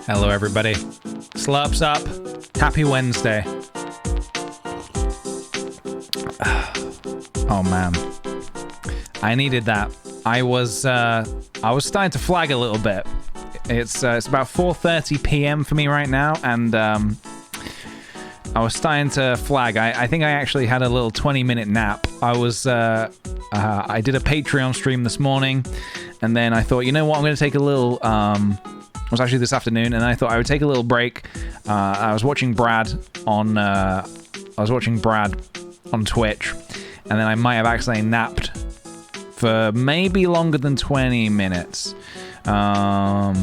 Hello, everybody. Slurps up. Happy Wednesday. Oh man, I needed that. I was starting to flag a little bit. It's about 4:30 p.m. for me right now, and I was starting to flag. I think I actually had a little 20-minute nap. I did a Patreon stream this morning, and then I thought, you know what, I'm going to take a little. It was actually this afternoon, and I thought I would take a little break. I was watching Brad on Twitch, and then I might have accidentally napped for maybe longer than 20 minutes. Yeah.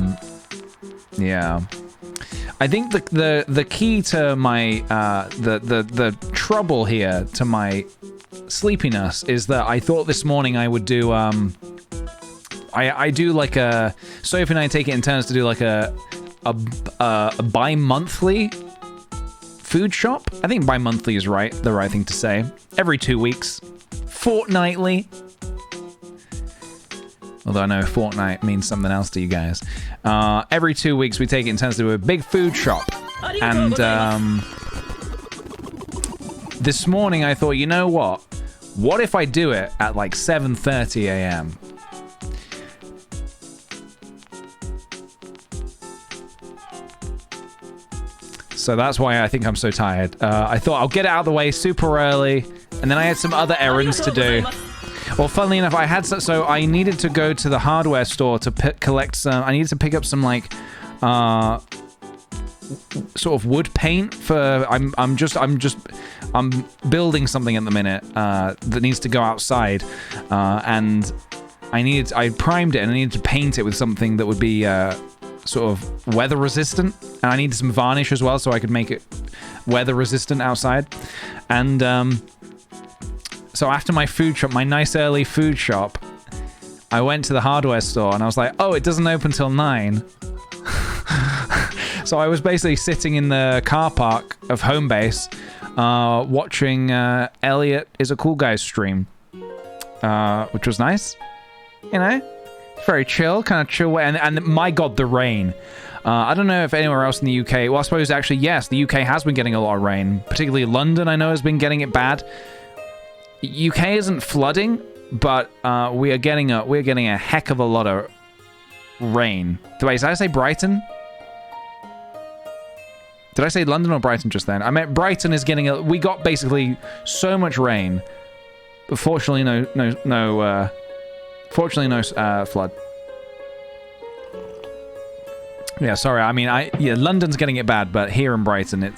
I think the key to my the trouble here to my sleepiness is that I thought this morning I would do I do like a Sophie and I take it in turns to do like a bi-monthly food shop. I think bi-monthly is the right thing to say. Every 2 weeks, fortnightly. Although I know fortnight means something else to you guys. Every 2 weeks we take it in turns to do a big food shop. And this morning I thought, you know what? What if I do it at like 7:30 a.m.? So that's why I think I'm so tired. I thought I'll get it out of the way super early, and then I had some other errands to do. Well, funnily enough, I had so I needed to go to the hardware store to collect some. I needed to pick up some like sort of wood paint for. I'm building something at the minute that needs to go outside, and I primed it and I needed to paint it with something that would be sort of weather resistant, and I needed some varnish as well so I could make it weather resistant outside. And so after my food shop, my nice early food shop, I went to the hardware store and I was like, oh, it doesn't open till 9. So I was basically sitting in the car park of Homebase watching Elliot is a Cool Guy stream, which was nice, you know? Very chill, kind of chill. And my God, the rain. I don't know if anywhere else in the UK... Well, I suppose actually, yes, the UK has been getting a lot of rain. Particularly London, I know, has been getting it bad. UK isn't flooding, but we are getting a heck of a lot of rain. Did I say Brighton? Did I say London or Brighton just then? I meant Brighton is getting we got basically so much rain, but fortunately no flood. Yeah, sorry. I mean, London's getting it bad, but here in Brighton,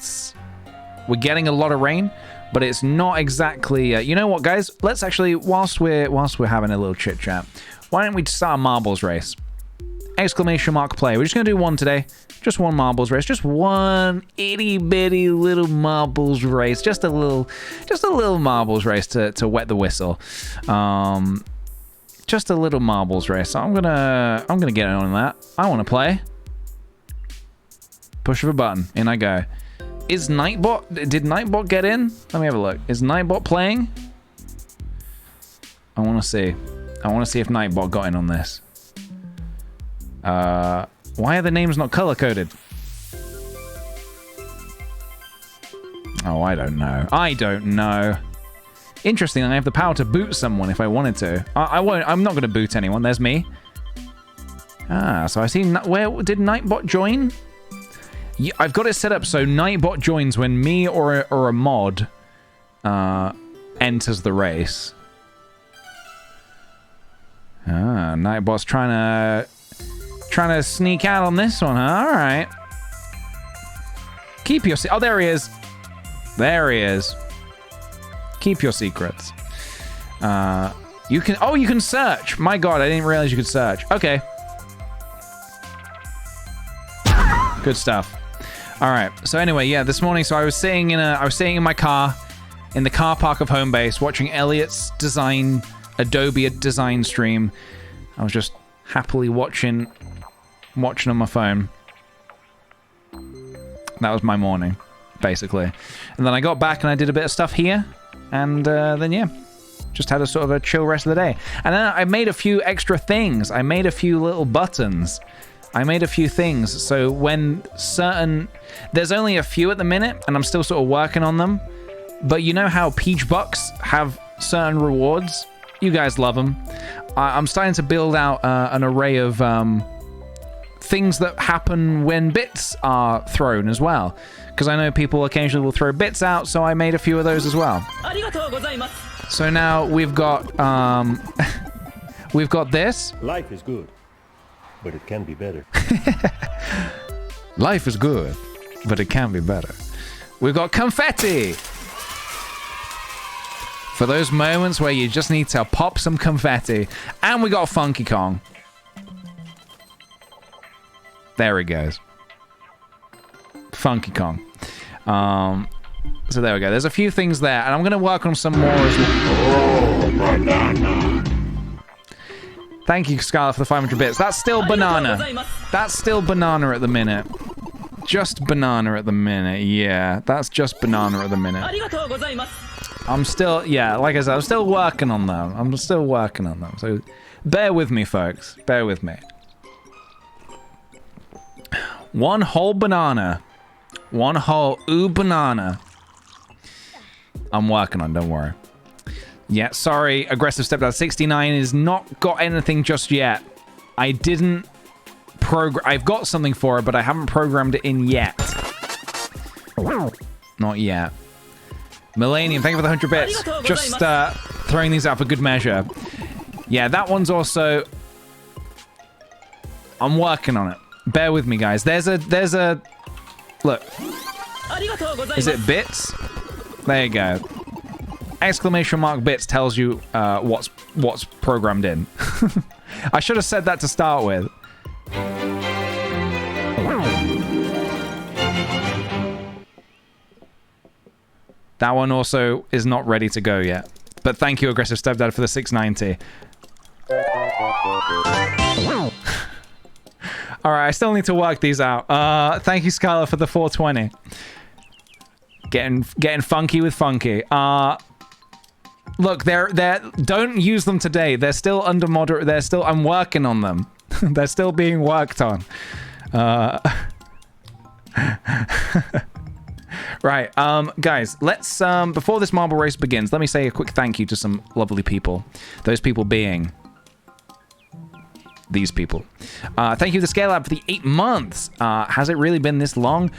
we're getting a lot of rain, but it's not exactly. You know what, guys? Let's actually, whilst we're having a little chit chat, why don't we start a marbles race? Exclamation mark play. We're just gonna do one today. Just one marbles race. Just one itty bitty little marbles race. Just a little marbles race to wet the whistle. Just a little marbles race. So I'm gonna get on that. I want to play. Push of a button. In I go. Is Nightbot? Did Nightbot get in? Let me have a look. Is Nightbot playing? I want to see. I want to see if Nightbot got in on this. Why are the names not color coded? Oh, I don't know. I don't know. Interesting, I have the power to boot someone if I wanted to. I won't. I'm not going to boot anyone. There's me. Ah, so I see. Where did Nightbot join? Yeah, I've got it set up so Nightbot joins when me or a mod enters the race. Ah, Nightbot's trying to sneak out on this one, huh? All right. Keep your... Oh, there he is. There he is. Keep your secrets. You can... Oh, you can search. My God, I didn't realize you could search. Okay. Good stuff. All right. So anyway, yeah, this morning, so I was sitting in my car in the car park of Homebase watching Elliot's Adobe design stream. I was just happily watching on my phone. That was my morning, basically. And then I got back and I did a bit of stuff here. And then, yeah, just had a sort of a chill rest of the day. And then I made a few extra things. I made a few little buttons. I made a few things. So when there's only a few at the minute, and I'm still sort of working on them. But you know how Peach Bucks have certain rewards? You guys love them. I'm starting to build out an array of things that happen when bits are thrown as well. Because I know people occasionally will throw bits out, so I made a few of those as well. So now we've got we've got this. Life is good, but it can be better. Life is good, but it can be better. We've got confetti. For those moments where you just need to pop some confetti. And we got Funky Kong. There he goes. Funky Kong. So there we go. There's a few things there, and I'm going to work on some more as well. Oh, banana. Thank you, Scarlet, for the 500 bits. That's still banana. That's still banana at the minute. Just banana at the minute. Yeah, that's just banana at the minute. I'm still, yeah, like I said, I'm still working on them. So bear with me, folks. Bear with me. One whole banana. One whole banana. I'm working on, don't worry. Yeah, sorry, Aggressive Stepdad 69 is not got anything just yet. I didn't I've got something for it, but I haven't programmed it in yet. Not yet. Millennium, thank you for the 100 bits. Just throwing these out for good measure. Yeah, that one's also... I'm working on it. Bear with me, guys. There's a... Look. Is it bits? There you go. Exclamation mark bits tells you what's programmed in. I should have said that to start with. That one also is not ready to go yet. But thank you, Aggressive Stepdad, for the 690. Alright, I still need to work these out. Thank you, Scarlet, for the 420. Getting funky with funky. Look, they're don't use them today. They're still under moderate. I'm working on them. They're still being worked on. Right, guys, let's before this marble race begins, let me say a quick thank you to some lovely people. Those people being these people. Thank you to Scale Lab for the 8 months. Has it really been this long?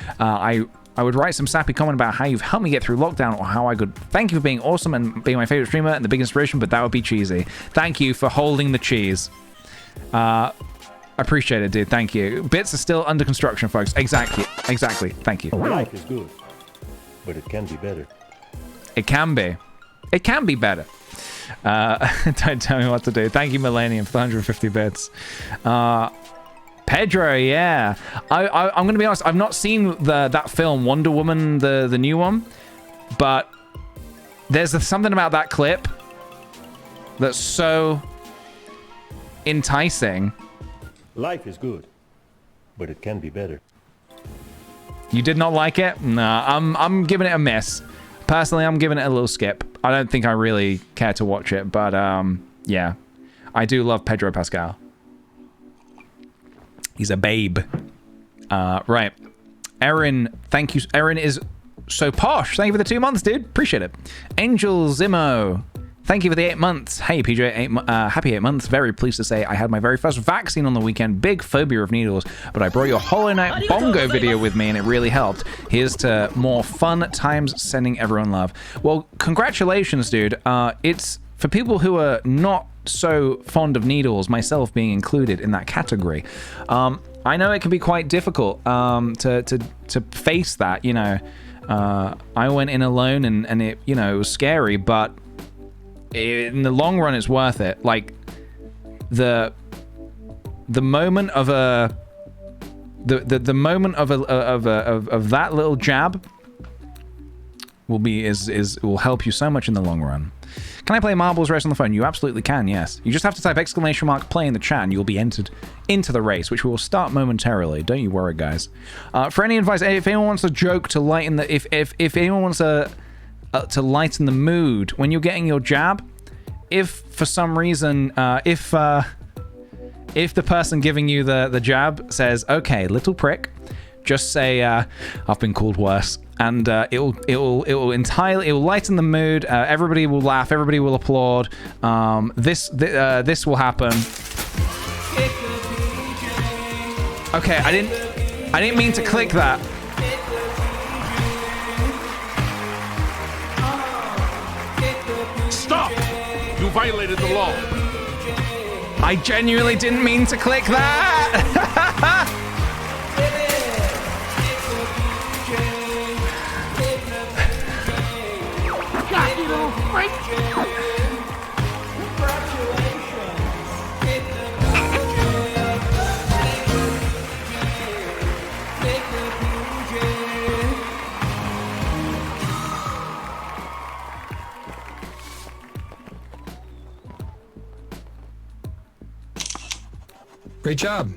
I would write some sappy comment about how you've helped me get through lockdown, or how I could thank you for being awesome and being my favorite streamer and the big inspiration, but that would be cheesy. Thank you for holding the cheese. I appreciate it, dude. Thank you. Bits are still under construction, folks. Exactly. Thank you. Life is good, but it can be better. It can be. It can be better. Don't tell me what to do. Thank you, Millennium, for the 150 bits. Pedro, yeah. I'm gonna be honest. I've not seen that film, Wonder Woman, the new one, but there's something about that clip that's so enticing. Life is good, but it can be better. You did not like it? Nah, I'm giving it a miss. Personally, I'm giving it a little skip. I don't think I really care to watch it, but yeah, I do love Pedro Pascal. He's a babe. Right. Erin, thank you. Erin is so posh. Thank you for the 2 months, dude. Appreciate it. Angel Zimmo, thank you for the 8 months. Hey, PJ, happy 8 months. Very pleased to say I had my very first vaccine on the weekend. Big phobia of needles, but I brought your Hollow Knight bongo video with me, and it really helped. Here's to more fun times, sending everyone love. Well, congratulations, dude. It's for people who are not so fond of needles, myself being included in that category. I know it can be quite difficult to face that, you know. I went in alone and it, you know, it was scary, but in the long run it's worth it. Like the moment of the moment of that little jab will help you so much in the long run. Can I play Marbles Race on the phone? You absolutely can, yes. You just have to type ! Play in the chat and you'll be entered into the race, which we will start momentarily. Don't you worry, guys. For any advice, if anyone wants a joke to lighten the... If anyone wants to lighten the mood when you're getting your jab, if for some reason... if if the person giving you the jab says, okay, little prick, just say, I've been called worse. And it will lighten the mood. Everybody will laugh. Everybody will applaud. This will happen. Okay, I didn't mean to click that. Stop! You violated the law. I genuinely didn't mean to click that. Got you, little freak! Great job.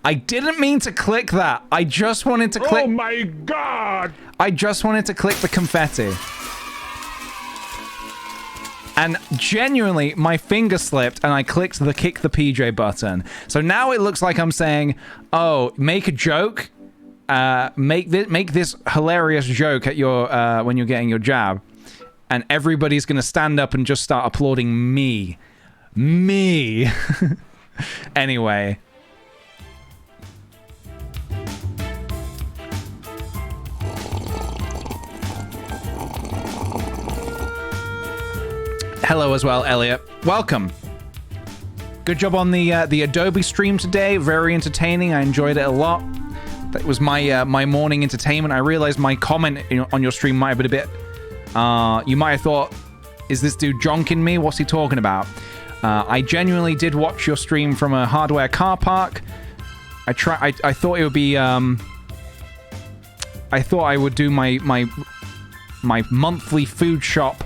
I didn't mean to click that. I just wanted to click. Oh my God! I just wanted to click the confetti. And genuinely, my finger slipped and I clicked the kick the PJ button. So now it looks like I'm saying, oh, make a joke. Make this hilarious joke at your when you're getting your jab. And everybody's going to stand up and just start applauding me. Me. Anyway. Hello as well, Elliot. Welcome. Good job on the Adobe stream today. Very entertaining. I enjoyed it a lot. That was my my morning entertainment. I realized my comment on your stream might have been a bit... you might have thought, is this dude jonking me? What's he talking about? I genuinely did watch your stream from a hardware car park. I thought it would be... I thought I would do my monthly food shop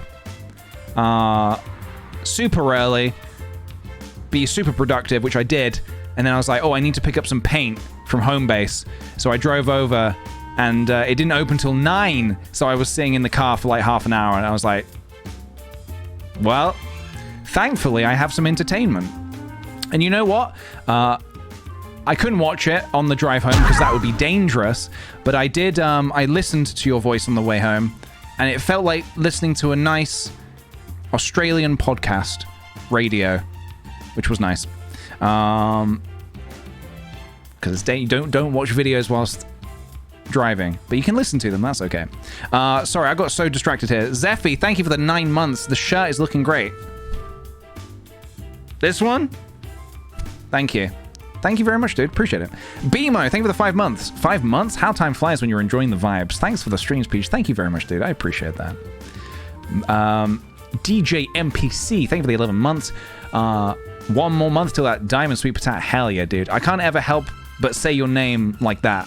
super early, be super productive, which I did, and then I was like, oh, I need to pick up some paint from home base, so I drove over, and it didn't open till 9, so I was sitting in the car for like half an hour, and I was like, well, thankfully I have some entertainment. And you know what? I couldn't watch it on the drive home because that would be dangerous, but I did, I listened to your voice on the way home, and it felt like listening to a nice Australian podcast radio, which was nice. Because don't watch videos whilst driving, but you can listen to them. That's okay. Sorry, I got so distracted here. Zephy, thank you for the 9 months. The shirt is looking great. This one? Thank you. Thank you very much, dude. Appreciate it. Bimo, thank you for the 5 months. 5 months? How time flies when you're enjoying the vibes. Thanks for the stream speech. Thank you very much, dude. I appreciate that. DJ MPC, thank you for the 11 months. 1 more month till that diamond sweet potato. Hell yeah, dude. I can't ever help but say your name like that.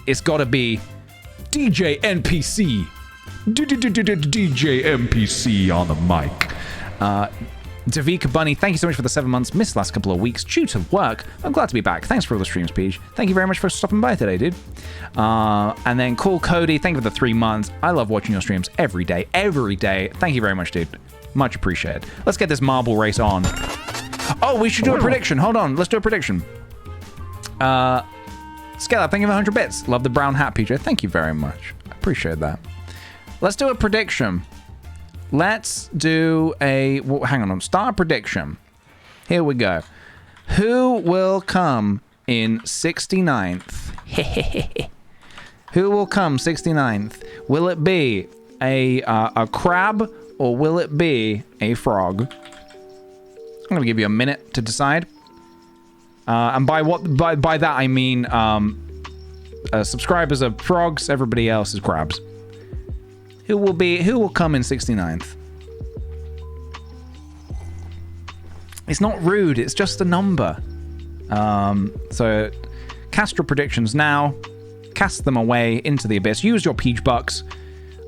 It's gotta be DJ NPC. DJ NPC on the mic. Davika Bunny, thank you so much for the 7 months. Missed the last couple of weeks due to work. I'm glad to be back. Thanks for all the stream speech. Thank you very much for stopping by today, dude. And then Cool Cody, thank you for the 3 months. I love watching your streams every day. Every day. Thank you very much, dude. Much appreciated. Let's get this marble race on. Oh, we should do a prediction. Hold on. Let's do a prediction. Scalab, thank you for 100 bits. Love the brown hat, PJ. Thank you very much. I appreciate that. Let's do a prediction. Let's do a... Well, hang on. Start a prediction. Here we go. Who will come in 69th? Who will come 69th? Will it be a crab or will it be a frog? I'm going to give you a minute to decide. And by that I mean subscribers are frogs, everybody else is crabs. Who will come in 69th? It's not rude, it's just a number. So cast your predictions now. Cast them away into the abyss. Use your peach bucks.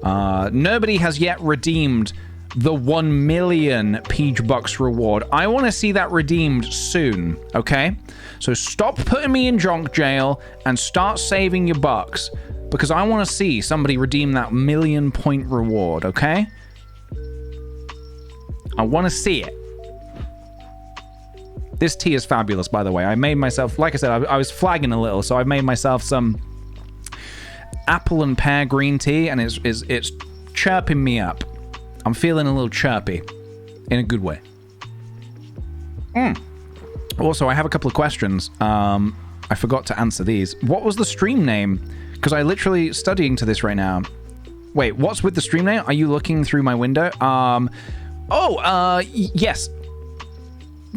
Nobody has yet redeemed the 1 million Peach Bucks reward. I want to see that redeemed soon, okay? So stop putting me in junk jail and start saving your bucks, because I want to see somebody redeem that 1 million point reward, okay? I want to see it. This tea is fabulous, by the way. I made myself, like I said, I was flagging a little, so I made myself some apple and pear green tea, and it's chirping me up. I'm feeling a little chirpy in a good way. Also, I have a couple of questions. I forgot to answer these. What was the stream name? Because I literally studying to this right now. Wait, what's with the stream name? Are you looking through my window? Yes.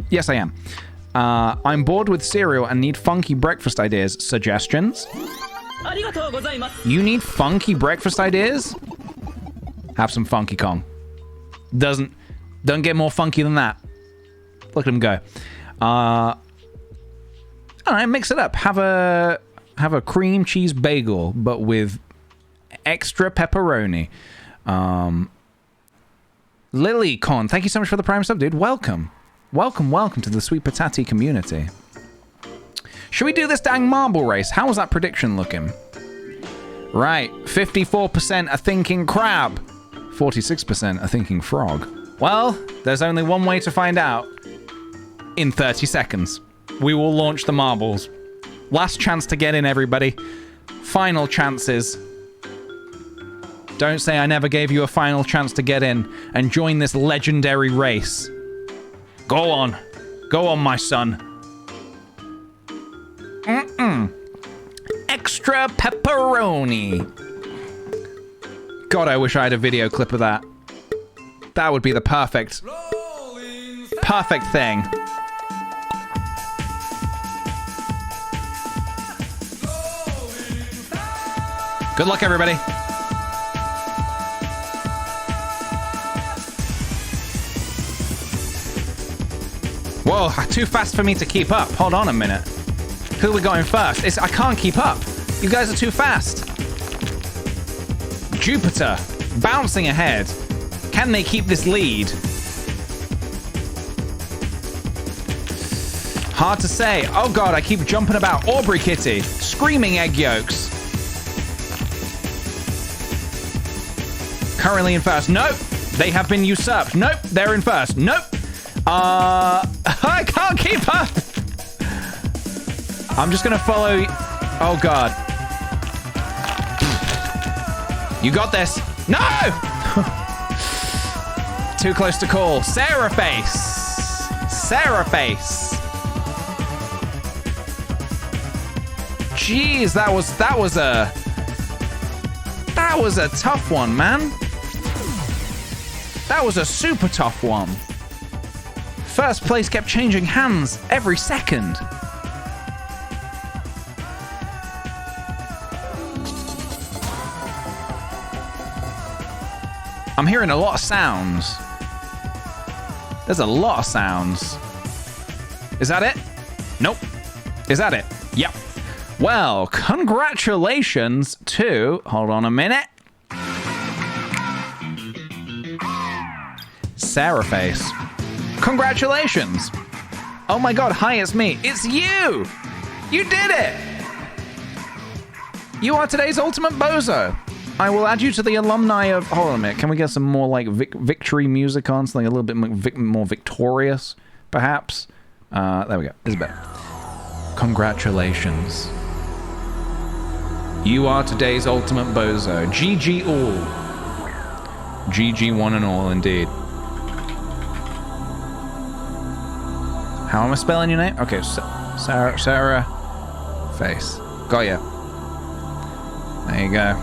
Yes, I am. I'm bored with cereal and need funky breakfast ideas. Suggestions? You need funky breakfast ideas? Have some Funky Kong. Don't get more funky than that. Look at him go. All right, mix it up. Have a cream cheese bagel, but with extra pepperoni. Lily Con, thank you so much for the Prime sub, dude. Welcome to the Sweet Patati community. Should we do this dang marble race? How was that prediction looking? Right, 54% are thinking crab, 46% are thinking frog. Well, there's only one way to find out. In 30 seconds, we will launch the marbles. Last chance to get in, everybody. Final chances. Don't say I never gave you a final chance to get in and join this legendary race. Go on, my son. Extra pepperoni. God, I wish I had a video clip of that. That would be the perfect thing. Good luck, everybody. Whoa, too fast for me to keep up. Hold on a minute. Who are we going first? I can't keep up. You guys are too fast. Jupiter, bouncing ahead. Can they keep this lead? Hard to say. Oh god, I keep jumping about. Aubrey Kitty, screaming egg yolks. Currently in first. Nope, they have been usurped. Nope, they're in first. Nope. I can't keep up. I'm just gonna follow. Oh god. You got this. No! Too close to call. Sarah Face. Jeez, that was a tough one, man. That was a super tough one. First place kept changing hands every second. I'm hearing a lot of sounds. There's a lot of sounds. Is that it? Nope. Is that it? Yep. Well, congratulations to... Hold on a minute. Sarah Face. Congratulations. Oh my god, hi, it's me. It's you! You did it! You are today's ultimate bozo. I will add you to the alumni of... Hold on a minute. Can we get some more, like, victory music on? Something a little bit more victorious, perhaps? There we go. This is better. Congratulations. You are today's ultimate bozo. GG all. GG one and all, indeed. How am I spelling your name? Okay, Sarah Face. Got ya. There you go.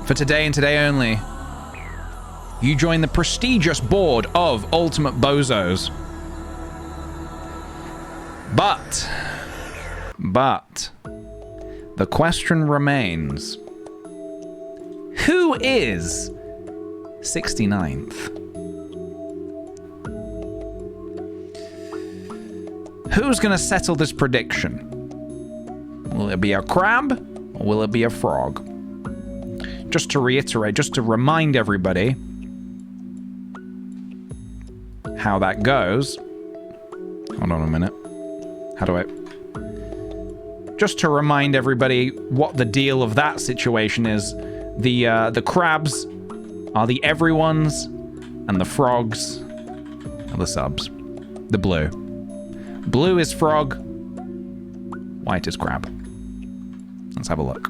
For today and today only, you join the prestigious board of Ultimate Bozos. But, the question remains, who is 69th? Who's gonna settle this prediction? Will it be a crab, or will it be a frog? Just to reiterate, just to remind everybody, how that goes. Hold on a minute. How do I... Just to remind everybody what the deal of that situation is, the crabs are the everyones, and the frogs are the subs. The blue. Blue is frog, white is crab. Let's have a look.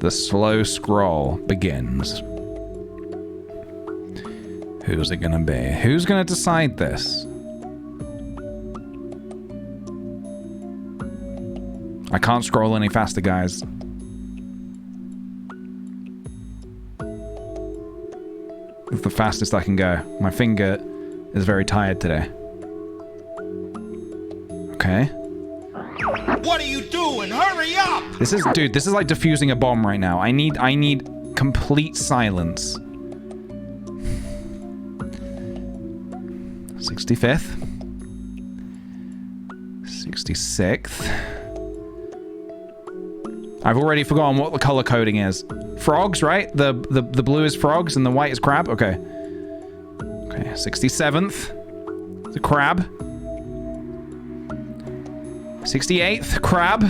The slow scroll begins. Who's it gonna be? Who's gonna decide this? I can't scroll any faster, guys. It's the fastest I can go. My finger is very tired today. Okay. What are you doing? Hurry up! This is, dude, this is like defusing a bomb right now. I need complete silence. 65th. 66th. I've already forgotten what the color coding is. Frogs, right? The blue is frogs and the white is crab? Okay. Okay, 67th. The crab. 68th, crab.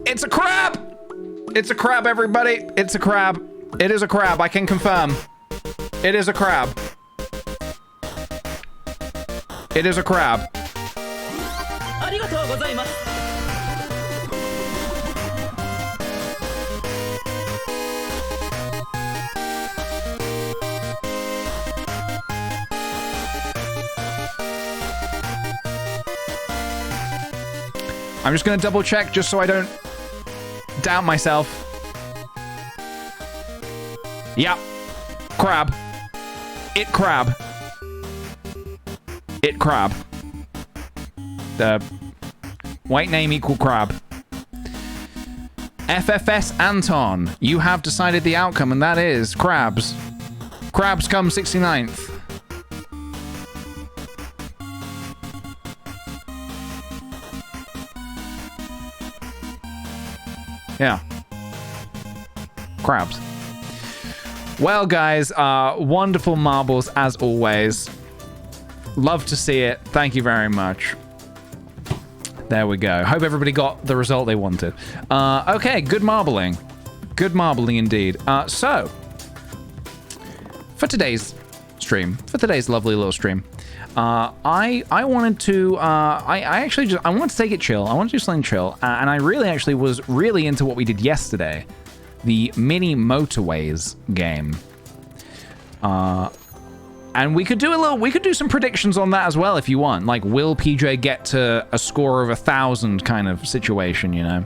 It's a crab! It's a crab, everybody. It's a crab. It is a crab. I can confirm. It is a crab. It is a crab. I'm just gonna double check just so I don't doubt myself. Yeah. Crab. It crab. It crab. The white name equal crab. FFS Anton, you have decided the outcome, and that is crabs. Crabs come 69th. Yeah. Crabs. Well, guys, wonderful marbles as always. Love to see it. Thank you very much. There we go. Hope everybody got the result they wanted. Okay, good marbling. Good marbling indeed. So, for today's stream, for today's lovely little stream, I wanted to, I wanted to take it chill. I wanted to do something chill. And I really actually was really into what we did yesterday. The mini motorways game. And we could do some predictions on that as well if you want. Like, will PJ get to a score of 1,000 kind of situation, you know?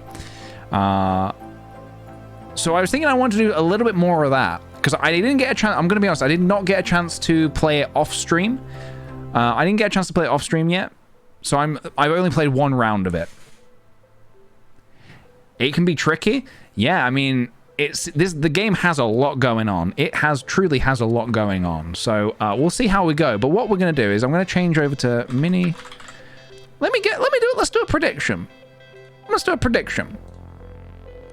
So I was thinking I wanted to do a little bit more of that. Because I didn't get a chance, I'm going to be honest, I did not get a chance to play it off stream. I didn't get a chance to play it off stream yet. So I've only played one round of it. It can be tricky. Yeah, I mean... the game has a lot going on. It truly has a lot going on. So we'll see how we go. But what we're gonna do is I'm gonna change over to mini. Let's do a prediction. Let's do a prediction.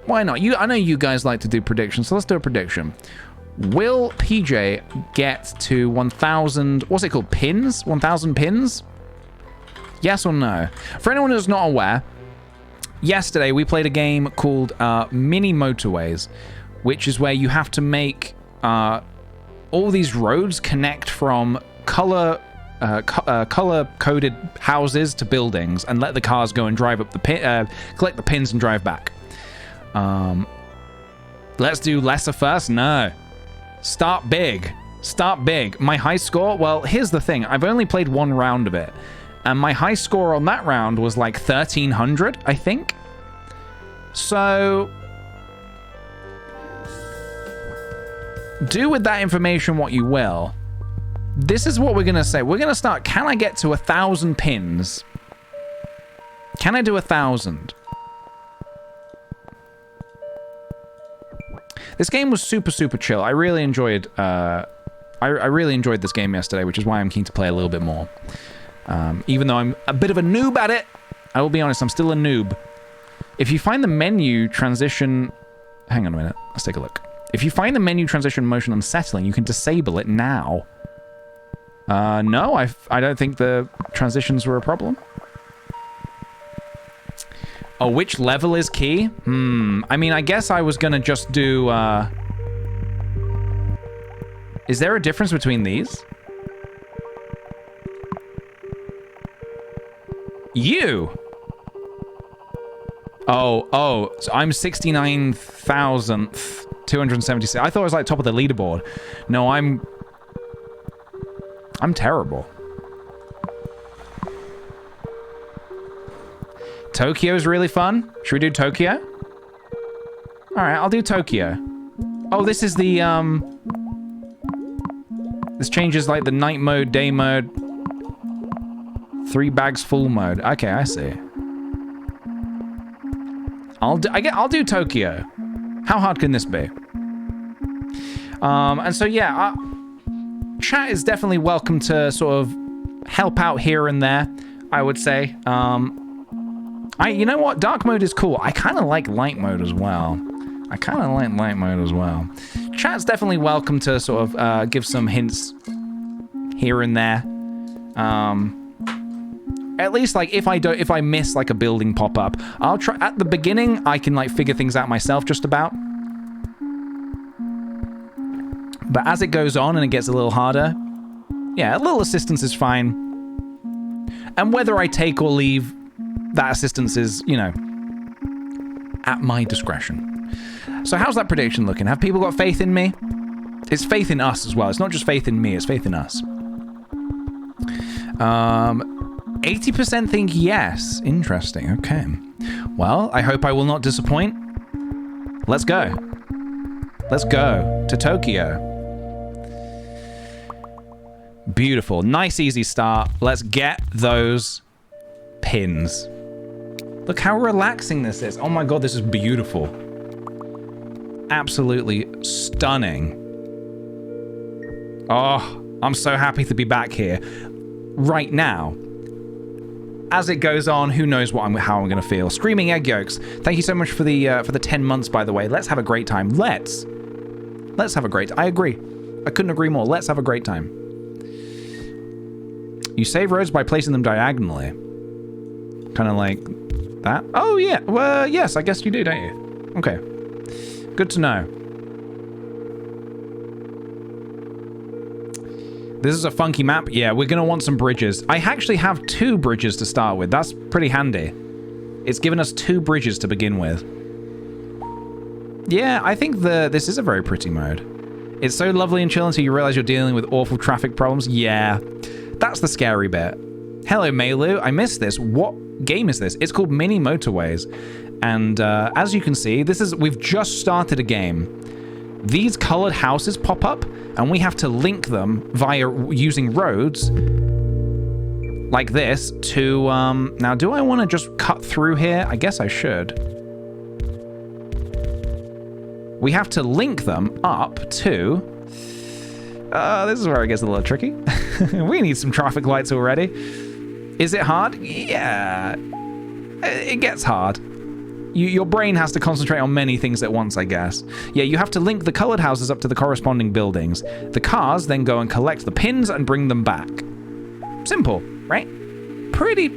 Why not? I know you guys like to do predictions, so let's do a prediction. Will PJ get to 1,000? What's it called? Pins? 1,000 pins? Yes or no? For anyone who's not aware. Yesterday, we played a game called Mini Motorways, which is where you have to make all these roads connect from color-coded houses to buildings and let the cars go and drive up the collect the pins and drive back. Let's do lesser first? No. Start big. Start big. My high score? Well, here's the thing. I've only played one round of it. And my high score on that round was like 1,300, I think. So, do with that information what you will. This is what we're going to say. We're going to start, can I get to 1,000 pins? Can I do 1,000? This game was super, super chill. I really enjoyed I really enjoyed this game yesterday, which is why I'm keen to play a little bit more. Even though I'm a bit of a noob at it, I will be honest, I'm still a noob. If you find the menu transition... Hang on a minute, let's take a look. If you find the menu transition motion unsettling, you can disable it now. No, I don't think the transitions were a problem. Oh, which level is key? I mean, I guess I was gonna just do, Is there a difference between these? You! Oh, so I'm 69,276. I thought I was like top of the leaderboard. No, I'm terrible. Tokyo's really fun. Should we do Tokyo? All right, I'll do Tokyo. Oh, this is the, this changes like the night mode, day mode, 3 bags full mode. Okay, I see. I'll do Tokyo. How hard can this be? And so yeah, chat is definitely welcome to sort of help out here and there, I would say. You know what? Dark mode is cool. I kind of like light mode as well. Chat's definitely welcome to sort of give some hints here and there. At least like if I miss like a building pop up, I'll try at the beginning. I can like figure things out myself just about. But as it goes on and it gets a little harder, yeah, a little assistance is fine. And whether I take or leave, that assistance is, you know, at my discretion. So how's that prediction looking? Have people got faith in me? It's faith in us as well. It's not just faith in me, it's faith in us. 80% think yes. Interesting, okay. Well, I hope I will not disappoint. Let's go. Let's go to Tokyo. Beautiful. Nice, easy start. Let's get those pins. Look how relaxing this is. Oh my god, this is beautiful. Absolutely stunning. Oh, I'm so happy to be back here right now. As it goes on, who knows how I'm going to feel. Screaming Egg Yolks, thank you so much for the 10 months, by the way. Let's have a great time. Let's have a great time. I agree. I couldn't agree more. Let's have a great time. You save roads by placing them diagonally. Kind of like that. Oh, yeah. Well, yes, I guess you do, don't you? Okay. Good to know. This is a funky map. Yeah, we're going to want some bridges. I actually have 2 bridges to start with. That's pretty handy. It's given us 2 bridges to begin with. Yeah, I think this is a very pretty mode. It's so lovely and chill until you realize you're dealing with awful traffic problems. Yeah, that's the scary bit. Hello, Melu. I missed this. What game is this? It's called Mini Motorways. And as you can see, we've just started a game. These colored houses pop up, and we have to link them via using roads like this to, now do I want to just cut through here? I guess I should. We have to link them up to, this is where it gets a little tricky. We need some traffic lights already. Is it hard? Yeah, it gets hard. Your brain has to concentrate on many things at once, I guess. Yeah, you have to link the colored houses up to the corresponding buildings. The cars then go and collect the pins and bring them back. Simple, right? Pretty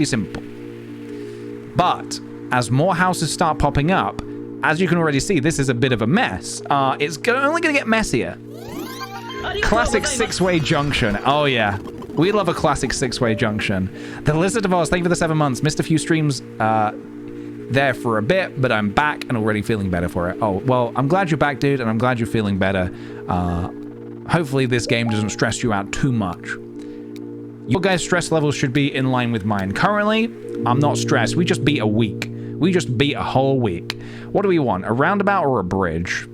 simple. But as more houses start popping up, as you can already see, this is a bit of a mess. It's only going to get messier. Classic 6-way junction. Oh, yeah. We love a classic 6-way junction. The Lizard of Oz, thank you for the 7 months. Missed a few streams there for a bit, but I'm back and already feeling better for it. Oh, well, I'm glad you're back, dude, and I'm glad you're feeling better. Hopefully this game doesn't stress you out too much. Your guys' stress levels should be in line with mine. Currently, I'm not stressed. We just beat a week. We just beat a whole week. What do we want? A roundabout or a bridge?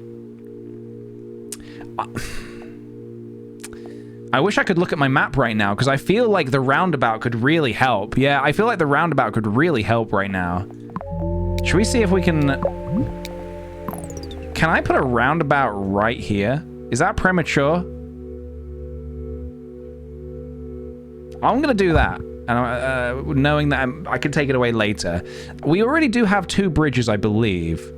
I wish I could look at my map right now, because I feel like the roundabout could really help. Yeah, I feel like the roundabout could really help right now. Should we see if we can... Can I put a roundabout right here? Is that premature? I'm going to do that. And knowing that I can take it away later. We already do have 2 bridges, I believe.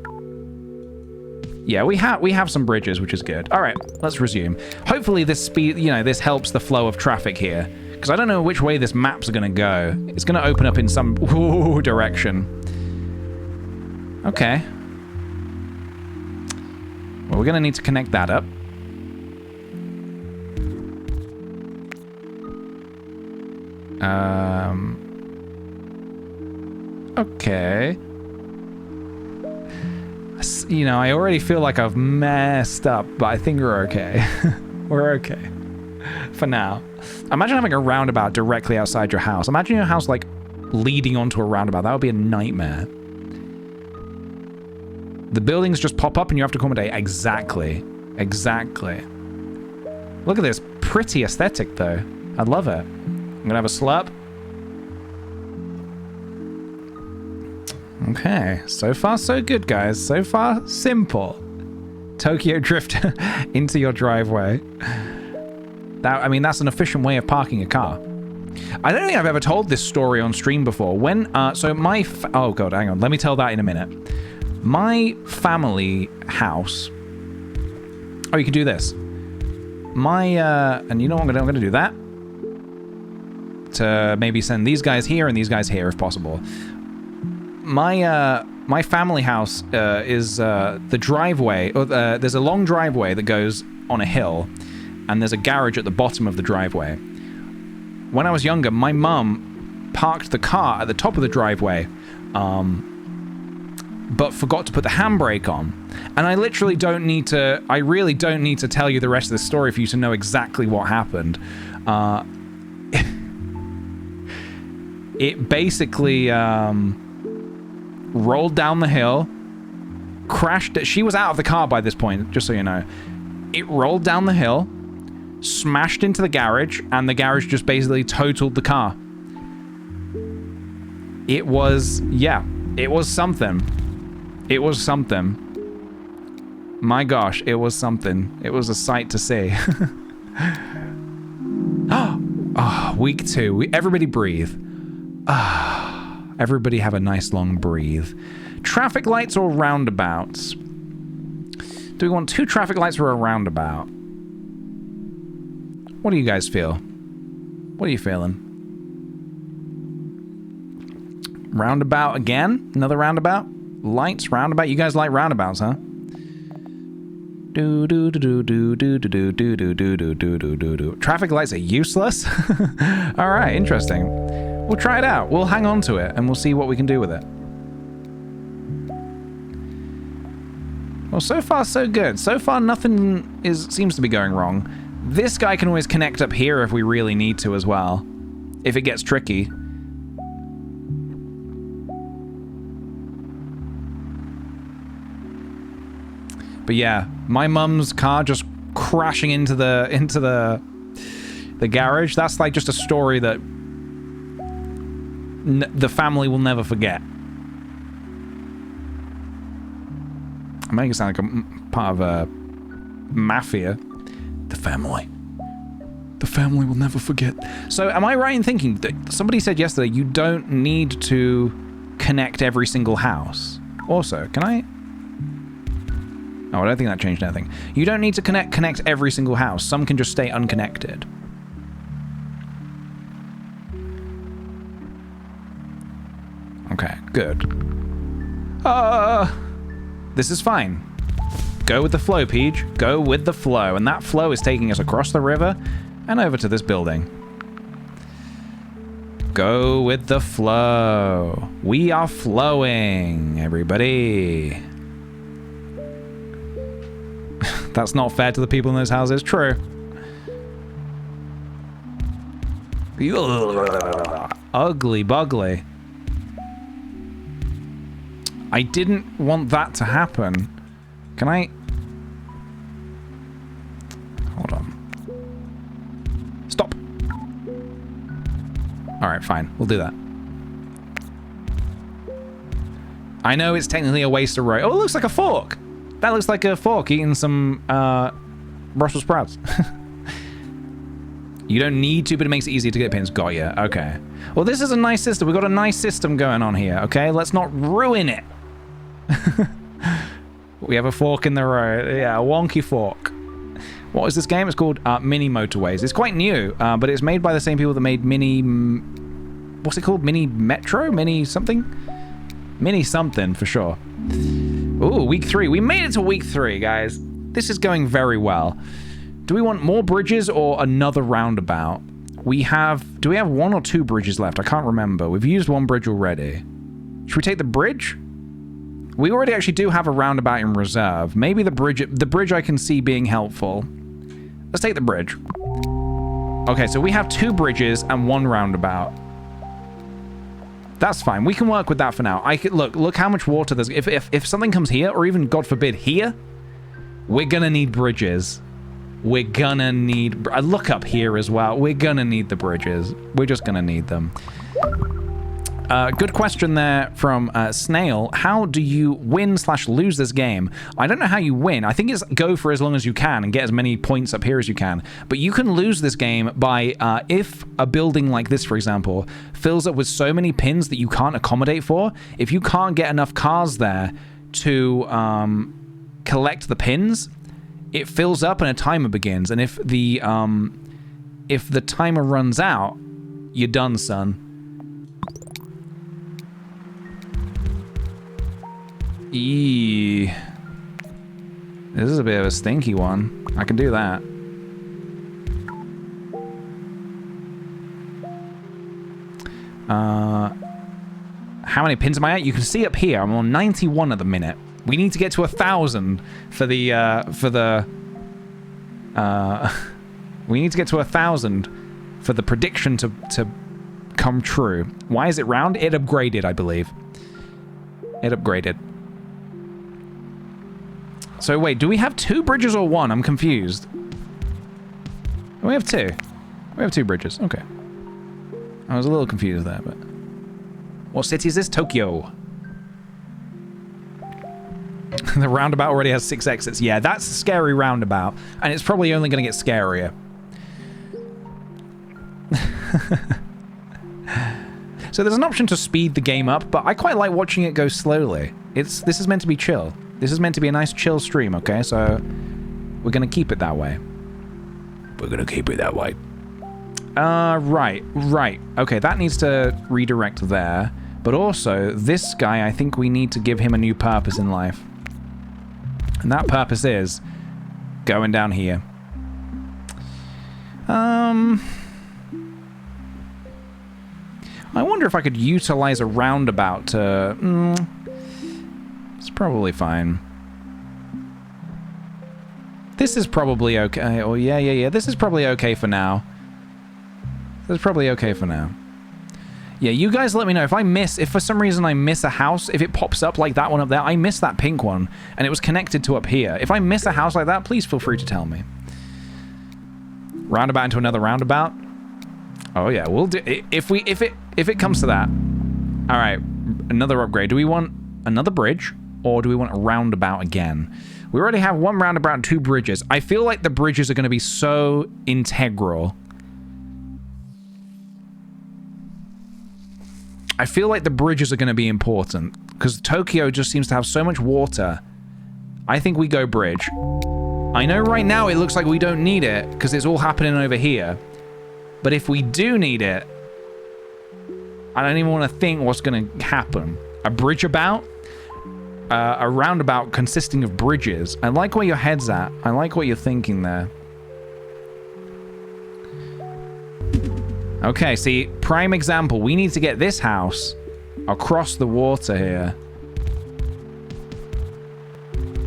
Yeah, we have some bridges, which is good. All right, let's resume. Hopefully this this helps the flow of traffic here, because I don't know which way this map's going to go. It's going to open up in some direction. Okay. Well, we're going to need to connect that up. Okay. I already feel like I've messed up, but I think we're okay. We're okay. For now. Imagine having a roundabout directly outside your house. Imagine your house, like, leading onto a roundabout. That would be a nightmare. The buildings just pop up and you have to accommodate. Exactly. Exactly. Look at this. Pretty aesthetic, though. I love it. I'm gonna have a slurp. Okay, so far so good, guys. So far, simple. Tokyo Drift into your driveway. I mean, that's an efficient way of parking a car. I don't think I've ever told this story on stream before. Oh god, hang on. Let me tell that in a minute. My family house. Oh, you can do this. And you know what? I'm gonna do that. To maybe send these guys here and these guys here if possible. My family house is the driveway. There's a long driveway that goes on a hill, and there's a garage at the bottom of the driveway. When I was younger, my mum parked the car at the top of the driveway, but forgot to put the handbrake on. And I literally don't need to. I really don't need to tell you the rest of the story for you to know exactly what happened. It basically rolled down the hill, crashed. She was out of the car by this point, just so you know. It rolled down the hill, smashed into the garage, and the garage just basically totaled the car. It was, yeah, it was something. It was something. My gosh, it was something. It was a sight to see. Oh, week 2. Everybody breathe. Everybody have a nice long breathe. Traffic lights or roundabouts? Do we want 2 traffic lights or a roundabout? What do you guys feel? What are you feeling? Roundabout again? Another roundabout? Lights, roundabout? You guys like roundabouts, huh? Do do do do do do do do do do do do do do. Traffic lights are useless? Alright, interesting. We'll try it out. We'll hang on to it and we'll see what we can do with it. Well, so far so good. So far nothing seems to be going wrong. This guy can always connect up here if we really need to as well. If it gets tricky. But yeah, my mum's car just crashing into the garage. That's like just a story that the family will never forget. I'm making it sound like a part of a mafia. The family will never forget. So am I right in thinking that somebody said yesterday you don't need to connect every single house? Also, can I? Oh, I don't think that changed anything. You don't need to connect every single house. Some can just stay unconnected. Okay, good. This is fine. Go with the flow, Peach. Go with the flow. And that flow is taking us across the river and over to this building. Go with the flow. We are flowing, everybody. That's not fair to the people in those houses. True. Ugly bugly. I didn't want that to happen. Can I? Hold on. Stop. Alright, fine. We'll do that. I know it's technically a waste of road. Oh, it looks like a fork. That looks like a fork eating some Brussels sprouts. You don't need to, but it makes it easier to get pins. Got ya. Okay. Well, this is a nice system. We've got a nice system going on here, okay? Let's not ruin it. We have a fork in the road. Yeah, a wonky fork. What is this game? It's called Mini Motorways. It's quite new, but it's made by the same people that made Mini... What's it called? Mini Metro? Mini something? Mini something, for sure. Ooh, week 3. We made it to week 3, guys. This is going very well. Do we want more bridges or another roundabout? We have... Do we have 1 or 2 bridges left? I can't remember. We've used 1 bridge already. Should we take the bridge? We already actually do have a roundabout in reserve. Maybe the bridge I can see being helpful. Let's take the bridge. Okay, so we have 2 bridges and 1 roundabout. That's fine. We can work with that for now. I could look how much water there's. If something comes here, or even God forbid here, we're gonna need bridges. We're gonna need. Look up here as well. We're gonna need the bridges. We're just gonna need them. Good question there from Snail. How do you win/lose this game? I don't know how you win. I think it's go for as long as you can and get as many points up here as you can. But you can lose this game by if a building like this, for example, fills up with so many pins that you can't accommodate for. If you can't get enough cars there to collect the pins, it fills up and a timer begins. And if the timer runs out, you're done, son. Eee. This is a bit of a stinky one. I can do that. How many pins am I at? You can see up here, I'm on 91 at the minute. We need to get to 1,000 for the, we need to get to 1,000 for the prediction to come true. Why is it round? It upgraded, I believe. It upgraded. So wait, do we have 2 bridges or 1? I'm confused. We have 2. We have 2 bridges. Okay. I was a little confused there, but... What city is this? Tokyo. The roundabout already has 6 exits. Yeah, that's a scary roundabout. And it's probably only going to get scarier. So there's an option to speed the game up, but I quite like watching it go slowly. This is meant to be chill. This is meant to be a nice chill stream, okay? So we're going to keep it that way. We're going to keep it that way. Right. Okay, that needs to redirect there. But also, this guy, I think we need to give him a new purpose in life. And that purpose is going down here. I wonder if I could utilize a roundabout to... It's probably fine. This is probably okay. Oh, yeah. This is probably okay for now. This is probably okay for now. Yeah, you guys let me know if for some reason I miss a house, if it pops up like that one up there, I missed that pink one, and it was connected to up here. If I miss a house like that, please feel free to tell me. Roundabout into another roundabout. Oh yeah, we'll do if it comes to that. All right, another upgrade. Do we want another bridge? Or do we want a roundabout again? We already have 1 roundabout and 2 bridges. I feel like the bridges are going to be so integral. I feel like the bridges are going to be important. Because Tokyo just seems to have so much water. I think we go bridge. I know right now it looks like we don't need it. Because it's all happening over here. But if we do need it... I don't even want to think what's going to happen. A bridge about? A roundabout consisting of bridges. I like where your head's at. I like what you're thinking there. Okay, see, prime example. We need to get this house across the water here.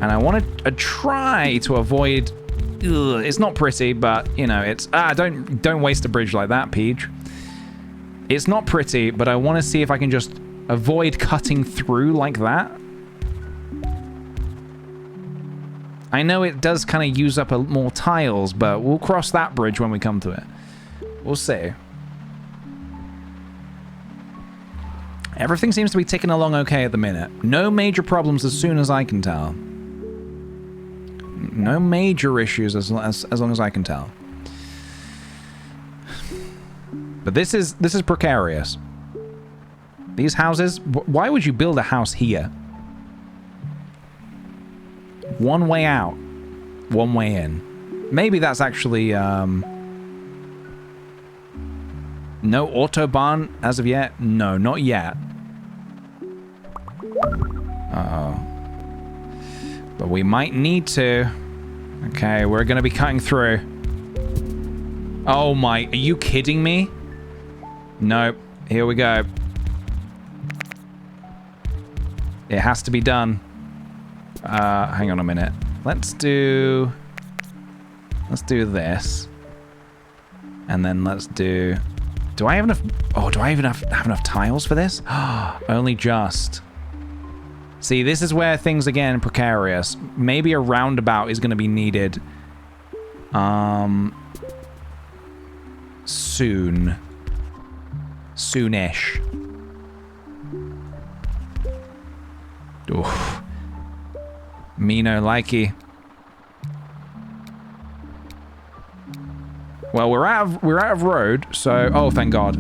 And I want to try to avoid... Ugh, it's not pretty, but, you know, it's... don't waste a bridge like that, Peach. It's not pretty, but I want to see if I can just avoid cutting through like that. I know it does kind of use up more tiles, but we'll cross that bridge when we come to it. We'll see. Everything seems to be ticking along okay at the minute. No major problems as soon as I can tell. No major issues as long as I can tell. But this is precarious. These houses, why would you build a house here? One way out, one way in. Maybe that's actually, no Autobahn as of yet? No, not yet. Uh-oh. But we might need to. Okay, we're gonna be cutting through. Oh my, are you kidding me? Nope, here we go. It has to be done. Hang on a minute. Let's do this. And then let's do I have enough? Oh, do I even have enough tiles for this? Only just. See, this is where things again precarious. Maybe a roundabout is going to be needed. Soon. Soonish. Oof. Me no likey. Well, we're out of road, so oh thank God.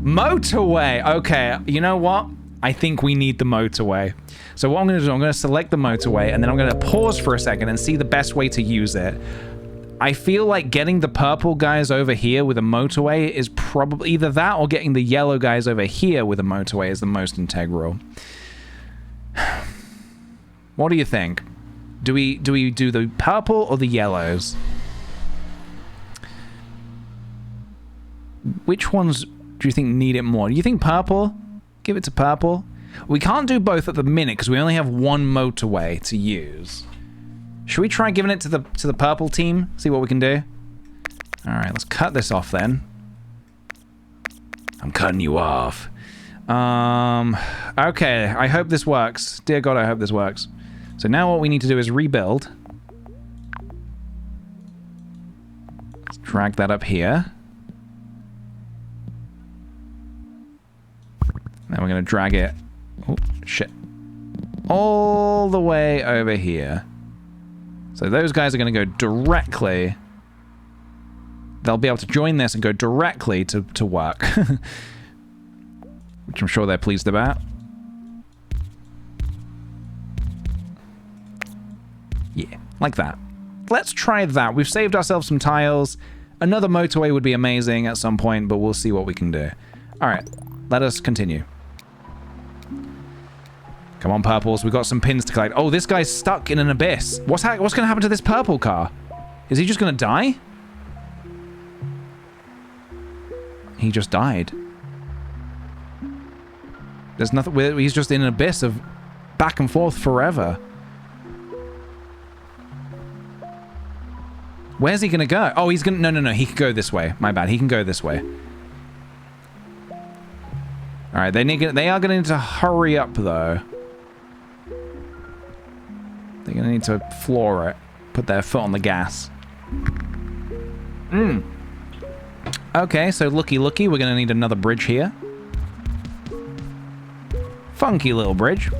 Motorway. Okay, you know what? I think we need the motorway. So what I'm going to do, I'm going to select the motorway, and then I'm going to pause for a second and see the best way to use it. I feel like getting the purple guys over here with a motorway is probably either that or getting the yellow guys over here with a motorway is the most integral. What do you think? Do we do the purple or the yellows? Which ones do you think need it more? Do you think purple? Give it to purple. We can't do both at the minute because we only have one motorway to use. Should we try giving it to the purple team? See what we can do. All right, let's cut this off then. I'm cutting you off. Okay, I hope this works. Dear God, I hope this works. So now what we need to do is rebuild. Let's drag that up here. Then we're going to drag it, oh shit, all the way over here. So those guys are going to go directly, they'll be able to join this and go directly to work. Which I'm sure they're pleased about. Yeah, like that. Let's try that. We've saved ourselves some tiles. Another motorway would be amazing at some point, but we'll see what we can do. All right, let us continue. Come on, purples. We've got some pins to collect. Oh, this guy's stuck in an abyss. What's going to happen to this purple car? Is he just going to die? He just died. There's nothing. He's just in an abyss of back and forth forever. Where's he going to go? Oh, he's going to... No. He can go this way. My bad. He can go this way. All right. They are going to need to hurry up, though. They're going to need to floor it. Put their foot on the gas. Okay, so looky. We're going to need another bridge here. Funky little bridge.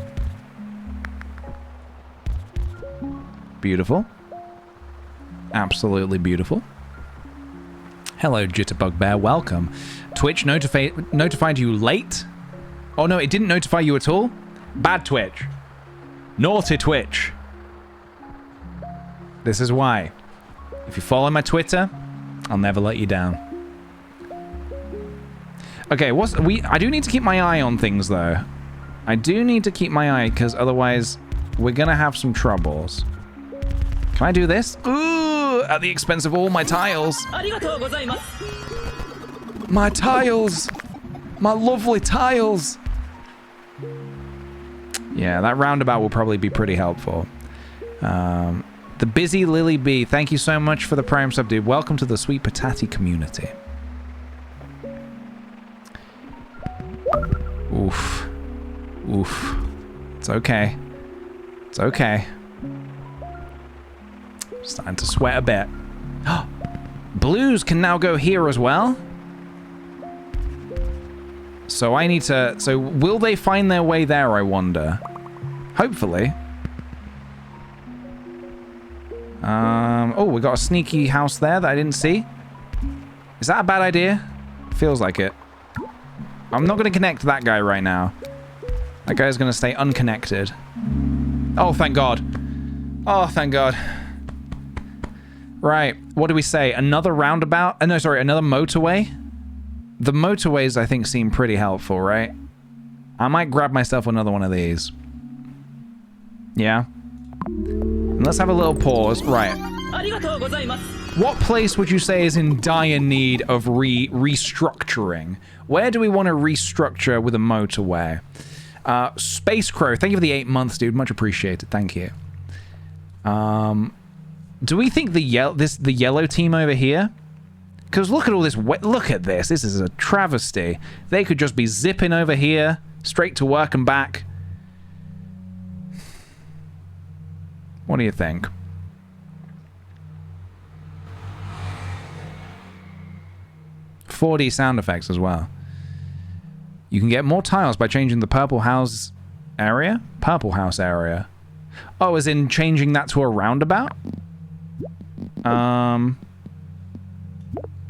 Beautiful. Absolutely beautiful. Hello, Jitterbug Bear. Welcome. Twitch notified you late? Oh, no, it didn't notify you at all? Bad Twitch. Naughty Twitch. This is why. If you follow my Twitter, I'll never let you down. Okay, I do need to keep my eye on things, though. I do need to keep my eye, because otherwise we're going to have some troubles. Can I do this? Ooh, at the expense of all my tiles. My tiles. My lovely tiles. Yeah, that roundabout will probably be pretty helpful. The Busy Lily B, thank you so much for the Prime sub, dude. Welcome to the Sweet Patati community. Oof. Oof. It's okay. It's okay. Starting to sweat a bit. Blues can now go here as well. So I need to... So will they find their way there, I wonder? Hopefully. Oh, we got a sneaky house there that I didn't see. Is that a bad idea? Feels like it. I'm not going to connect that guy right now. That guy's going to stay unconnected. Oh, thank God. Oh, thank God. Right. What do we say? Another roundabout? No, sorry, another motorway? The motorways, I think, seem pretty helpful, right? I might grab myself another one of these. Yeah? And let's have a little pause. Right. What place would you say is in dire need of restructuring? Where do we want to restructure with a motorway? Space Crow, thank you for the 8 months, dude. Much appreciated. Thank you. Do we think the yellow team over here? Because look at all this. Look at this. This is a travesty. They could just be zipping over here, straight to work and back. What do you think? .4D sound effects as well. You can get more tiles by changing the purple house area? Purple house area. Oh, as in changing that to a roundabout? I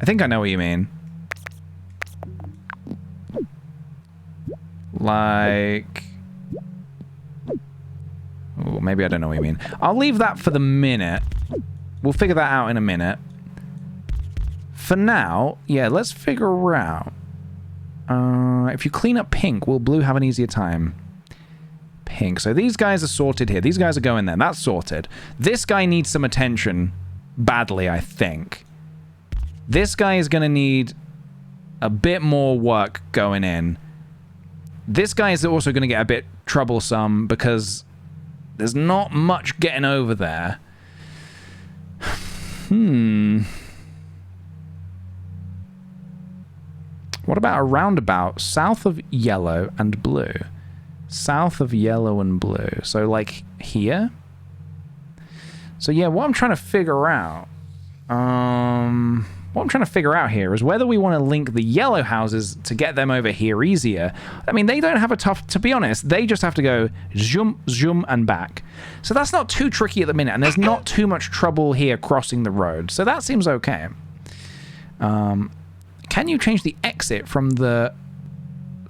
think I know what you mean. Like... Oh, maybe I don't know what you mean. I'll leave that for the minute. We'll figure that out in a minute. For now, yeah, let's figure out. If you clean up pink, will blue have an easier time? Pink. So these guys are sorted here. These guys are going there. That's sorted. This guy needs some attention badly, I think. This guy is going to need a bit more work going in. This guy is also going to get a bit troublesome because there's not much getting over there. What about a roundabout south of yellow and blue? South of yellow and blue. So, like, here? So, yeah, what I'm trying to figure out... what I'm trying to figure out here is whether we want to link the yellow houses to get them over here easier. I mean, they don't have a tough... To be honest, they just have to go zoom, zoom, and back. So that's not too tricky at the minute, and there's not too much trouble here crossing the road. So that seems okay. Can you change the exit from the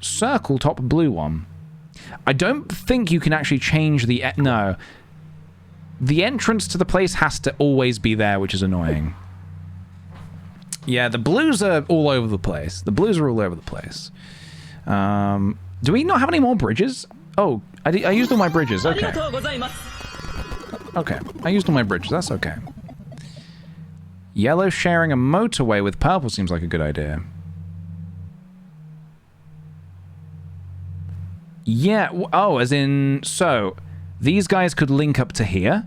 circle top blue one? I don't think you can actually change the... No. The entrance to the place has to always be there, which is annoying. Yeah, the blues are all over the place. The blues are all over the place. Do we not have any more bridges? Oh, I used all my bridges. Okay. Okay, I used all my bridges. That's okay. Yellow sharing a motorway with purple seems like a good idea. Yeah, oh, as in... So, these guys could link up to here.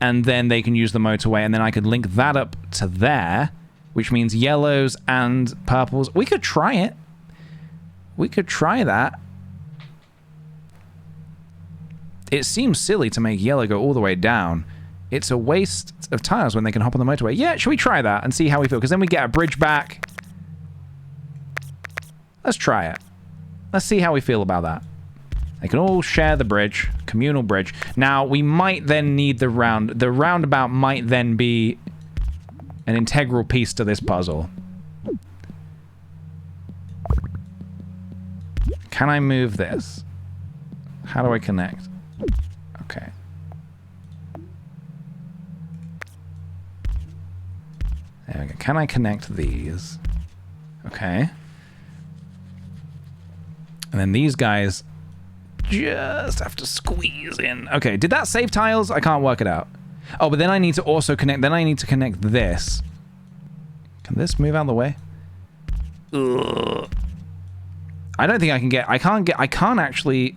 And then they can use the motorway. And then I could link that up to there. Which means yellows and purples. We could try it. We could try that. It seems silly to make yellow go all the way down. It's a waste of tiles when they can hop on the motorway. Yeah, should we try that and see how we feel? Because then we get a bridge back. Let's try it. Let's see how we feel about that. They can all share the bridge. Communal bridge. Now, we might then need the round. The roundabout might then be an integral piece to this puzzle. Can I move this? How do I connect? Okay. There we go. Can I connect these? Okay. And then these guys just have to squeeze in. Okay, did that save tiles? I can't work it out. Oh, but then I need to also connect... Then I need to connect this. Can this move out of the way? Ugh. I don't think I can get... I can't actually...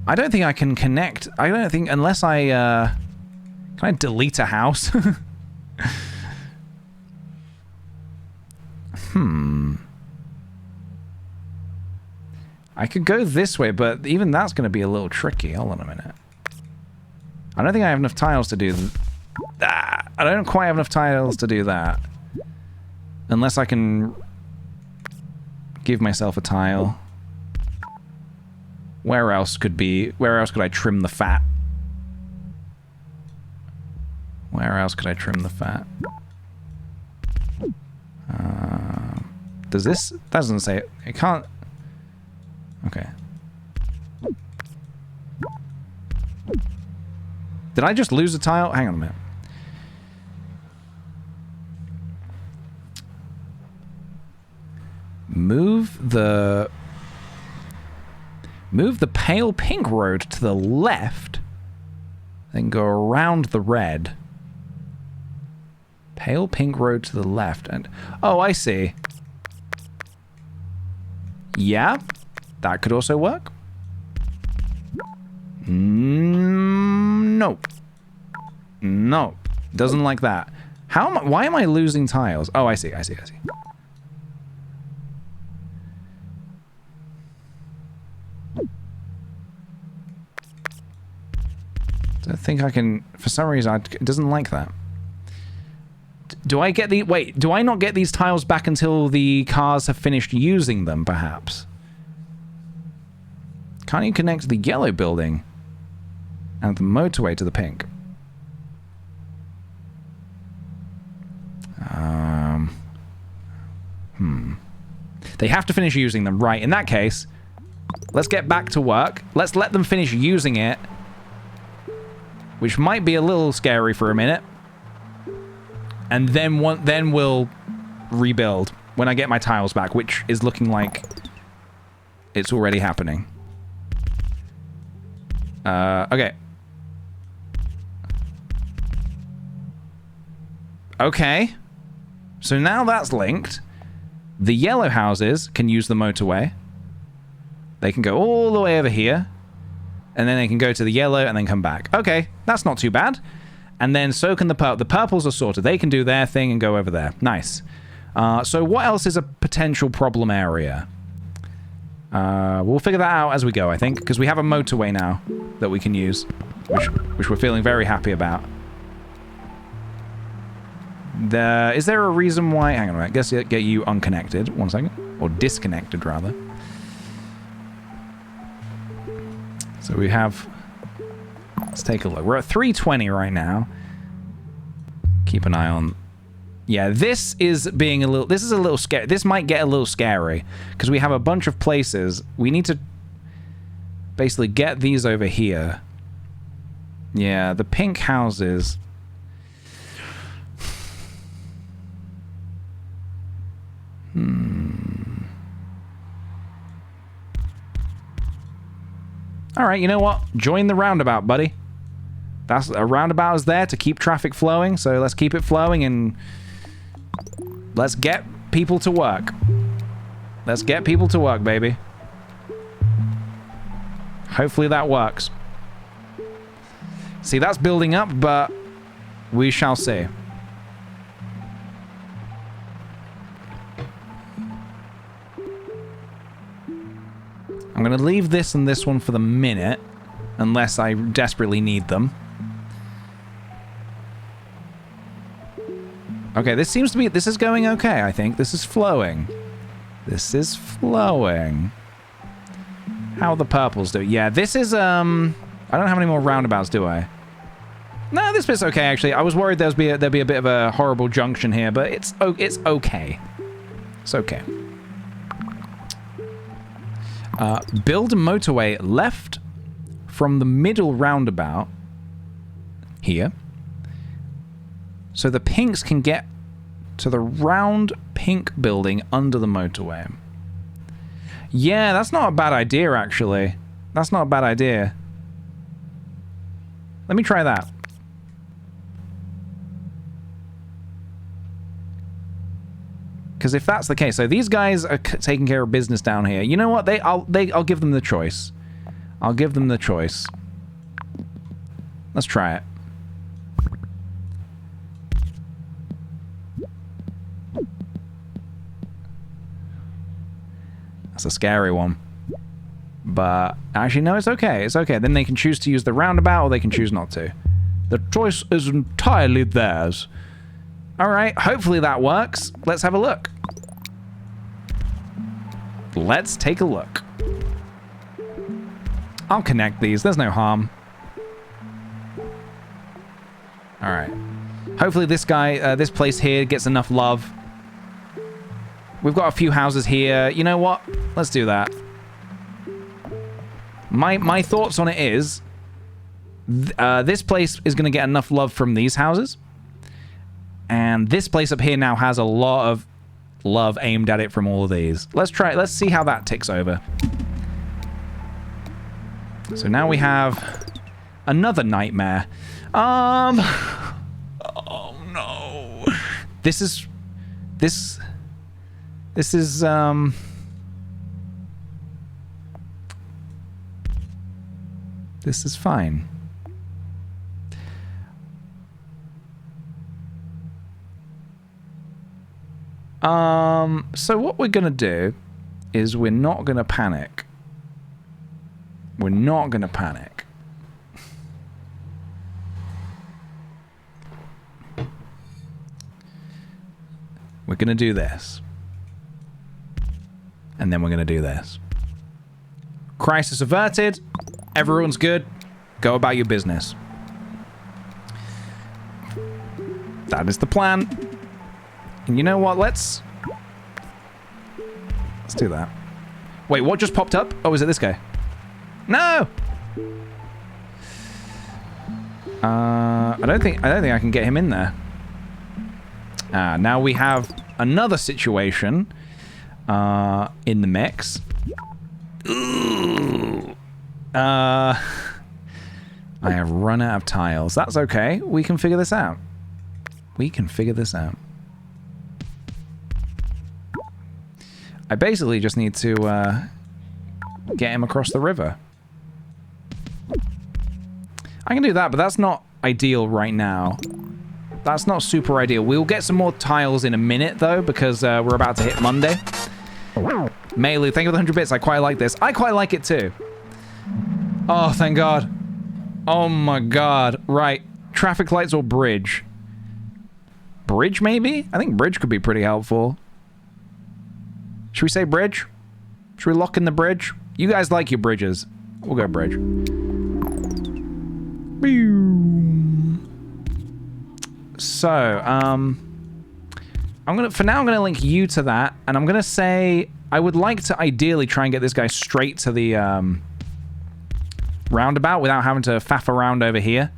I don't think I can connect... I don't think... Unless I... Can I delete a house? I could go this way, but even that's going to be a little tricky. Hold on a minute. I don't think I have enough tiles to do that. I don't quite have enough tiles to do that. Unless I can give myself a tile. Where else could I trim the fat? Where else could I trim the fat? Does this? That doesn't say it. It can't. Okay. Did I just lose a tile? Hang on a minute. Move the pale pink road to the left, then go around the red. Pale pink road to the left, and oh, I see. Yeah, that could also work. No. No. Doesn't like that. How am I, why am I losing tiles? Oh, I see. I think I can, for some reason, it doesn't like that. Do I get the, wait, do I not get these tiles back until the cars have finished using them, perhaps? Can't you connect the yellow building and the motorway to the pink? They have to finish using them, right? In that case, let's get back to work. Let's let them finish using it, which might be a little scary for a minute. And then we'll rebuild when I get my tiles back, which is looking like it's already happening. Okay. Okay. So now that's linked. The yellow houses can use the motorway. They can go all the way over here. And then they can go to the yellow and then come back. Okay, that's not too bad. And then so can the purple. The purples are sorted. They can do their thing and go over there. Nice. So what else is a potential problem area? We'll figure that out as we go, I think. Because we have a motorway now that we can use. Which we're feeling very happy about. Is there a reason why... Hang on a minute. I guess get you unconnected. 1 second. Or disconnected, rather. So we have... Let's take a look. We're at 320 right now. Keep an eye on... Yeah, this is being a little... This is a little scary. This might get a little scary. Because we have a bunch of places. We need to basically get these over here. Yeah, the pink houses... Alright, you know what? Join the roundabout, buddy. That's a roundabout is there to keep traffic flowing, so let's keep it flowing and let's get people to work. Let's get people to work, baby. Hopefully that works. See, that's building up, but we shall see. I'm going to leave this and this one for the minute, unless I desperately need them. Okay, this seems to be... This is going okay, I think. This is flowing. This is flowing. How are the purples do? Yeah, this is, I don't have any more roundabouts, do I? No, this bit's okay, actually. I was worried there'd be a bit of a horrible junction here, but it's okay. It's okay. Build a motorway left from the middle roundabout here. So the pinks can get to the round pink building under the motorway. Yeah, that's not a bad idea, actually. That's not a bad idea. Let me try that. Because if that's the case, so these guys are taking care of business down here. You know what? I'll give them the choice. I'll give them the choice. Let's try it. That's a scary one. But actually, no, it's okay. It's okay. Then they can choose to use the roundabout or they can choose not to. The choice is entirely theirs. Alright, hopefully that works. Let's have a look. Let's take a look. I'll connect these. There's no harm. Alright. Hopefully this guy, this place here gets enough love. We've got a few houses here. You know what? Let's do that. My thoughts on it is, this place is going to get enough love from these houses. And this place up here now has a lot of love aimed at it from all of these. Let's see how that ticks over. So now we have another nightmare. Oh no. This is fine. So what we're gonna do is we're not gonna panic. We're not gonna panic. We're gonna do this. And then we're gonna do this. Crisis averted. Everyone's good. Go about your business. That is the plan. And you know what? Let's do that. Wait, what just popped up? Oh, is it this guy? No! I don't think I can get him in there. Now we have another situation in the mix. I have run out of tiles. That's okay. We can figure this out. We can figure this out. I basically just need to get him across the river. I can do that, but that's not ideal right now. That's not super ideal. We'll get some more tiles in a minute, though, because we're about to hit Monday. Melu, thank you for the 100 bits. I quite like this. I quite like it, too. Oh, thank God. Oh, my God. Right. Traffic lights or bridge? Bridge, maybe? I think bridge could be pretty helpful. Should we say bridge? Should we lock in the bridge? You guys like your bridges. We'll go bridge. So, for now I'm gonna link you to that, and I'm gonna say I would like to ideally try and get this guy straight to the roundabout without having to faff around over here.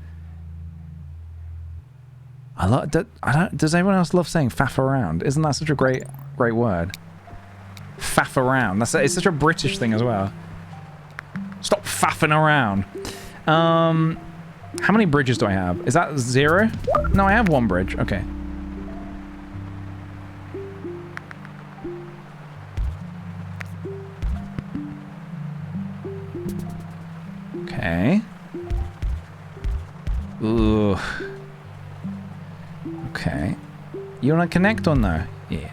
Does everyone else love saying faff around? Isn't that such a great word? Faff around. It's such a British thing as well. Stop faffing around. How many bridges do I have? Is that 0? No, I have 1 bridge. Okay. Okay. Ooh. Okay. You want to connect or no? Yeah.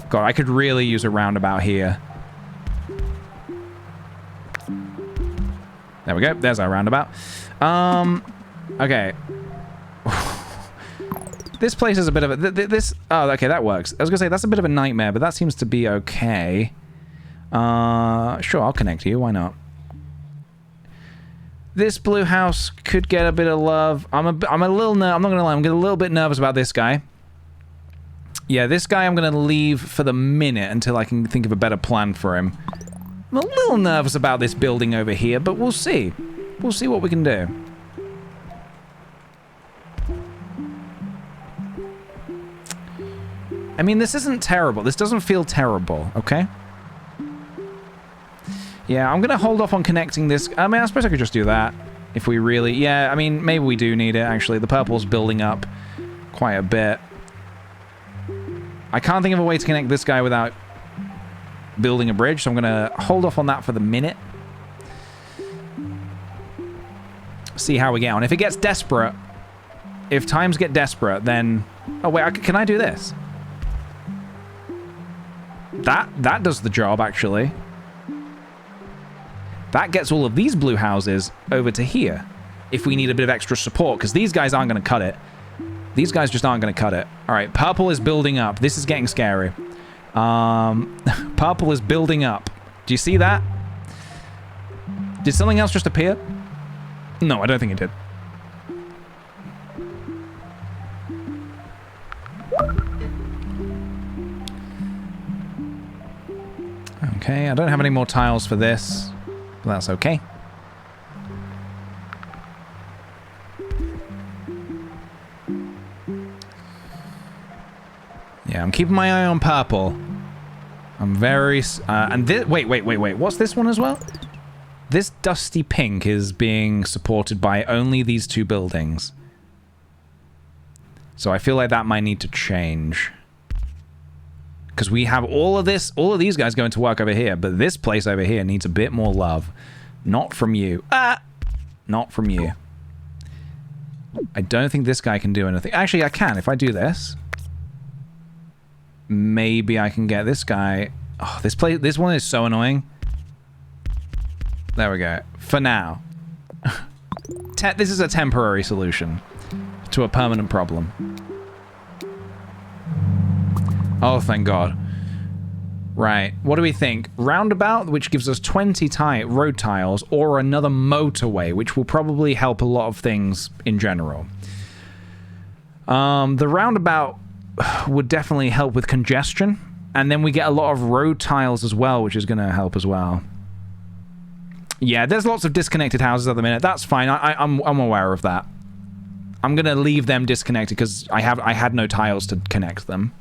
God, I could really use a roundabout here. There we go. There's our roundabout. Okay. This place is a bit of a... Oh, okay, that works. I was gonna say, that's a bit of a nightmare, but that seems to be okay. Sure, I'll connect you. Why not? This blue house could get a bit of love. I'm a little... I'm not gonna lie, I'm getting a little bit nervous about this guy. Yeah, this guy I'm gonna leave for the minute until I can think of a better plan for him. I'm a little nervous about this building over here, but we'll see. We'll see what we can do. I mean, this isn't terrible. This doesn't feel terrible, okay? Yeah, I'm gonna hold off on connecting this. I mean, I suppose I could just do that. If we really... Yeah, I mean, maybe we do need it, actually. The purple's building up quite a bit. I can't think of a way to connect this guy without building a bridge, so I'm gonna hold off on that for the minute. See how we get on. If it gets desperate, if times get desperate, then... Oh, wait, can I do this? That does the job, actually. That gets all of these blue houses over to here. If we need a bit of extra support, because these guys aren't going to cut it. These guys just aren't going to cut it. All right, purple is building up. This is getting scary. Purple is building up. Do you see that? Did something else just appear? No, I don't think it did. Okay, I don't have any more tiles for this, but that's okay. Yeah, I'm keeping my eye on purple. I'm very... and this... Wait. What's this one as well? This dusty pink is being supported by only these two buildings. So I feel like that might need to change. Because we have all of these guys going to work over here, but this place over here needs a bit more love. Not from you. Not from you. I don't think this guy can do anything. Actually, I can. If I do this... Maybe I can get this guy... Oh, this one is so annoying. There we go. For now. This is a temporary solution to a permanent problem. Oh, thank God. Right. What do we think? Roundabout, which gives us 20 road tiles, or another motorway, which will probably help a lot of things in general. The roundabout would definitely help with congestion, and then we get a lot of road tiles as well, which is going to help as well. Yeah, there's lots of disconnected houses at the minute. That's fine. I'm aware of that. I'm going to leave them disconnected because I had no tiles to connect them.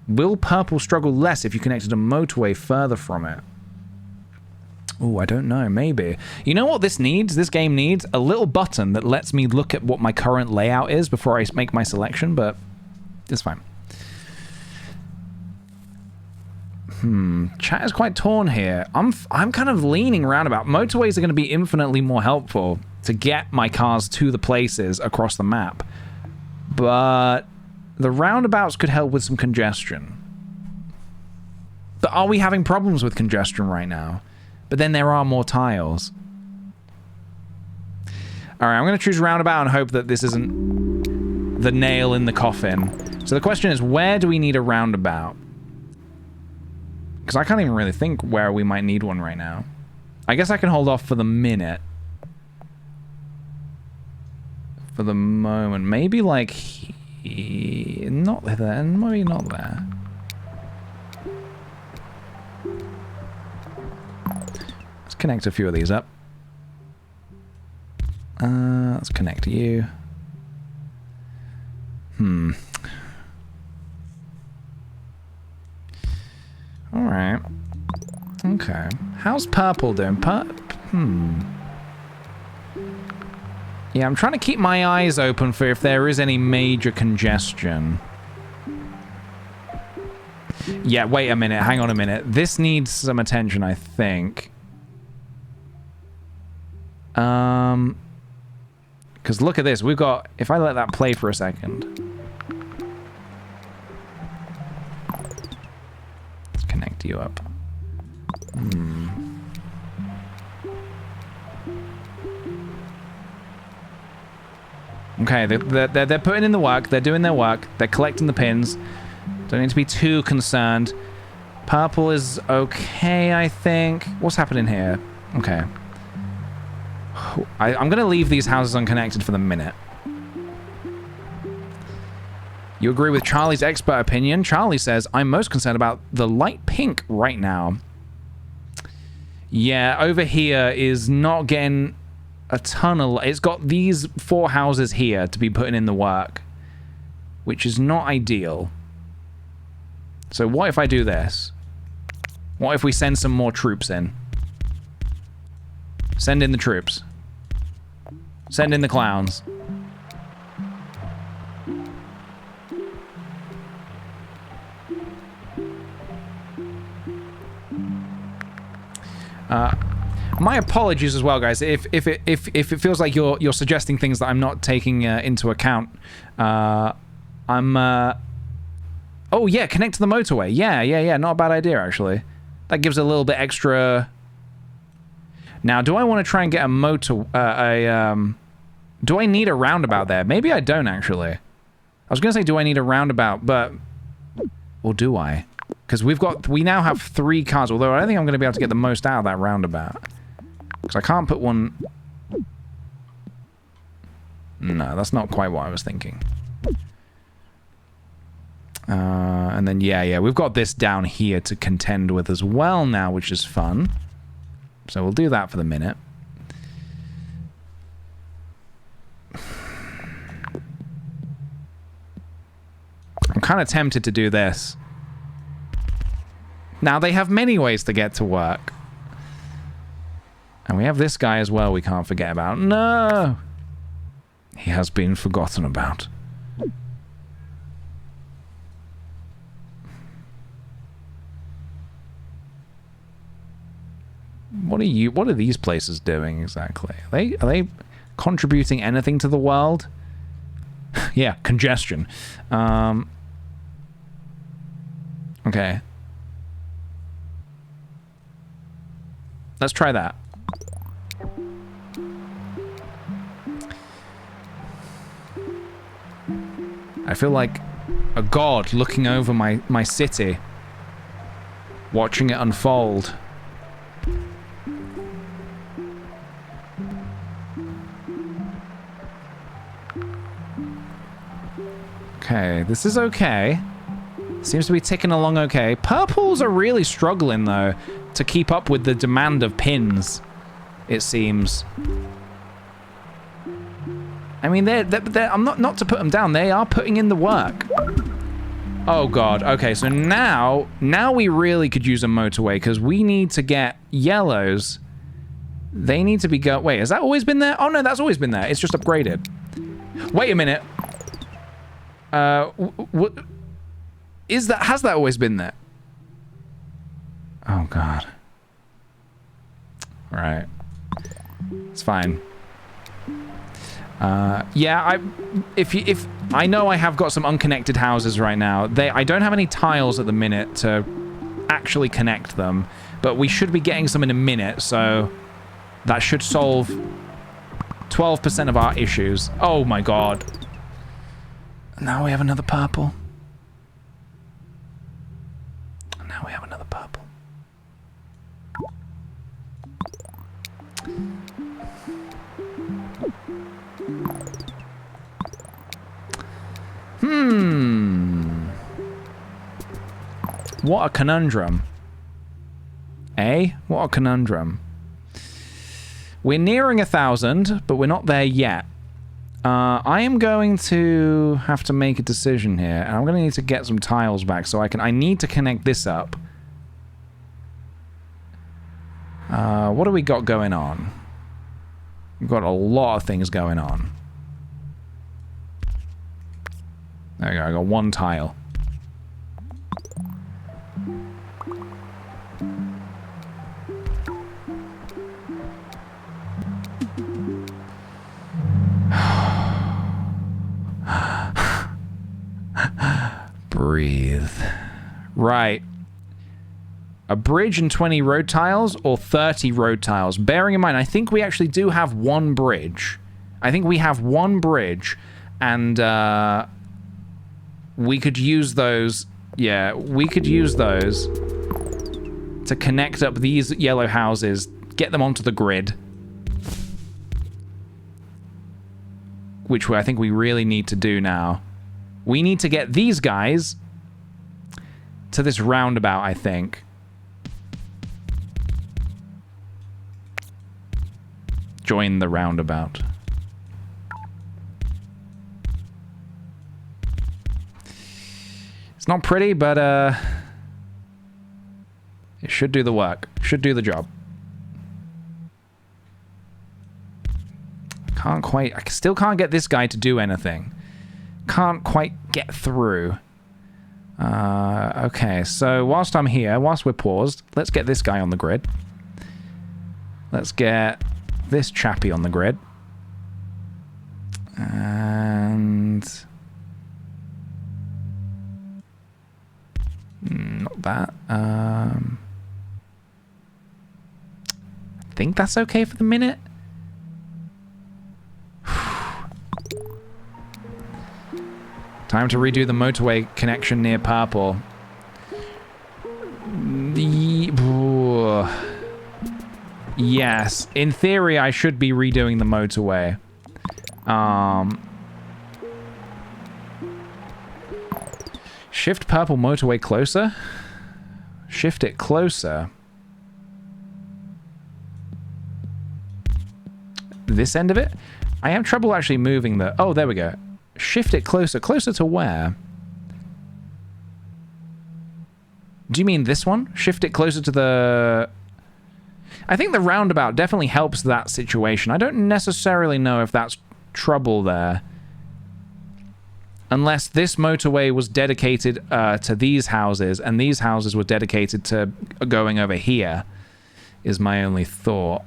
Will purple struggle less if you connected a motorway further from it? Oh, I don't know. Maybe. You know what this needs? This game needs a little button that lets me look at what my current layout is before I make my selection, but it's fine. Chat is quite torn here. I'm kind of leaning roundabout. Motorways are going to be infinitely more helpful to get my cars to the places across the map. But the roundabouts could help with some congestion. But are we having problems with congestion right now? But then there are more tiles. Alright, I'm going to choose roundabout and hope that this isn't the nail in the coffin. So the question is, where do we need a roundabout? Because I can't even really think where we might need one right now. I guess I can hold off for the minute. For the moment. Maybe like... not there. Maybe not there. Let's connect a few of these up. Let's connect you. Alright. Okay. How's purple doing? Yeah, I'm trying to keep my eyes open for if there is any major congestion. Yeah, wait a minute. Hang on a minute. This needs some attention, I think. Because look at this. We've got... If I let that play for a second... Let's connect you up. Okay, they're putting in the work. They're doing their work. They're collecting the pins. Don't need to be too concerned. Purple is okay, I think. What's happening here? Okay. I'm going to leave these houses unconnected for the minute. You agree with Charlie's expert opinion? Charlie says, I'm most concerned about the light pink right now. Yeah, over here is not getting a ton of... It's got these 4 houses here to be putting in the work, which is not ideal. So what if I do this? What if we send some more troops in? Send in the troops. Send in the clowns. My apologies as well, guys. If it feels like you're suggesting things that I'm not taking into account, oh yeah, connect to the motorway. Yeah. Not a bad idea actually. That gives a little bit extra. Now, do I want to try and get a do I need a roundabout there? Maybe I don't actually. I was gonna say, do I need a roundabout, but or do I? Because we now have 3 cars. Although I don't think I'm gonna be able to get the most out of that roundabout. Because I can't put one... No, that's not quite what I was thinking. And then, yeah, we've got this down here to contend with as well now, which is fun. So we'll do that for the minute. I'm kind of tempted to do this. Now, they have many ways to get to work. And we have this guy as well we can't forget about. No! He has been forgotten about. What are these places doing exactly? Are they contributing anything to the world? Yeah, congestion. Okay. Let's try that. I feel like a god looking over my city, watching it unfold. Okay, this is okay. Seems to be ticking along okay. Purples are really struggling, though, to keep up with the demand of pins, it seems. I mean, they're I'm not to put them down. They are putting in the work. Oh, God. Okay, so now we really could use a motorway, because we need to get yellows. They need to be Wait, has that always been there? Oh, no, that's always been there. It's just upgraded. Wait a minute. What is that? Has that always been there? Oh God. All right. It's fine. Yeah, if I know I have got some unconnected houses right now. I don't have any tiles at the minute to actually connect them, but we should be getting some in a minute, so that should solve 12% of our issues. Oh my God. Now we have another purple. Now we have another purple. What a conundrum. Eh? What a conundrum. We're nearing 1,000, but we're not there yet. I am going to have to make a decision here, and I'm going to need to get some tiles back so I need to connect this up. What do we got going on? We've got a lot of things going on. There we go, I got one tile. Breathe. Right. A bridge and 20 road tiles or 30 road tiles. Bearing in mind, I think we actually do have one bridge. I think we have one bridge, and we could use those. Yeah, we could use those to connect up these yellow houses, get them onto the grid. Which I think we really need to do now. We need to get these guys to this roundabout, I think. Join the roundabout. It's not pretty, but it should do the work. Should do the job. Can't quite... I still can't get this guy to do anything. Can't quite get through. Okay, so whilst I'm here, whilst we're paused, let's get this guy on the grid. Let's get this chappy on the grid. And... not that. I think that's okay for the minute. Time to redo the motorway connection near Purple. Yes, in theory, I should be redoing the motorway. Shift purple motorway closer. Shift it closer. This end of it? I have trouble actually moving the... Oh, there we go. Shift it closer. Closer to where? Do you mean this one? Shift it closer to the... I think the roundabout definitely helps that situation. I don't necessarily know if that's trouble there. Unless this motorway was dedicated to these houses, and these houses were dedicated to going over here, is my only thought.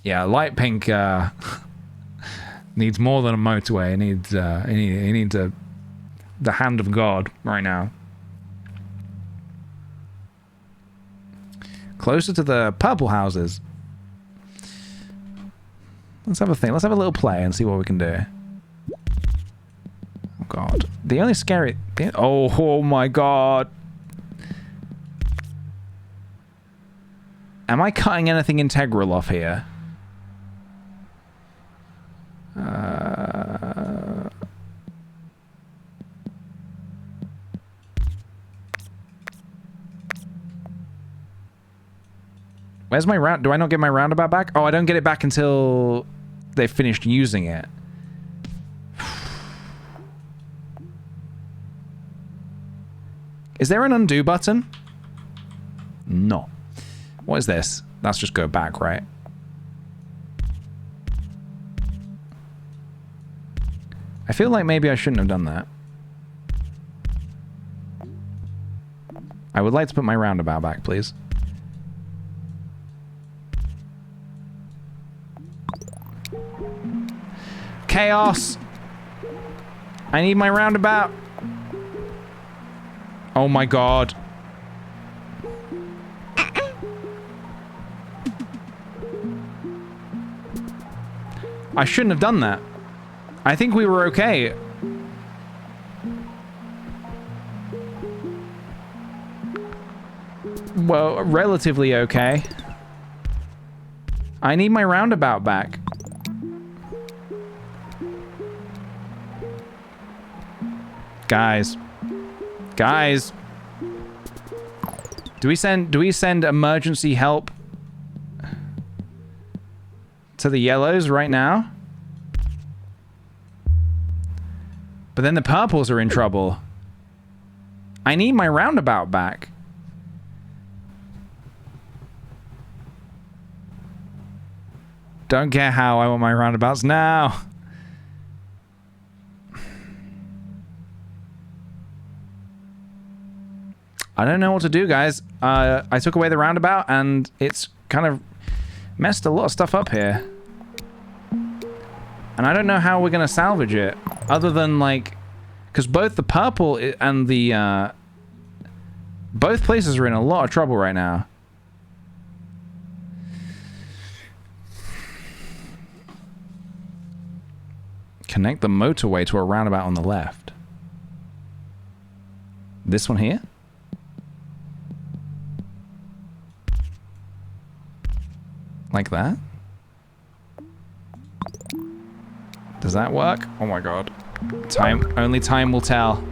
Yeah, light pink needs more than a motorway. It needs the hand of God right now. Closer to the purple houses. Let's have a thing. Let's have a little play and see what we can do. Oh, God. The only scary... Oh my God. Am I cutting anything integral off here? Where's my round? Do I not get my roundabout back? Oh, I don't get it back until they finished using it. Is there an undo button? No. What is this? That's just go back, right? I feel like maybe I shouldn't have done that. I would like to put my roundabout back, please. Chaos! I need my roundabout. Oh my God. I shouldn't have done that. I think we were okay. Well, relatively okay. I need my roundabout back. Guys. Guys. Do we send emergency help to the yellows right now? But then the purples are in trouble. I need my roundabout back. Don't care how, I want my roundabouts now. I don't know what to do, guys. I took away the roundabout, and it's kind of messed a lot of stuff up here. And I don't know how we're going to salvage it, other than, like... Because both the purple and the... both places are in a lot of trouble right now. Connect the motorway to a roundabout on the left. This one here? Like that? Does that work? Oh my God. Only time will tell.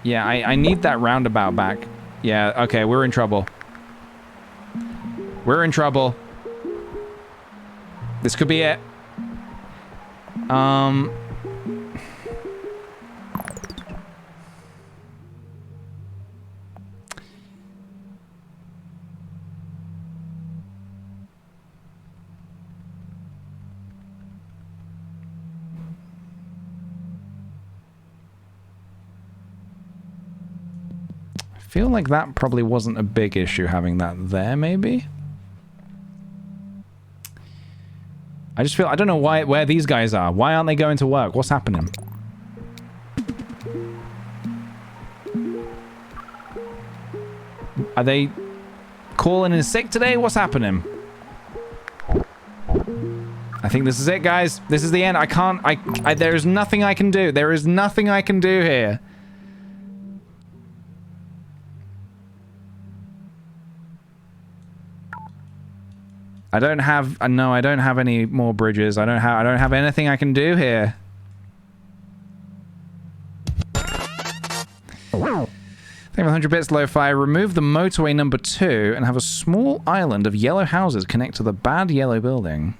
Yeah, I need that roundabout back. Yeah, okay, we're in trouble. We're in trouble. This could be it. I feel like that probably wasn't a big issue having that there, maybe? I just feel... I don't know where these guys are. Why aren't they going to work? What's happening? Are they calling in sick today? What's happening? I think this is it, guys. This is the end. I can't... there is nothing I can do. There is nothing I can do here. I don't have... no, I don't have any more bridges. I don't have anything I can do here. Thank you for 100 bits, Lo-Fi. Remove the motorway number 2 and have a small island of yellow houses connect to the bad yellow building.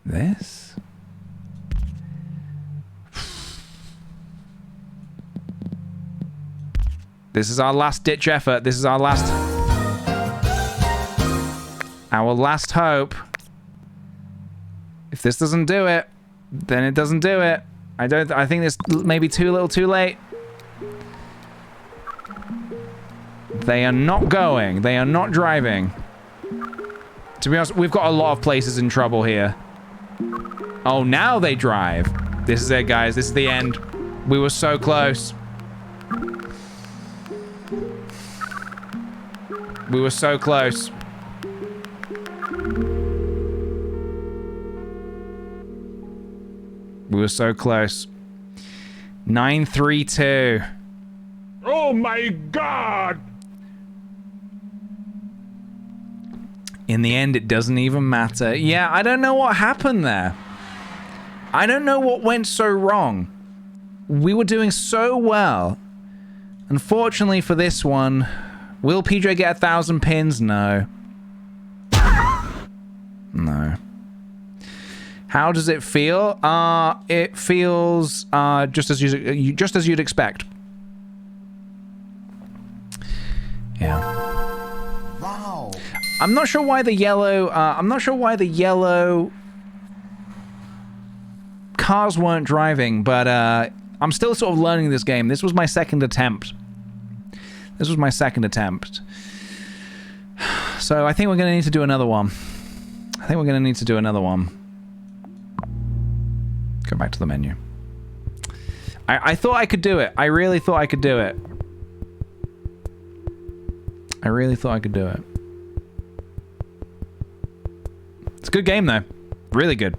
This? This is our last ditch effort. This is our last hope. If this doesn't do it, then it doesn't do it. I think this may be too little too late. They are not going. They are not driving. To be honest, we've got a lot of places in trouble here. Oh, now they drive. This is it, guys. This is the end. We were so close. We were so close. We were so close. 932. Oh my God! In the end, it doesn't even matter. Yeah, I don't know what happened there. I don't know what went so wrong. We were doing so well. Unfortunately for this one, will PJ get 1,000 pins? No. No. How does it feel? It feels just as you'd expect. Yeah. Wow. I'm not sure why the yellow. I'm not sure why the yellow cars weren't driving, but I'm still sort of learning this game. This was my second attempt. So I think we're going to need to do another one. Go back to the menu. I thought I could do it. I really thought I could do it. It's a good game, though. Really good.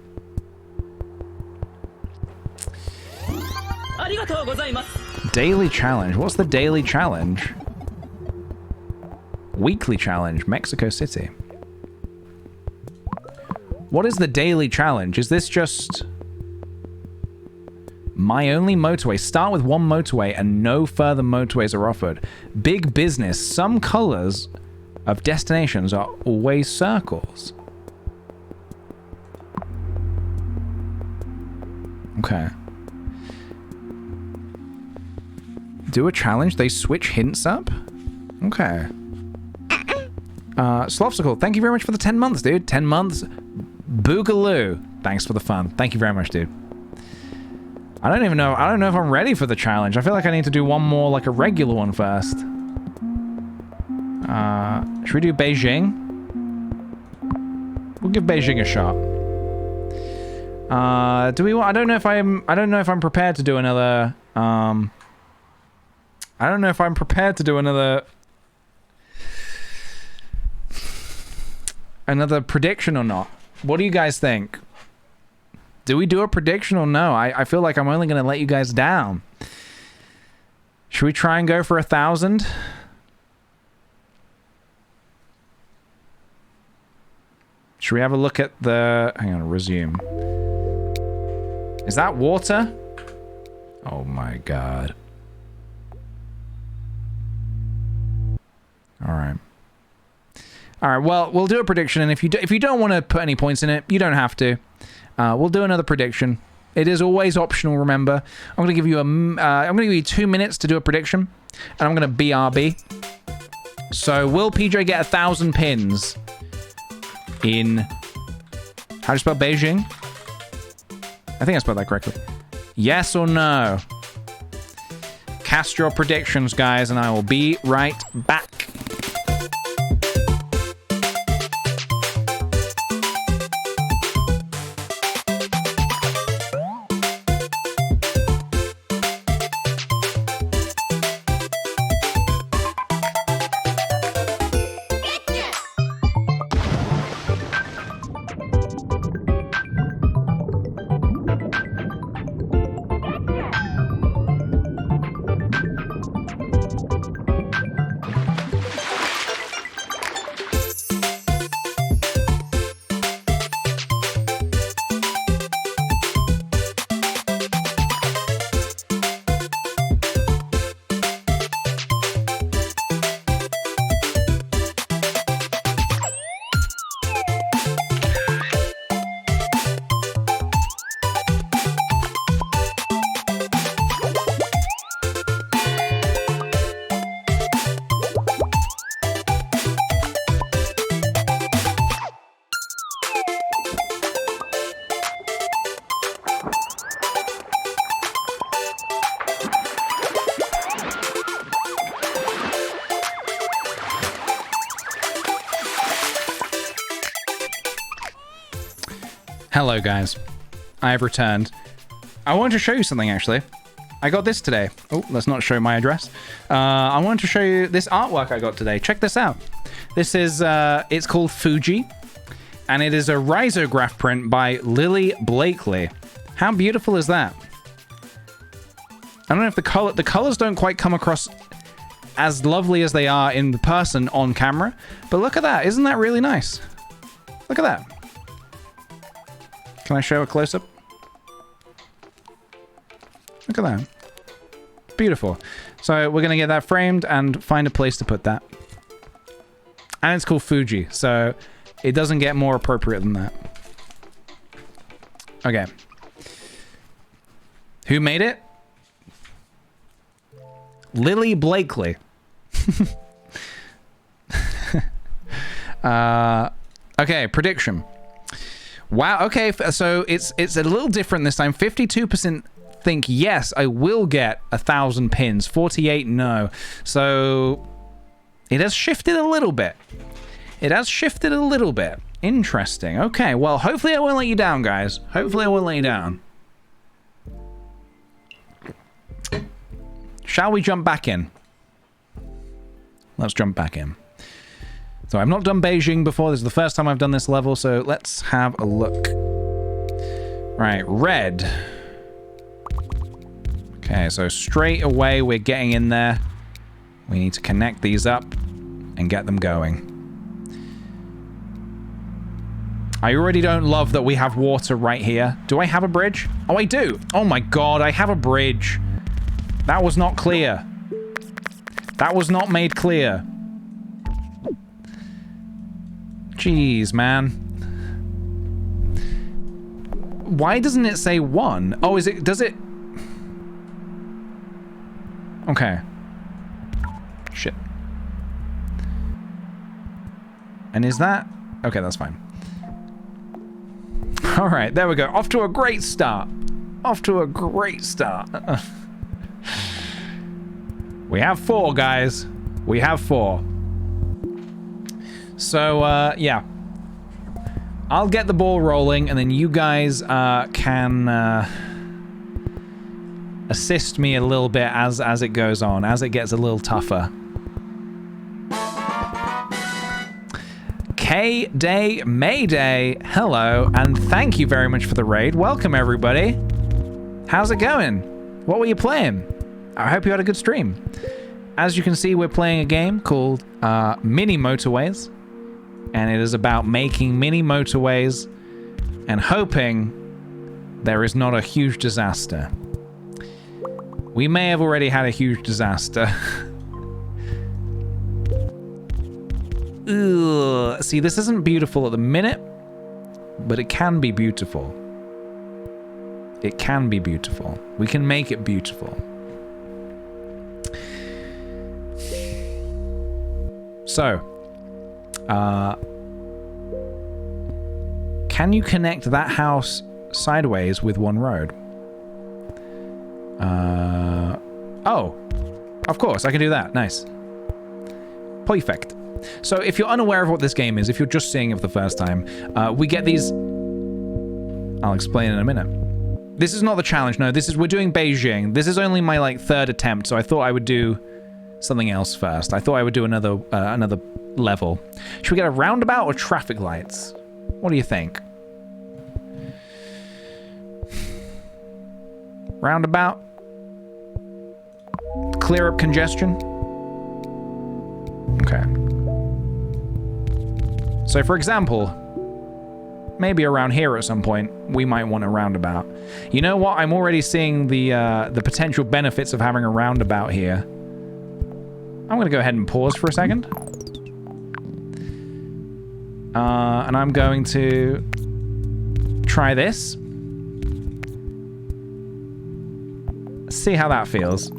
Daily challenge. What's the daily challenge? Weekly challenge. Mexico City. What is the daily challenge? Is this just... My only motorway. Start with one motorway and no further motorways are offered. Big business. Some colors of destinations are always circles. Okay. Do a challenge. They switch hints up? Okay. Slopsicle, thank you very much for the 10 months, dude. 10 months. Boogaloo. Thanks for the fun. Thank you very much, dude. I don't know if I'm ready for the challenge. I feel like I need to do one more, like a regular one first. Should we do Beijing? We'll give Beijing a shot. Do we want... I don't know if I'm prepared to do another... another prediction or not. What do you guys think? Do we do a prediction or no? I feel like I'm only going to let you guys down. Should we try and go for 1,000? Should we have a look at the... Hang on, resume. Is that water? Oh my god. Alright. Alright, well, we'll do a prediction, and if you don't want to put any points in it, you don't have to. We'll do another prediction. It is always optional, remember. I'm going to give you 2 minutes to do a prediction, and I'm going to BRB. So, will PJ get 1,000 pins in... How do you spell Beijing? I think I spelled that correctly. Yes or no? Cast your predictions, guys, and I will be right back. Hello, guys. I have returned. I wanted to show you something, actually. I got this today. Oh, let's not show my address. I wanted to show you this artwork I got today. Check this out. This is, it's called Fuji, and it is a risograph print by Lily Blakely. How beautiful is that? I don't know if the colors don't quite come across as lovely as they are in person on camera, but look at that. Isn't that really nice? Look at that. Can I show a close-up? Look at that. Beautiful. So we're going to get that framed and find a place to put that. And it's called Fuji, so it doesn't get more appropriate than that. Okay. Who made it? Lily Blakely. Okay, prediction. Wow, okay, so it's a little different this time. 52% think yes, I will get 1,000 pins. 48 no. So it has shifted a little bit. It has shifted a little bit. Interesting. Okay, well, hopefully I won't let you down, guys. Hopefully I won't let you down. Shall we jump back in? Let's jump back in. So I've not done Beijing before. This is the first time I've done this level, so let's have a look. Right, red. Okay, so straight away we're getting in there. We need to connect these up and get them going. I already don't love that we have water right here. Do I have a bridge? Oh, I do. Oh my god, I have a bridge. That was not clear. That was not made clear. Jeez, man. Why doesn't it say 1? Oh, does it? Okay. Shit. And is that? Okay, that's fine. All right, there we go. Off to a great start. Off to a great start. We have 4, guys. We have 4. So, yeah. I'll get the ball rolling, and then you guys can assist me a little bit as it goes on, as it gets a little tougher. K-Day Mayday, hello, and thank you very much for the raid. Welcome, everybody. How's it going? What were you playing? I hope you had a good stream. As you can see, we're playing a game called Mini Motorways. And it is about making mini motorways and hoping there is not a huge disaster. We may have already had a huge disaster. Ugh. See, this isn't beautiful at the minute, but it can be beautiful. It can be beautiful. We can make it beautiful. So, can you connect that house sideways with one road? Oh, of course, I can do that. Nice. Perfect. So if you're unaware of what this game is, if you're just seeing it for the first time, we get these... I'll explain in a minute. This is not the challenge, no. We're doing Beijing. This is only my, like, 3rd attempt, so I thought I would do something else first. I thought I would do another level. Should we get a roundabout or traffic lights? What do you think? Roundabout? Clear up congestion? Okay. So for example, maybe around here at some point, we might want a roundabout. You know what? I'm already seeing the potential benefits of having a roundabout here. I'm going to go ahead and pause for a second. And I'm going to try this. See how that feels.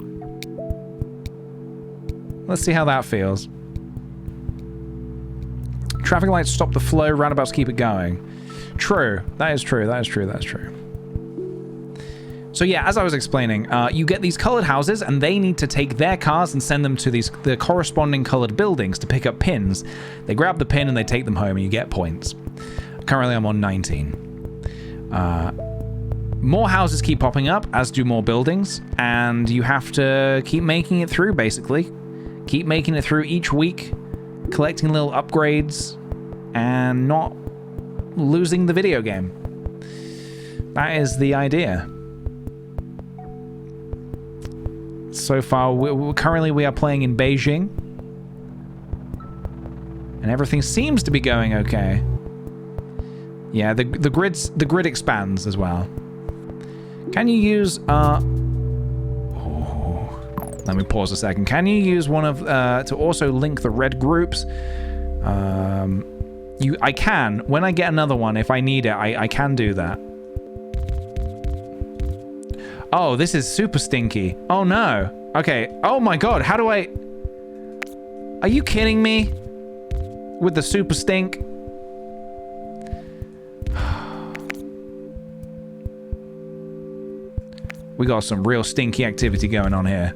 Let's see how that feels. Traffic lights stop the flow, roundabouts keep it going. True. That is true. That is true. That's true. So yeah, as I was explaining, you get these colored houses, and they need to take their cars and send them to the corresponding colored buildings to pick up pins. They grab the pin and they take them home, and you get points. Currently, I'm on 19. More houses keep popping up, as do more buildings, and you have to keep making it through, basically. Keep making it through each week, collecting little upgrades, and not losing the video game. That is the idea. So far, currently we are playing in Beijing, and everything seems to be going okay. Yeah, the grid expands as well. Can you use let me pause a second. Can you use one of to also link the red groups? I can. When I get another one, if I need it, I can do that. Oh, this is super stinky. Oh no. Okay. Oh my god, how do I... Are you kidding me? With the super stink? We got some real stinky activity going on here.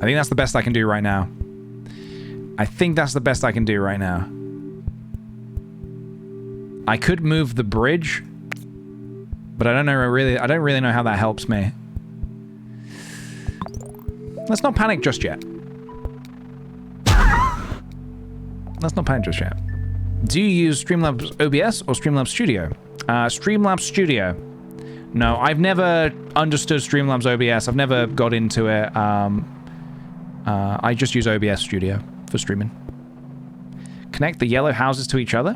I think that's the best I can do right now. I think that's the best I can do right now. I could move the bridge, but I don't really know how that helps me. Let's not panic just yet. Let's not panic just yet. Do you use Streamlabs OBS or Streamlabs Studio? Streamlabs Studio. No, I've never understood Streamlabs OBS. I've never got into it. I just use OBS Studio for streaming. Connect the yellow houses to each other.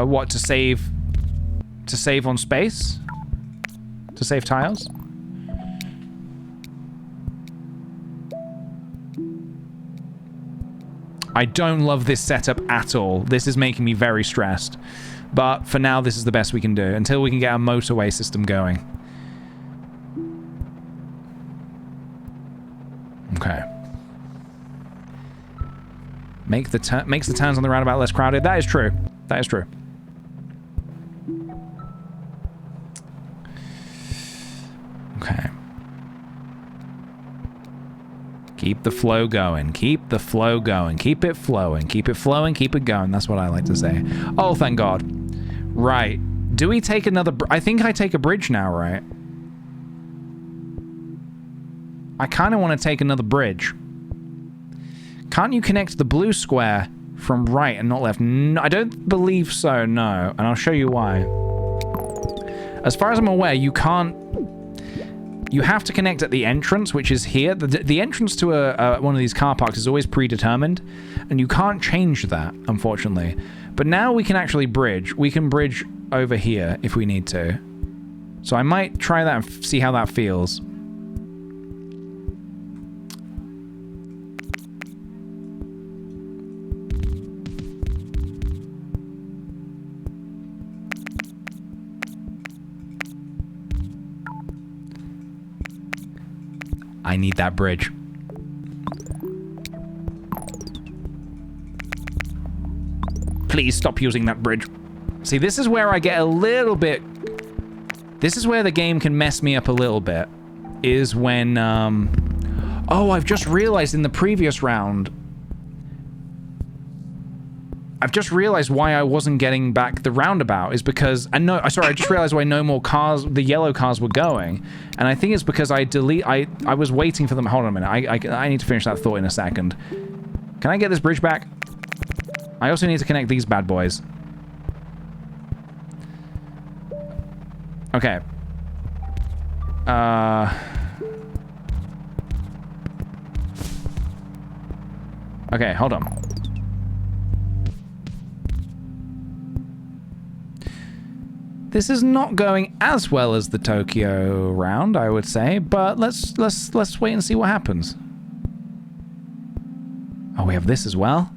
What, to save on space? To save tiles? I don't love this setup at all. This is making me very stressed. But for now, this is the best we can do until we can get a motorway system going. Okay. Makes the turns on the roundabout less crowded. That is true. That is true. Okay. Keep the flow going. Keep the flow going. Keep it flowing. Keep it flowing. Keep it going. That's what I like to say. Oh, thank God. Right. Do we take another... I think I take a bridge now, right? I kind of want to take another bridge. Can't you connect the blue square from right and not left? No, I don't believe so, no. And I'll show you why. As far as I'm aware, you can't... You have to connect at the entrance, which is here. The entrance to one of these car parks is always predetermined, and you can't change that, unfortunately. But now we can actually bridge. We can bridge over here if we need to. So I might try that and see how that feels. I need that bridge. Please stop using that bridge. See, this is where I get a little bit... This is where the game can mess me up a little bit. Is when... Oh, I've just realized in the previous round... I've just realized why I wasn't getting back the roundabout is because... And no, sorry, I just realized why no more cars, the yellow cars were going. And I think it's because I was waiting for them. Hold on a minute. I need to finish that thought in a second. Can I get this bridge back? I also need to connect these bad boys. Okay. Okay, hold on. This is not going as well as the Tokyo round, I would say, but let's wait and see what happens. Oh, we have this as well.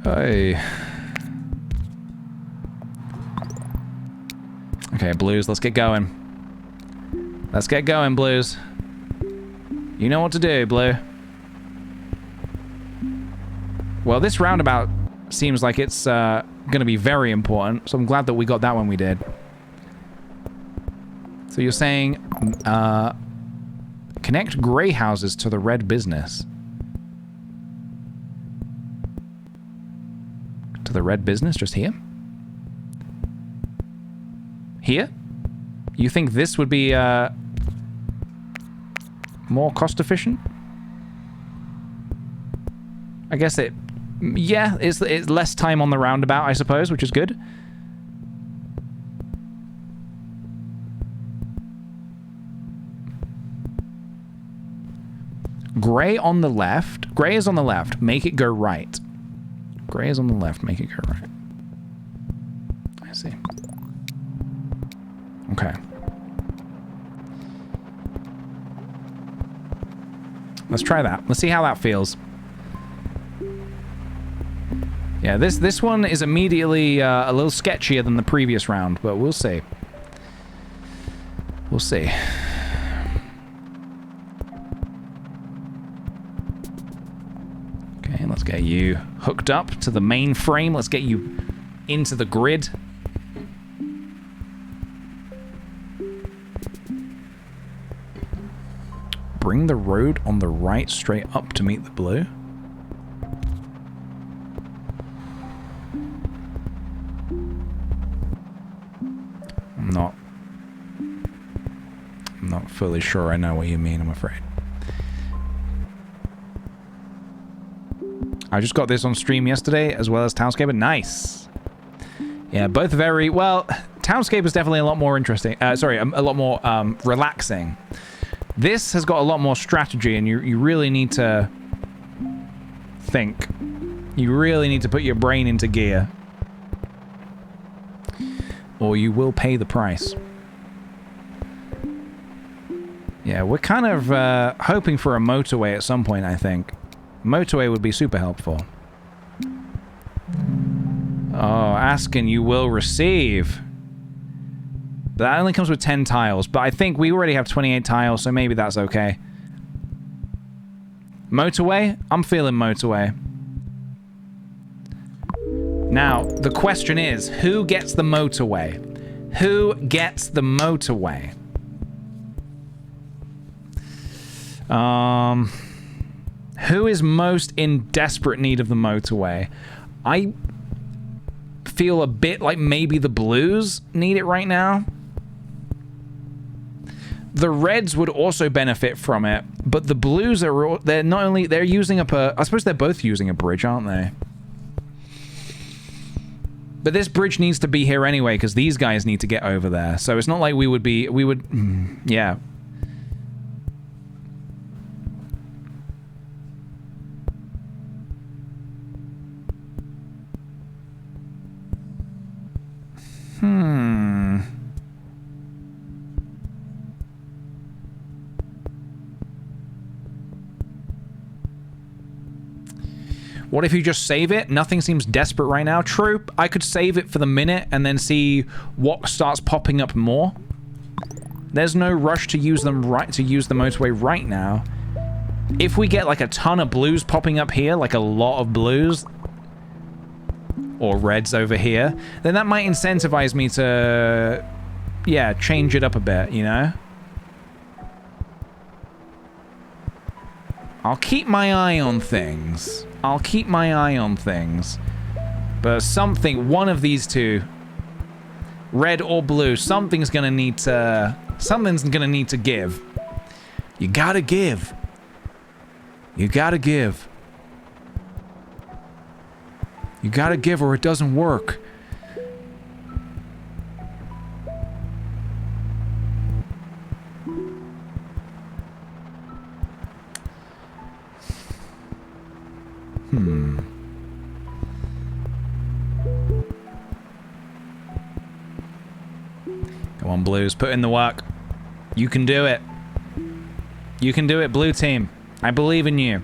Hey. Okay, Blues, let's get going. Let's get going, Blues. You know what to do, Blue. Well, this roundabout seems like it's going to be very important, so I'm glad that we got that when we did. So you're saying connect grey houses to the red business. To the red business, just here? Here? You think this would be more cost efficient? I guess it... Yeah, it's less time on the roundabout, I suppose, which is good. Grey on the left. Grey is on the left. Make it go right. Grey is on the left. Make it go right. I see. Okay. Let's try that. Let's see how that feels. Yeah, this one is immediately a little sketchier than the previous round, but we'll see. We'll see. Okay, let's get you hooked up to the main frame. Let's get you into the grid. Bring the road on the right straight up to meet the blue. I'm not fully sure I know what you mean, I'm afraid. I just got this on stream yesterday, as well as Townscaper. Nice! Yeah, both very... Well, Townscaper is definitely a lot more interesting. Sorry, a lot more relaxing. This has got a lot more strategy, and you really need to think. You really need to put your brain into gear. Or you will pay the price. Yeah, we're kind of hoping for a motorway at some point, I think. Motorway would be super helpful. Oh, ask and you will receive. That only comes with 10 tiles, but I think we already have 28 tiles, so maybe that's okay. Motorway? I'm feeling motorway. Now, the question is, who gets the motorway? Who gets the motorway? Who is most in desperate need of the motorway? I feel a bit like maybe the Blues need it right now. The Reds would also benefit from it, but the Blues are, they're not only, they're using up a, I suppose they're both using a bridge, aren't they? But this bridge needs to be here anyway, because these guys need to get over there. So it's not like we would be, yeah. What if you just save it? Nothing seems desperate right now. True, I could save it for the minute and then see what starts popping up more. There's no rush to use them the motorway right now. If we get like a ton of blues popping up here, like a lot of blues, or reds over here, then that might incentivize me to, yeah, change it up a bit, you know? I'll keep my eye on things. I'll keep my eye on things. But something, one of these two, red or blue, something's gonna need to give. You gotta give. You gotta give. You gotta give or it doesn't work. Come on, Blues, put in the work. You can do it. You can do it, Blue Team. I believe in you.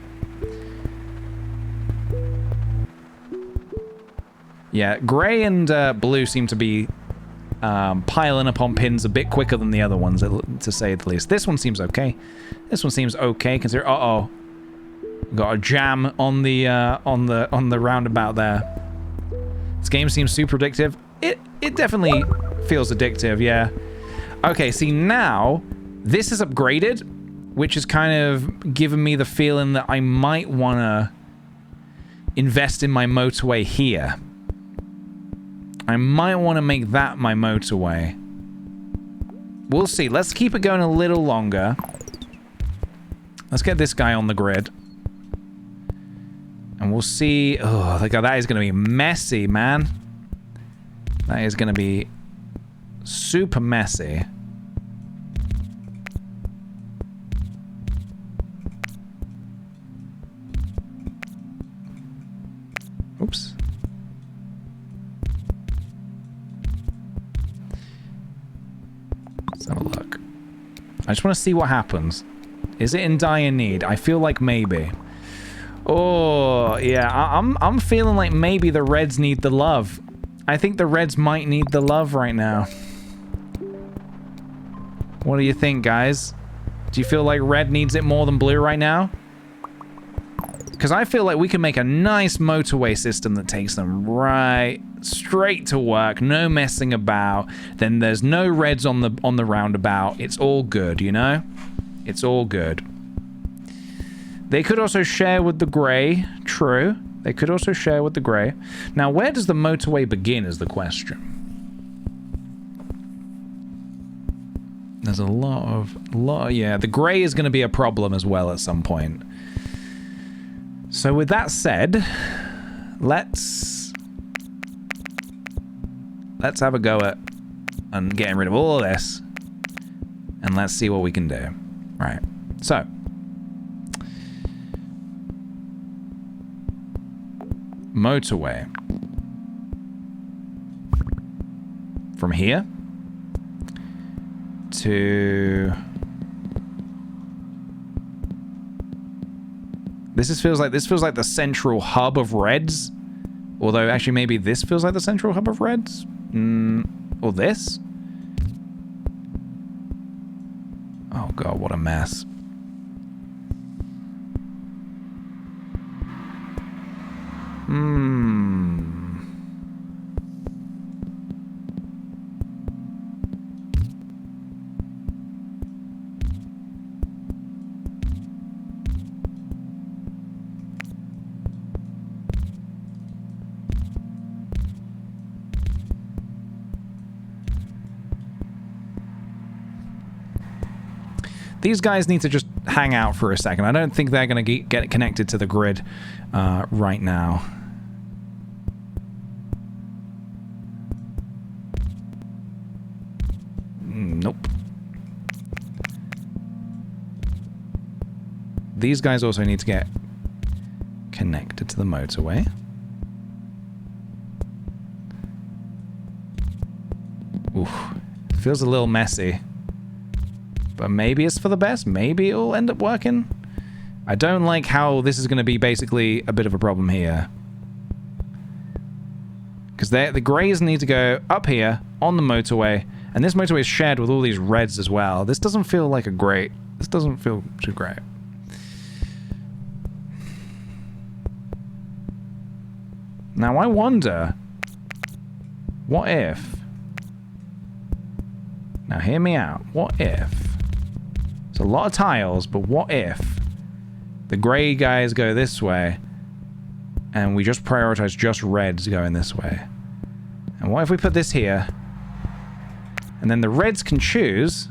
Yeah, Grey and Blue seem to be piling up on pins a bit quicker than the other ones, to say the least. This one seems okay. This one seems okay, considering... Uh-oh. Got a jam on the roundabout there. This game seems super addictive. It definitely feels addictive, yeah. Okay, see now this is upgraded, which is kind of giving me the feeling that I might want to invest in my motorway here. I might want to make that my motorway. We'll see. Let's keep it going a little longer. Let's get this guy on the grid. And we'll see. Oh, that is going to be messy, man. That is going to be super messy. Oops. Let's have a look. I just want to see what happens. Is it in dire need? I feel like maybe. Oh, yeah. I'm feeling like maybe the Reds need the love. I think the Reds might need the love right now. What do you think, guys? Do you feel like Red needs it more than Blue right now? Because I feel like we can make a nice motorway system that takes them right straight to work, no messing about. Then there's no Reds on the roundabout. It's all good, you know? It's all good. They could also share with the grey. True. They could also share with the grey. Now, where does the motorway begin is the question. There's a lot of... Yeah, the grey is going to be a problem as well at some point. So with that said, let's have a go at and getting rid of all of this. And let's see what we can do. Right. So... motorway. From here to... This feels like the central hub of Reds. Although actually maybe this feels like the central hub of Reds. Or this. Oh god, what a mess. These guys need to just hang out for a second. I don't think they're going to get connected to the grid right now. Nope. These guys also need to get connected to the motorway. Oof. Feels a little messy. But maybe it's for the best. Maybe it'll end up working. I don't like how this is going to be basically a bit of a problem here. Because the greys need to go up here on the motorway. And this motorway is shared with all these Reds as well. This doesn't feel like a great... This doesn't feel too great. Now I wonder... What if... Now hear me out. What if... It's a lot of tiles, but what if the grey guys go this way and we just prioritize just Reds going this way? And what if we put this here and then the Reds can choose...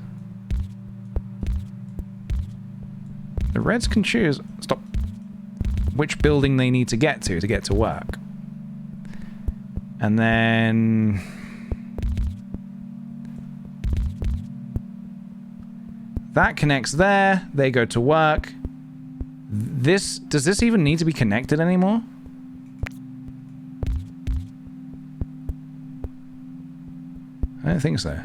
The Reds can choose... Stop. Which building they need to get to work. And then... That connects there. They go to work. Does this even need to be connected anymore? I don't think so.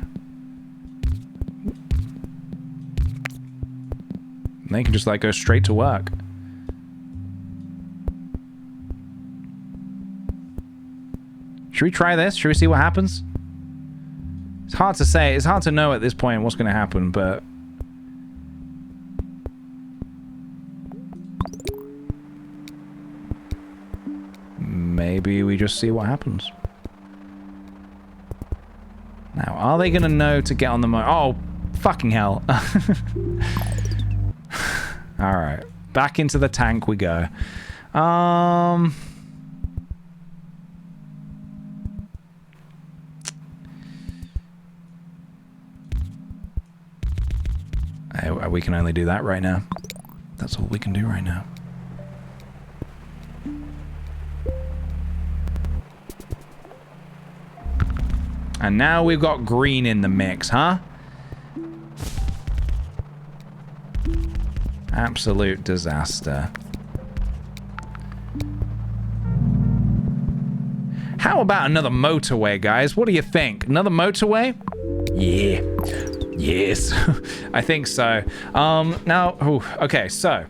They can just like go straight to work. Should we try this? Should we see what happens? It's hard to say. It's hard to know at this point what's going to happen, but... maybe we just see what happens. Now, are they going to know to get on the Oh, fucking hell. Alright. Back into the tank we go. Are we can only do that right now. That's all we can do right now. And now we've got green in the mix, huh? Absolute disaster. How about another motorway, guys? What do you think? Another motorway? Yeah. Yes. I think so. Now, okay, so.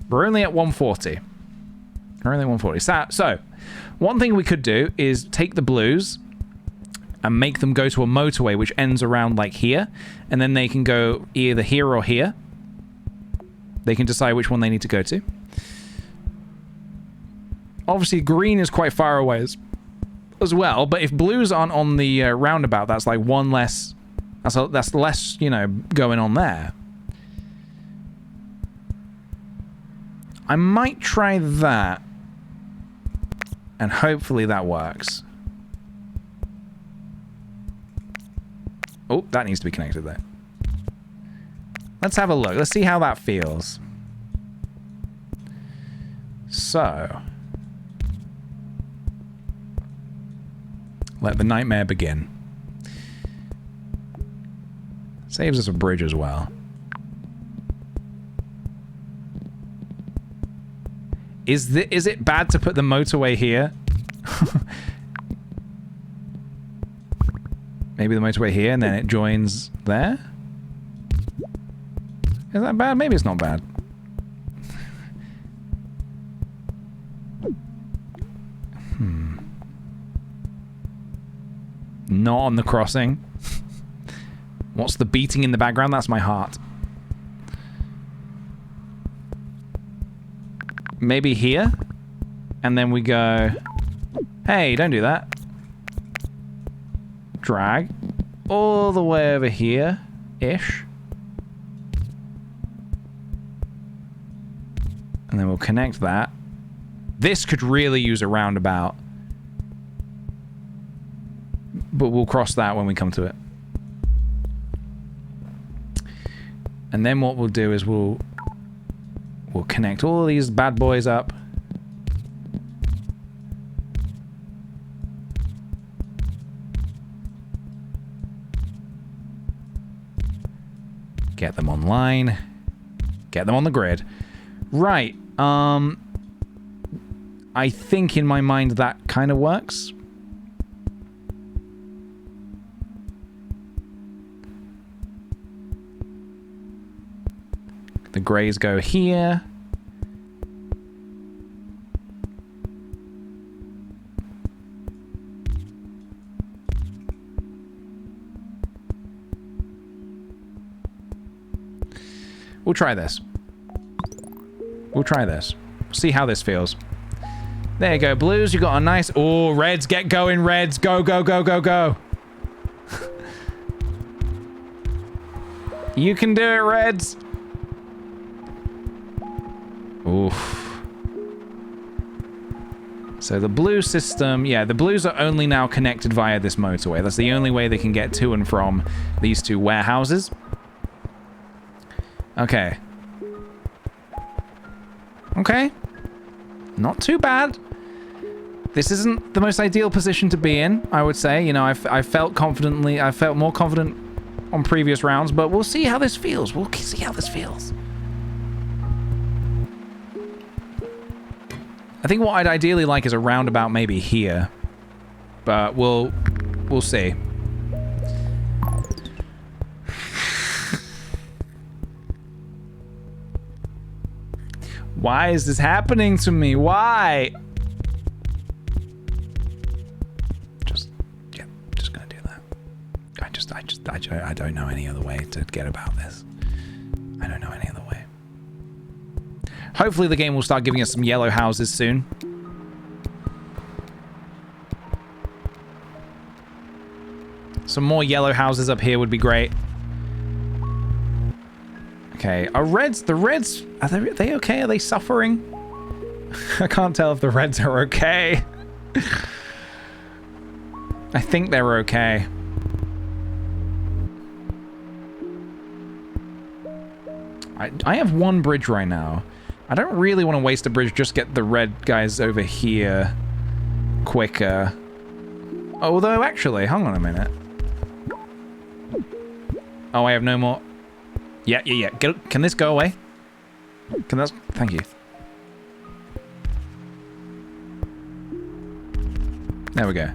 We're only at 140. We're only 140. So, one thing we could do is take the blues and make them go to a motorway which ends around like here, and then they can go either here or here. They can decide which one they need to go to. Obviously, green is quite far away as well, but if blues aren't on the roundabout, that's like one less... That's less, you know, going on there. I might try that. And hopefully that works. Oh, that needs to be connected there. Let's have a look. Let's see how that feels. So. Let the nightmare begin. Saves us a bridge as well. Is it bad to put the motorway here? Maybe the motorway here and then it joins there? Is that bad? Maybe it's not bad. Not on the crossing. What's the beating in the background? That's my heart. Maybe here? And then we go... Hey, don't do that. Drag. All the way over here-ish. And then we'll connect that. This could really use a roundabout. But we'll cross that when we come to it. And then what we'll do is we'll connect all these bad boys up. Get them online. Get them on the grid. Right. I think in my mind that kind of works. The grays go here. We'll try this. We'll try this. See how this feels. There you go, blues. You got a nice... Oh, reds. Get going, reds. Go, go, go, go, go. You can do it, reds. Oof. So the blue system, yeah, the blues are only now connected via this motorway. That's the only way they can get to and from these two warehouses. Okay. Okay. Not too bad. This isn't the most ideal position to be in, I would say. You know, I felt more confident on previous rounds, but we'll see how this feels. We'll see how this feels. I think what I'd ideally like is a roundabout maybe here. But we'll see. Why is this happening to me? Why? Just gonna do that. I don't know any other way to get about this. I don't know any other way. Hopefully the game will start giving us some yellow houses soon. Some more yellow houses up here would be great. Okay, are the reds, are they okay? Are they suffering? I can't tell if the reds are okay. I think they're okay. I have one bridge right now. I don't really want to waste a bridge, just get the red guys over here quicker. Although, actually, hang on a minute. Oh, I have no more. Yeah. Can this go away? Can that... Thank you. There we go.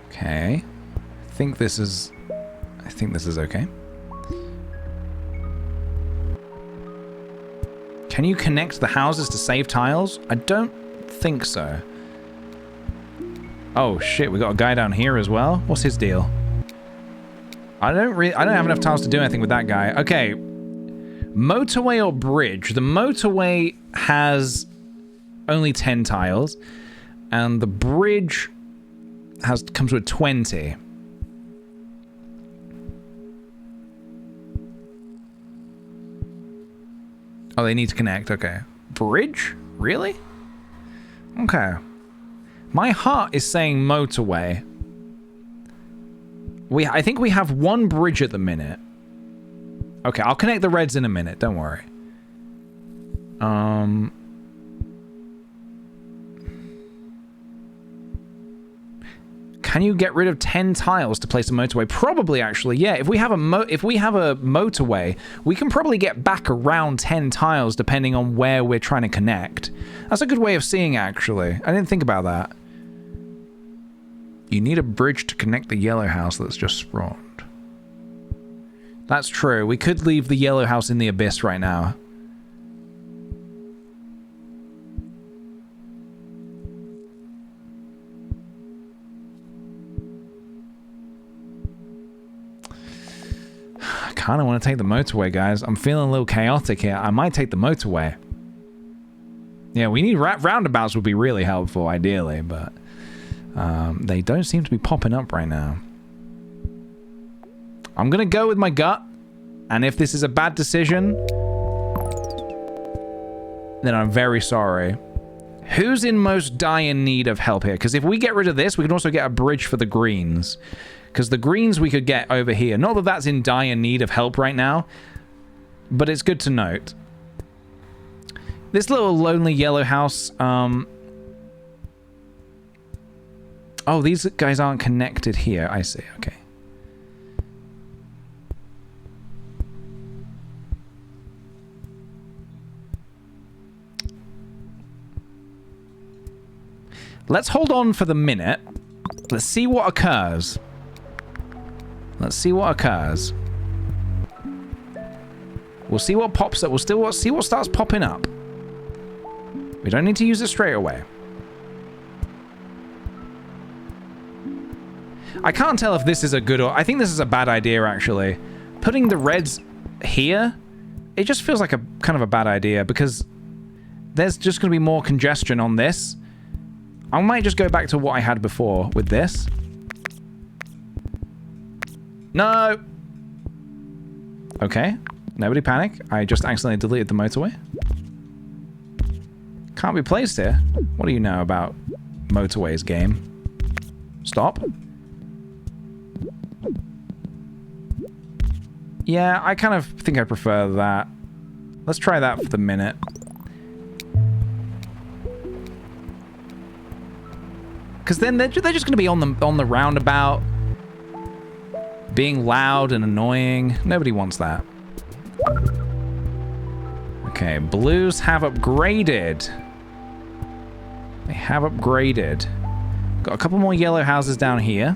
Okay. I think this is okay. Can you connect the houses to save tiles? I don't think so. Oh shit, we got a guy down here as well. What's his deal? I don't have enough tiles to do anything with that guy. Okay. Motorway or bridge? The motorway has only 10 tiles and the bridge comes with 20. Oh, they need to connect. Okay. Bridge? Really? Okay. My heart is saying motorway. I think we have one bridge at the minute. Okay, I'll connect the reds in a minute. Don't worry. Can you get rid of 10 tiles to place a motorway? Probably, actually, yeah. If we have a motorway, we can probably get back around 10 tiles depending on where we're trying to connect. That's a good way of seeing it, actually. I didn't think about that. You need a bridge to connect the yellow house that's just spawned. That's true. We could leave the yellow house in the abyss right now. I kind of want to take the motorway, guys. I'm feeling a little chaotic here. I might take the motorway. Yeah, we need roundabouts would be really helpful, ideally, but they don't seem to be popping up right now. I'm going to go with my gut, and if this is a bad decision, then I'm very sorry. Who's in most dire need of help here? Because if we get rid of this, we can also get a bridge for the greens. Because the greens we could get over here. Not that that's in dire need of help right now, but it's good to note. This little lonely yellow house, oh, these guys aren't connected here. I see, okay. Let's hold on for the minute. Let's see what occurs. Let's see what occurs. We'll see what pops up. We'll see what starts popping up. We don't need to use it straight away. I can't tell if this is a good or... I think this is a bad idea, actually. Putting the reds here, it just feels like a kind of a bad idea because there's just going to be more congestion on this. I might just go back to what I had before with this. No! Okay. Nobody panic. I just accidentally deleted the motorway. Can't be placed here. What do you know about motorways, game? Stop. Yeah, I kind of think I prefer that. Let's try that for the minute. Because then they're just going to be on the roundabout, being loud and annoying. Nobody wants that. Okay, blues have upgraded. They have upgraded. Got a couple more yellow houses down here.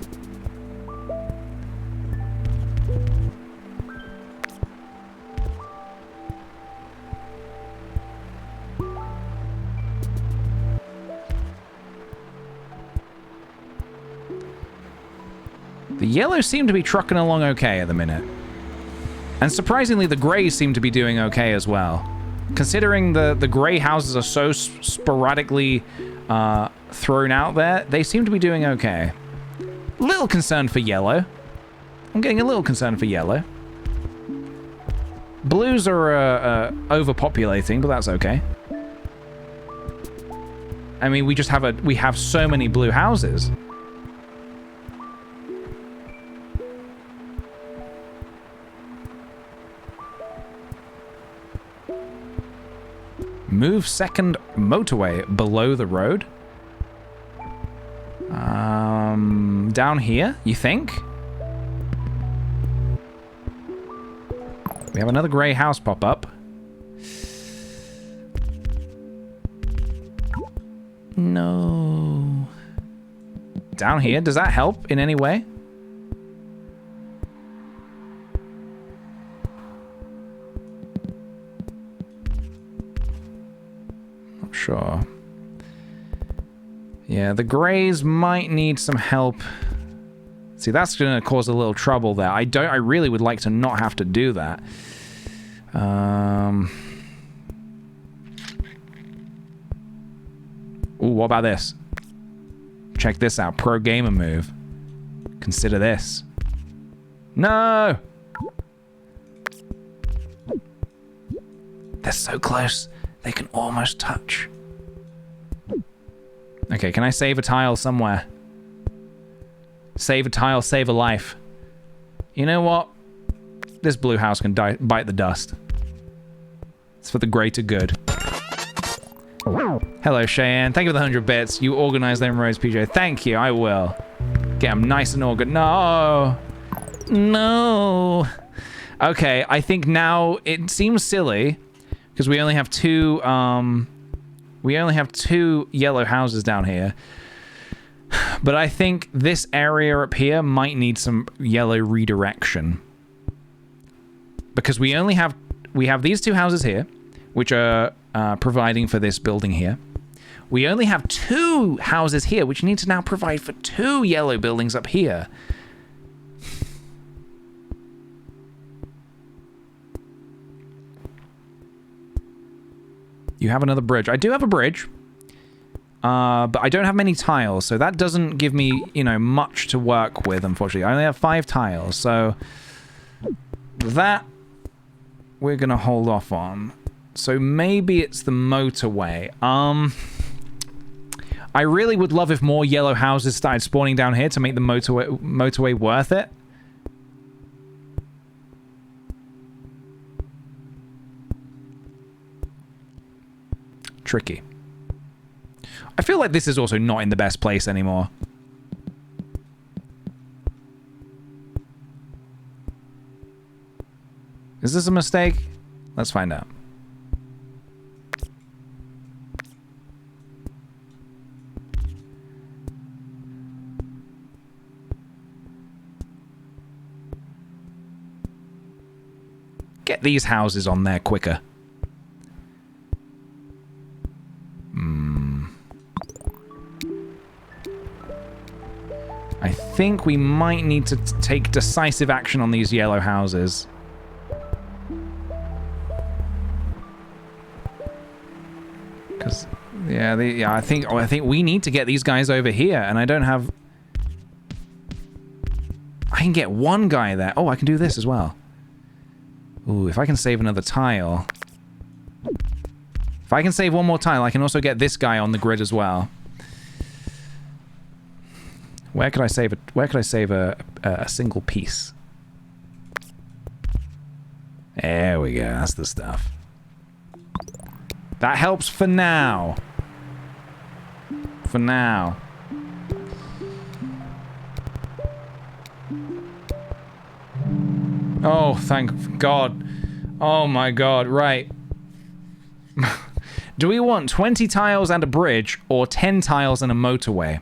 The yellows seem to be trucking along okay at the minute. And surprisingly, the greys seem to be doing okay as well. Considering the grey houses are so sporadically thrown out there, they seem to be doing okay. Little concerned for yellow. I'm getting a little concerned for yellow. Blues are overpopulating, but that's okay. I mean, we have so many blue houses. Move second motorway below the road. Down here, you think? We have another grey house pop up. No. Down here, does that help in any way? Not sure. Yeah, the greys might need some help. See, that's going to cause a little trouble there. I really would like to not have to do that. Ooh, what about this? Check this out. Pro gamer move. Consider this. No! They're so close. They can almost touch. Okay, can I save a tile somewhere? Save a tile, save a life. You know what? This blue house can bite the dust. It's for the greater good. Hello, Cheyenne. Thank you for the 100 bits. You organize them, Rose PJ. Thank you, I will. Get them nice and organized. No! No! Okay, I think now it seems silly, because we only have two yellow houses down here. But I think this area up here might need some yellow redirection. Because we have these two houses here, which are providing for this building here. We only have two houses here, which need to now provide for two yellow buildings up here. You have another bridge. I do have a bridge. But I don't have many tiles, so that doesn't give me, you know, much to work with, unfortunately. I only have 5 tiles, so that we're going to hold off on. So maybe it's the motorway. I really would love if more yellow houses started spawning down here to make the motorway worth it. Tricky. I feel like this is also not in the best place anymore. Is this a mistake? Let's find out. Get these houses on there quicker. I think we might need to take decisive action on these yellow houses. Because, yeah, I think we need to get these guys over here, and I don't have. I can get one guy there. Oh, I can do this as well. Ooh, if I can save another tile. If I can save one more tile, I can also get this guy on the grid as well. Where could I save it? Where could I save a single piece? There we go. That's the stuff. That helps for now. For now. Oh, thank God. Oh my God, right. Do we want 20 tiles and a bridge, or 10 tiles and a motorway?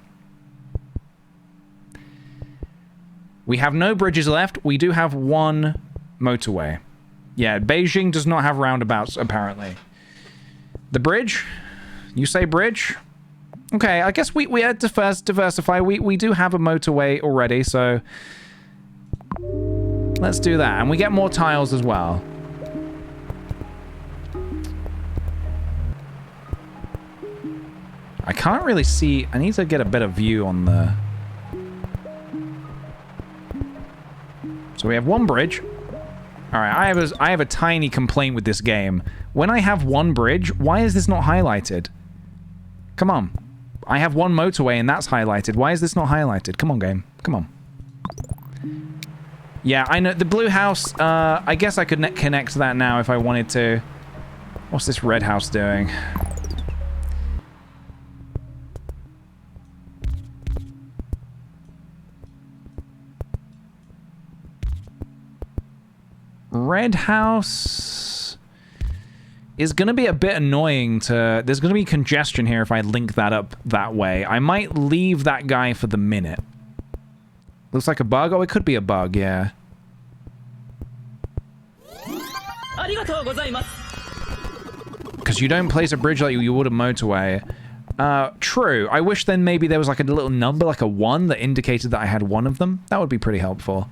We have no bridges left. We do have one motorway. Yeah, Beijing does not have roundabouts, apparently. The bridge? You say bridge? Okay, I guess we had to first diversify. We do have a motorway already, so Let's do that. And we get more tiles as well. I can't really see. I need to get a better view on the... So we have one bridge. Alright, I have a tiny complaint with this game. When I have one bridge, why is this not highlighted? Come on. I have one motorway and that's highlighted. Why is this not highlighted? Come on, game. Come on. Yeah, I know. The blue house, I guess I could connect to that now if I wanted to. What's this red house doing? Red house is going to be a bit annoying to... There's going to be congestion here if I link that up that way. I might leave that guy for the minute. Looks like a bug? Oh, it could be a bug, yeah. Because you don't place a bridge like you would a motorway. True. I wish then maybe there was like a little number, like a 1, that indicated that I had one of them. That would be pretty helpful.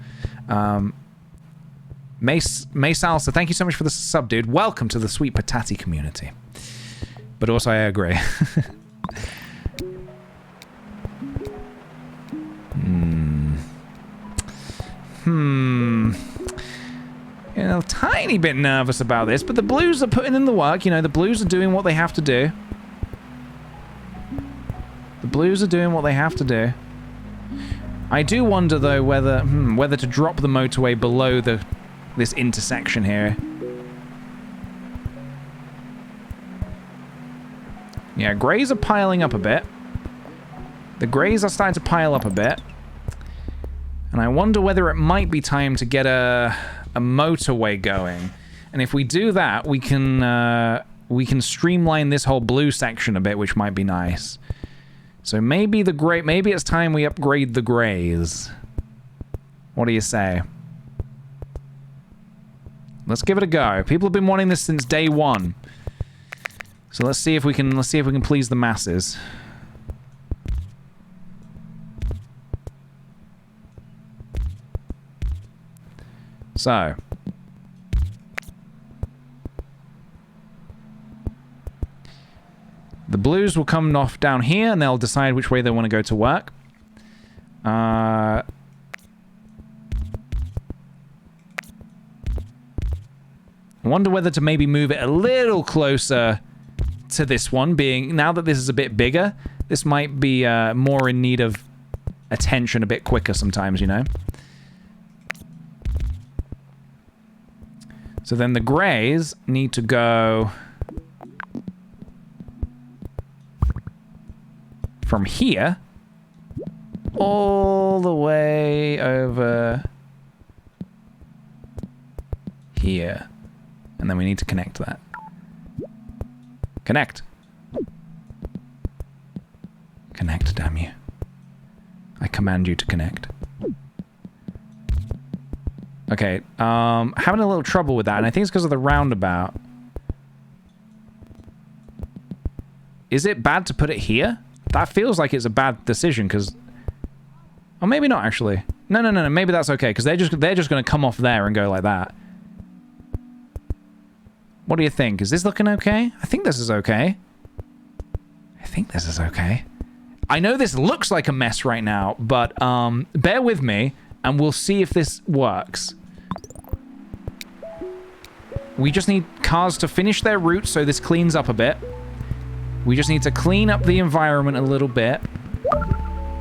May Salsa, thank you so much for the sub, dude. Welcome to the Sweet Patati community. But also, I agree. You know, a tiny bit nervous about this, but the Blues are putting in the work. You know, the Blues are doing what they have to do. The Blues are doing what they have to do. I do wonder, though, whether to drop the motorway below this intersection here. Yeah, greys are piling up a bit. The greys are starting to pile up a bit. And I wonder whether it might be time to get a motorway going. And if we do that, we can streamline this whole blue section a bit, which might be nice. So maybe it's time we upgrade the greys. What do you say? Let's give it a go. People have been wanting this since day one. So let's see if we can please the masses. So, the Blues will come off down here and they'll decide which way they want to go to work. I wonder whether to maybe move it a little closer to this one, being now that this is a bit bigger, this might be more in need of attention a bit quicker sometimes, you know? So then the greys need to go from here all the way over here. And then we need to connect that. Connect. Connect, damn you. I command you to connect. Okay, having a little trouble with that, and I think it's because of the roundabout. Is it bad to put it here? That feels like it's a bad decision, because... Oh, maybe not, actually. No, maybe that's okay, because they're just going to come off there and go like that. What do you think? Is this looking okay? I think this is okay. I think this is okay. I know this looks like a mess right now, but bear with me, and we'll see if this works. We just need cars to finish their route so this cleans up a bit. We just need to clean up the environment a little bit.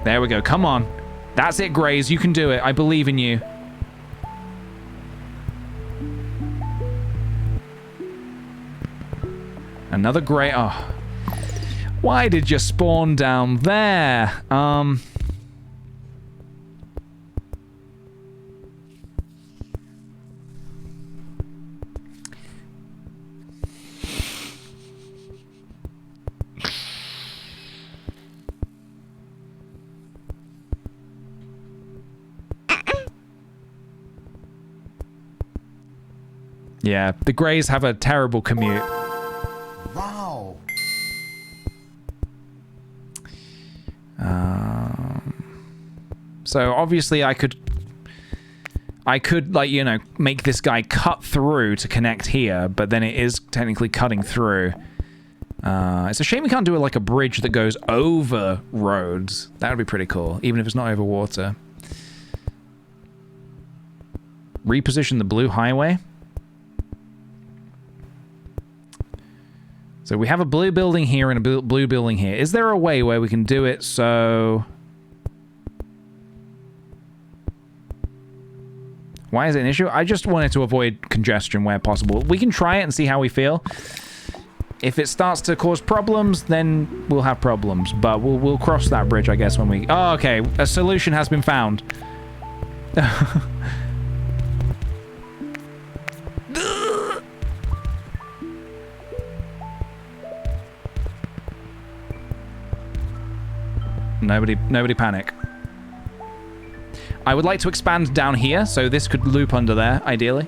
There we go. Come on. That's it, Grays. You can do it. I believe in you. Another gray. Oh. Why did you spawn down there? Yeah, the Greys have a terrible commute. Wow. So obviously I could I could, like, you know, make this guy cut through to connect here, but then it is technically cutting through. It's a shame we can't do it like a bridge that goes over roads. That would be pretty cool, even if it's not over water. Reposition the blue highway. So we have a blue building here and a blue building here. Is there a way where we can do it so... Why is it an issue? I just wanted to avoid congestion where possible. We can try it and see how we feel. If it starts to cause problems, then we'll have problems. But we'll cross that bridge, I guess, when we... Oh, okay. A solution has been found. Nobody panic. I would like to expand down here, so this could loop under there, ideally.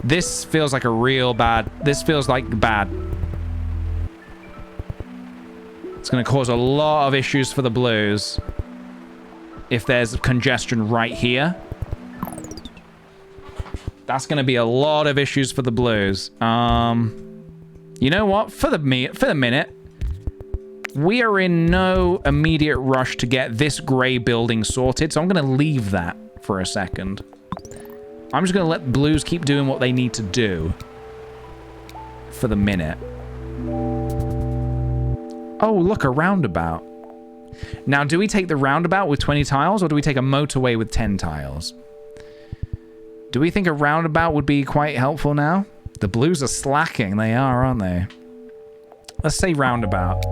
This feels like a real bad... This feels like bad. It's going to cause a lot of issues for the blues. If there's congestion right here. That's going to be a lot of issues for the blues. You know what? For the minute, we are in no immediate rush to get this gray building sorted, so I'm going to leave that for a second. I'm just going to let blues keep doing what they need to do for the minute. Oh, look, a roundabout. Now, do we take the roundabout with 20 tiles, or do we take a motorway with 10 tiles? Do we think a roundabout would be quite helpful now? The blues are slacking. They are, aren't they? Let's say roundabout.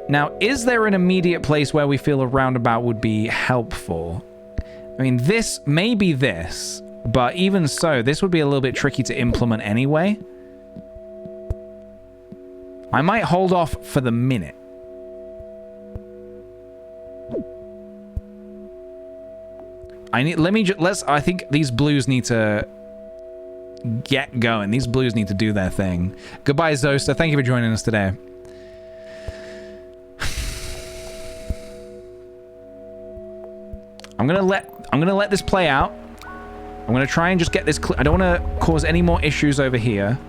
Now, is there an immediate place where we feel a roundabout would be helpful? I mean, this may be this, but even so, this would be a little bit tricky to implement anyway. I might hold off for the minute. I think these blues need to get going. These blues need to do their thing. Goodbye, Zosta. Thank you for joining us today. I'm gonna let this play out. I'm gonna try and just get this I don't want to cause any more issues over here.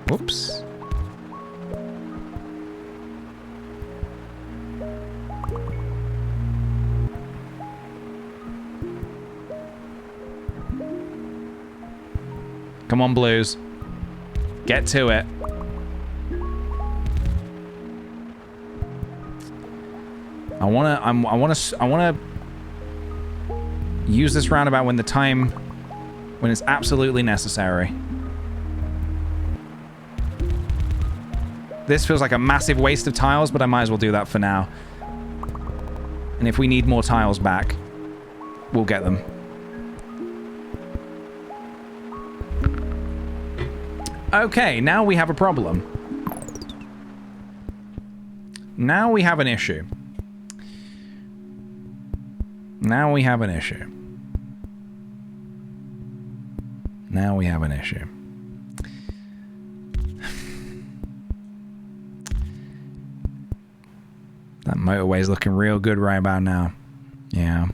Whoops. Come on, blues. Get to it. I wanna use this roundabout when it's absolutely necessary. This feels like a massive waste of tiles, but I might as well do that for now. And if we need more tiles back, we'll get them. Okay, now we have a problem. Now we have an issue. Now we have an issue. Now we have an issue. That motorway's looking real good right about now. Yeah.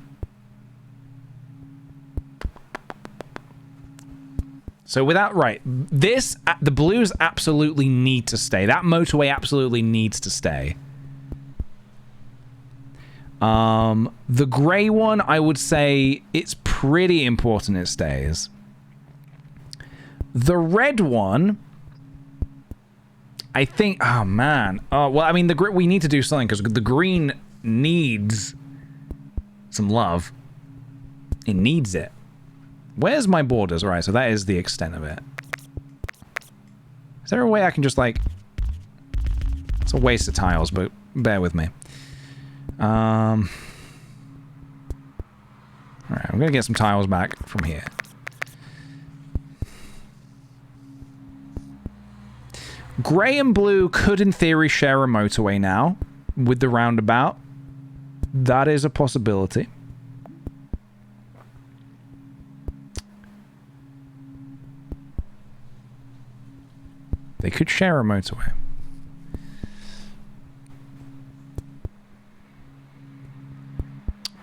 So without, right, the blues absolutely need to stay. That motorway absolutely needs to stay. The gray one, I would say it's pretty important it stays. The red one, I think, oh man. Well, I mean, we need to do something because the green needs some love. It needs it. Where's my borders? All right, so that is the extent of it. Is there a way I can just, like... It's a waste of tiles, but bear with me. Alright, I'm gonna get some tiles back from here. Grey and blue could, in theory, share a motorway now with the roundabout. That is a possibility. They could share a motorway.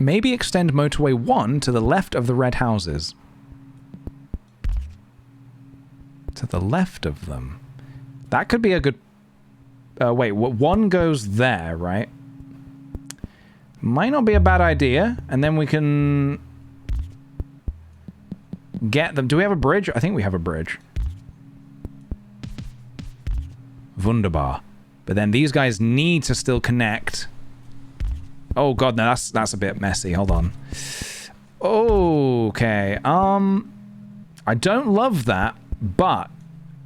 Maybe extend motorway 1 to the left of the red houses. To the left of them. That could be a good... wait, one goes there, right? Might not be a bad idea. And then we can... get them. Do we have a bridge? I think we have a bridge. Wunderbar. But then these guys need to still connect. Oh god, no, that's a bit messy. Hold on. Okay. I don't love that, but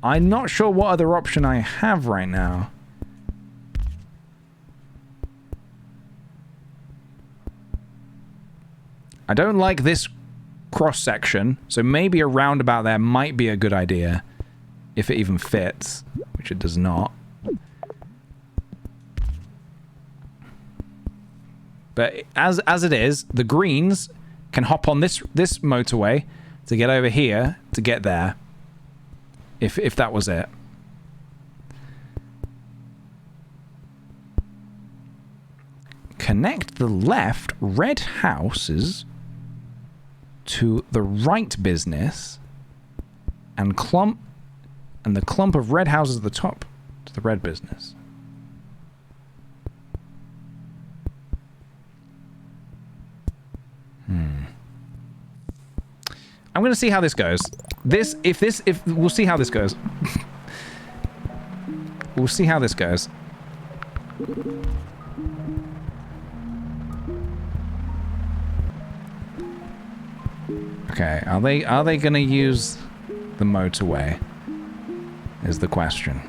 I'm not sure what other option I have right now. I don't like this cross section, so maybe a roundabout there might be a good idea if it even fits, which it does not. But as it is, the greens can hop on this motorway to get over here to get there. If that was it. Connect the left red houses to the right business and the clump of red houses at the top to the red business. I'm going to see how this goes. If we'll see how this goes. We'll see how this goes. Okay, are they going to use the motorway? Is the question.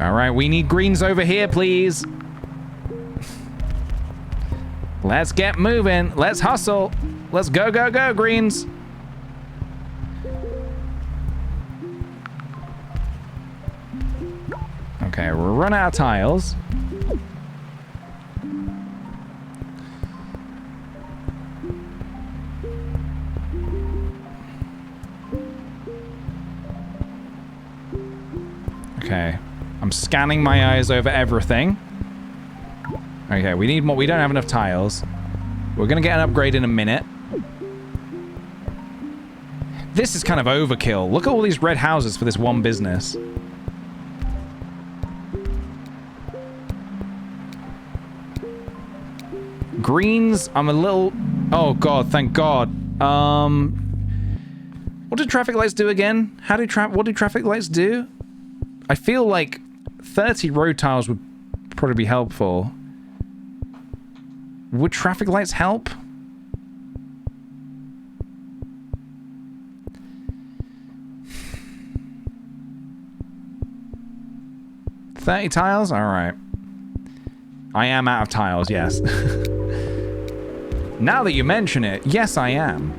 All right, we need greens over here, please. Let's get moving. Let's hustle. Let's go, go, go, greens. Okay, we're running out of tiles. Okay. I'm scanning my eyes over everything. Okay, we need more. We don't have enough tiles. We're gonna get an upgrade in a minute. This is kind of overkill. Look at all these red houses for this one business. Greens, I'm a little... Oh god, thank god. What do traffic lights do again? What do traffic lights do? I feel like 30 road tiles would probably be helpful. Would traffic lights help? $30 tiles? Alright. I am out of tiles, yes. Now that you mention it, yes I am.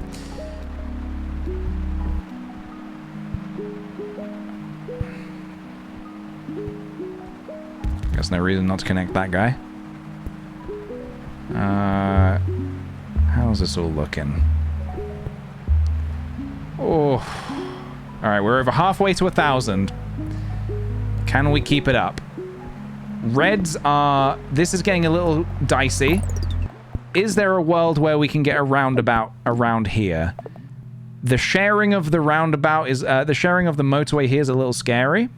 Guess no reason not to connect that guy. How's this all looking? Oh. Alright, we're over halfway to 1,000. Can we keep it up? Reds are... This is getting a little dicey. Is there a world where we can get a roundabout around here? The sharing of the roundabout is... the sharing of the motorway here is a little scary.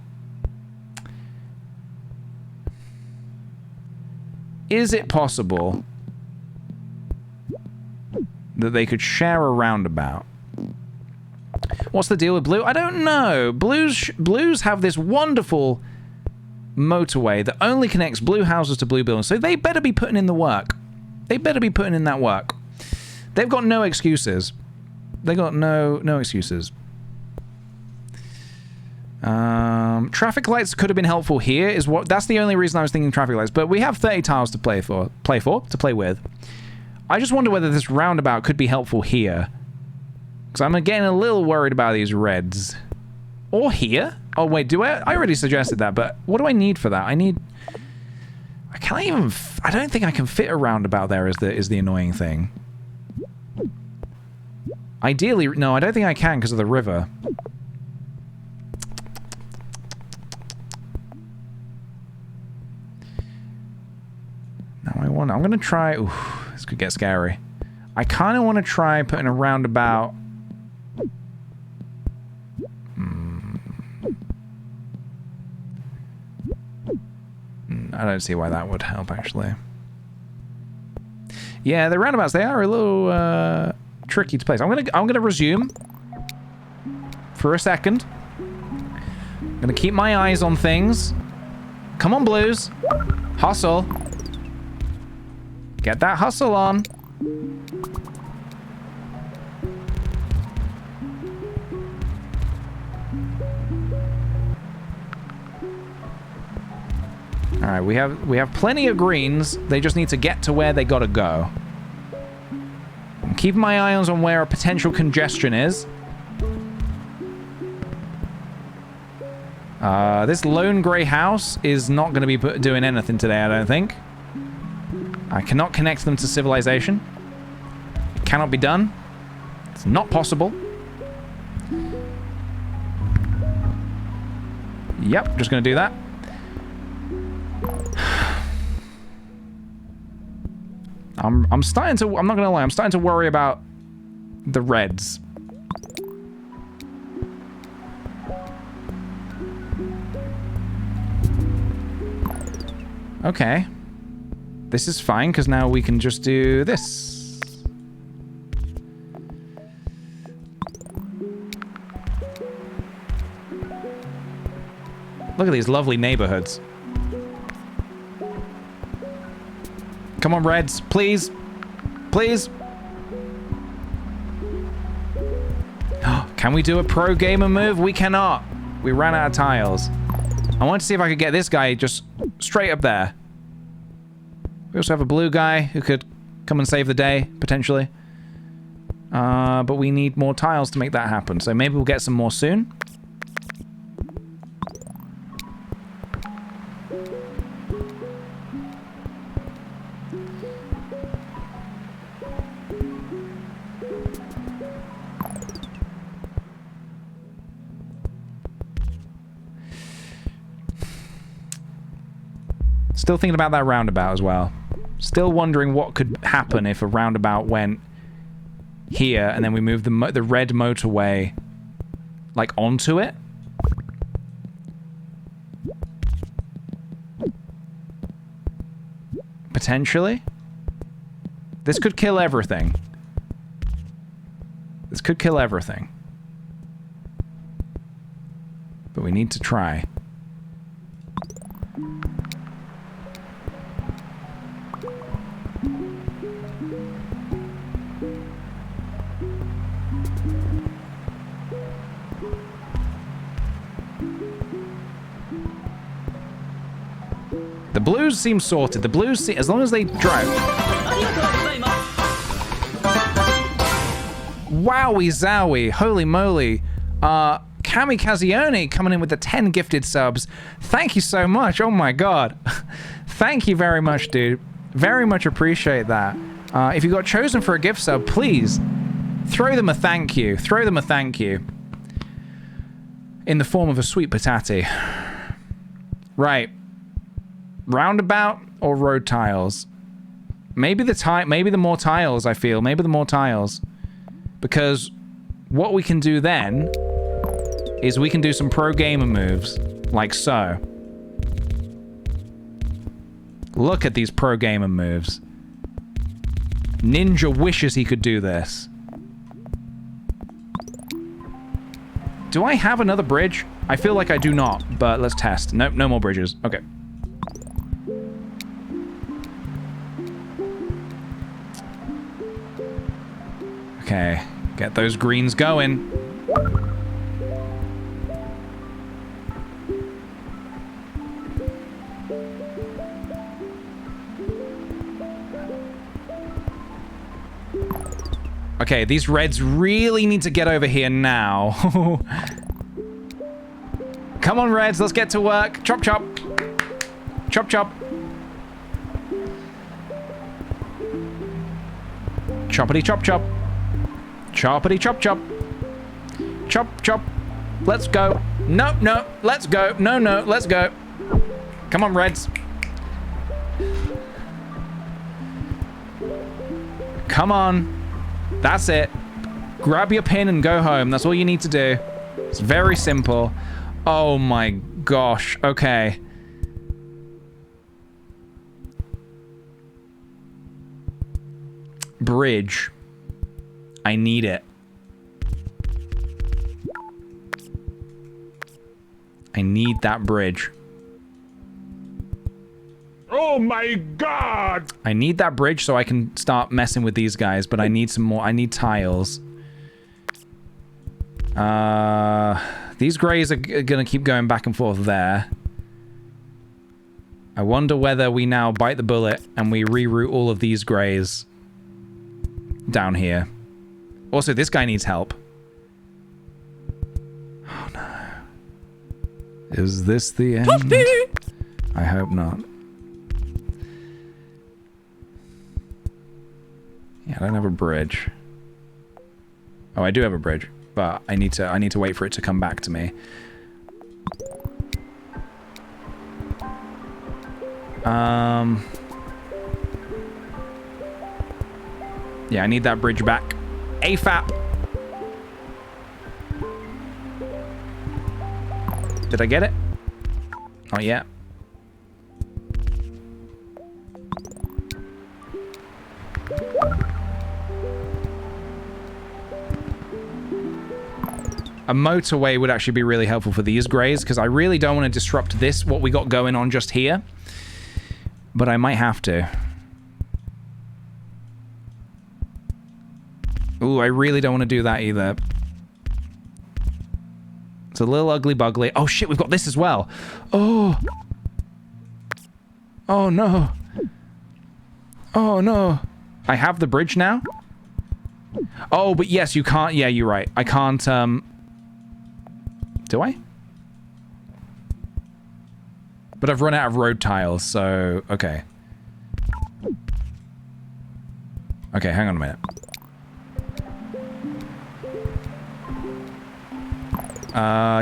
Is it possible that they could share a roundabout? What's the deal with blue? I don't know. Blues have this wonderful motorway that only connects blue houses to blue buildings, so they better be putting in the work. They better be putting in that work. They've got no excuses. They got no excuses. Traffic lights could have been helpful here. That's the only reason I was thinking traffic lights. But we have 30 tiles to play with. I just wonder whether this roundabout could be helpful here, because I'm getting a little worried about these reds. Or here. Oh, wait, do I already suggested that, but what do I need for that? I can't even... I don't think I can fit a roundabout there is the annoying thing. Ideally... No, I don't think I can because of the river. I'm going to try... Ooh, this could get scary. I kind of want to try putting a roundabout... I don't see why that would help, actually. Yeah, the roundabouts, they are a little tricky to place. I'm gonna resume for a second. I'm gonna keep my eyes on things. Come on, Blues. Hustle. Get that hustle on. All right, we have plenty of greens. They just need to get to where they gotta go. I'm keeping my eyes on where a potential congestion is. This lone grey house is not going to be doing anything today, I don't think. I cannot connect them to civilization. It cannot be done. It's not possible. Yep, just going to do that. I'm starting to... I'm not going to lie. I'm starting to worry about the reds. Okay. This is fine, because now we can just do this. Look at these lovely neighborhoods. Come on, Reds. Please. Please. Can we do a pro gamer move? We cannot. We ran out of tiles. I want to see if I could get this guy just straight up there. We also have a blue guy who could come and save the day, potentially. But we need more tiles to make that happen. So maybe we'll get some more soon. Still thinking about that roundabout as well. Still wondering what could happen if a roundabout went here and then we moved the red motorway like onto it. Potentially. This could kill everything. This could kill everything. But we need to try. The blues seem sorted. The blues seem, as long as they drive. Wowie zowie. Holy moly. Kamikazione coming in with the 10 gifted subs. Thank you so much. Oh my god. Thank you very much, dude. Very much appreciate that. If you got chosen for a gift sub, please throw them a thank you. Throw them a thank you. In the form of a sweet patati. Right. Roundabout or road tiles? Maybe the more tiles, I feel. Maybe the more tiles. Because what we can do then is we can do some pro gamer moves. Like so. Look at these pro gamer moves. Ninja wishes he could do this. Do I have another bridge? I feel like I do not, but let's test. Nope, no more bridges. Okay. Okay, get those greens going. Okay, these reds really need to get over here now. Come on, Reds, let's get to work. Chop, chop. Chop, chop. Choppity, chop, chop. Choppity, chop, chop. Chop, chop. Let's go. No, no, let's go. No, no, let's go. Come on, Reds. Come on. That's it. Grab your pin and go home. That's all you need to do. It's very simple. Oh my gosh. Okay. Bridge. I need it. I need that bridge. Oh my God! I need that bridge so I can start messing with these guys, but I need some more. I need tiles. These grays are gonna keep going back and forth there. I wonder whether we now bite the bullet and we reroute all of these grays down here. Also, this guy needs help. Oh no. Is this the end? I hope not. Yeah, I don't have a bridge. Oh, I do have a bridge, but I need to wait for it to come back to me. Yeah, I need that bridge back. AFAP. Did I get it? Not yet. A motorway would actually be really helpful for these grays, because I really don't want to disrupt this, what we got going on just here. But I might have to. Ooh, I really don't want to do that either. It's a little ugly bugly. Oh shit, we've got this as well. Oh. Oh no. Oh no. I have the bridge now? Oh, but yes, you can't. Yeah, you're right. I can't, do I? But I've run out of road tiles, so... Okay. Okay, hang on a minute.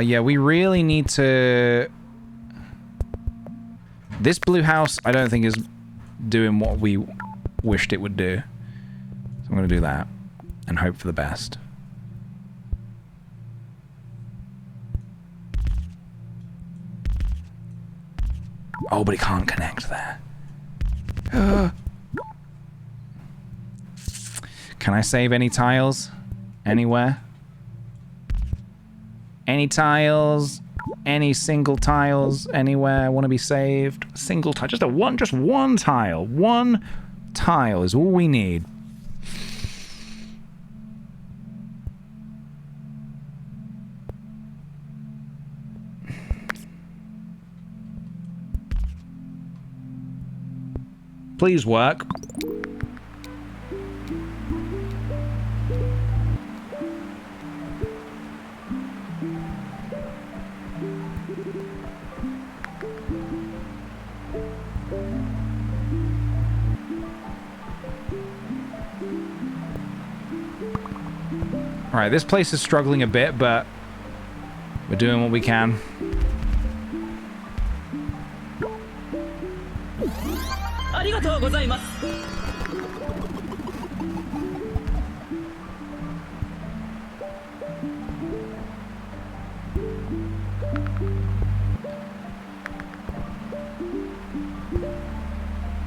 Yeah, we really need to... This blue house, I don't think is doing what we wished it would do. So I'm gonna do that. And hope for the best. Oh, but it can't connect there. Can I save any tiles? Anywhere? Any tiles? Any single tiles anywhere want to be saved? Single tile. Just one tile. One tile is all we need. Please work. Alright, this place is struggling a bit, but we're doing what we can.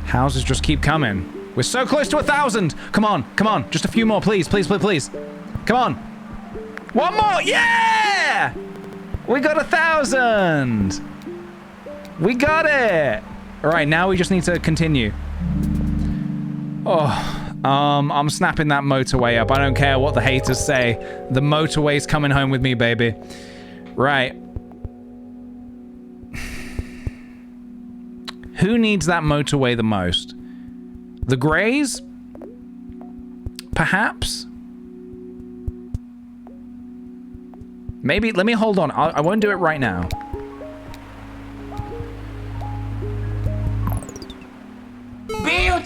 Houses just keep coming. We're so close to 1,000. Come on, come on. Just a few more, please, please, please, please. Come on. One more. Yeah! We got 1,000. We got it. All right, now we just need to continue. Oh, I'm snapping that motorway up. I don't care what the haters say. The motorway's coming home with me, baby. Right. Who needs that motorway the most? The Greys? Perhaps? Maybe, let me hold on. I won't do it right now.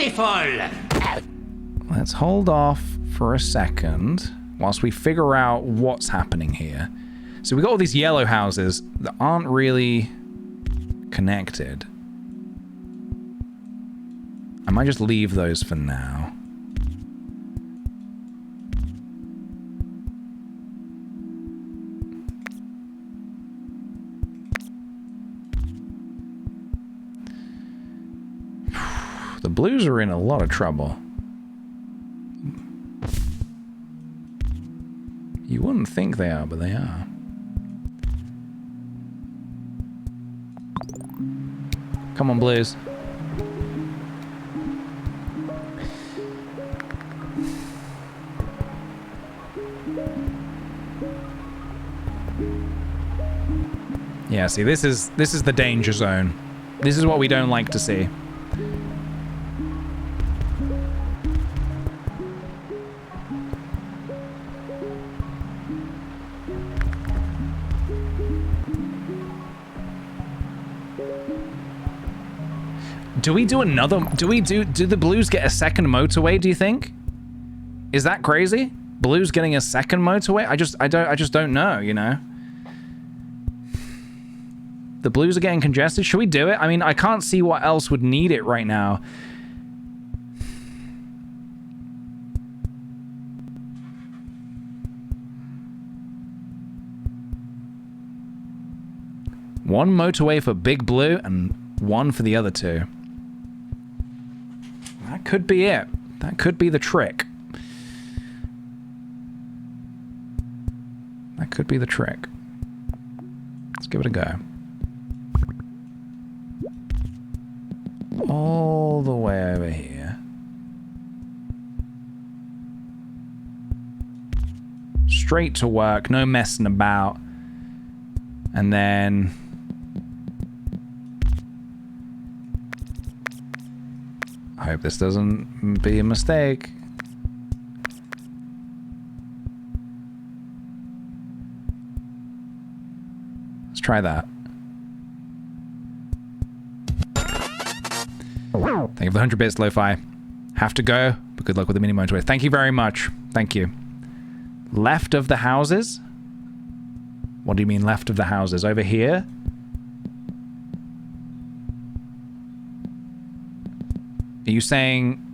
beautiful. Let's hold off for a second whilst we figure out what's happening here. So we got all these yellow houses that aren't really connected. I might just leave those for now. The blues are in a lot of trouble. You wouldn't think they are, but they are. Come on, blues. Yeah, see, this is the danger zone. This is what we don't like to see. Do we do another? Do the blues get a second motorway? Do you think? Is that crazy? Blues getting a second motorway? I just don't know. You know. The blues are getting congested. Should we do it? I mean, I can't see what else would need it right now. One motorway for Big Blue and one for the other two. That could be it. That could be the trick. That could be the trick. Let's give it a go. All the way over here. Straight to work, no messing about. And then... I hope this doesn't be a mistake. Let's try that. Thank you for the 100 bits, Lo-Fi. Have to go, but good luck with the mini motorway. Thank you very much. Thank you. Left of the houses? What do you mean left of the houses? Over here? Are you saying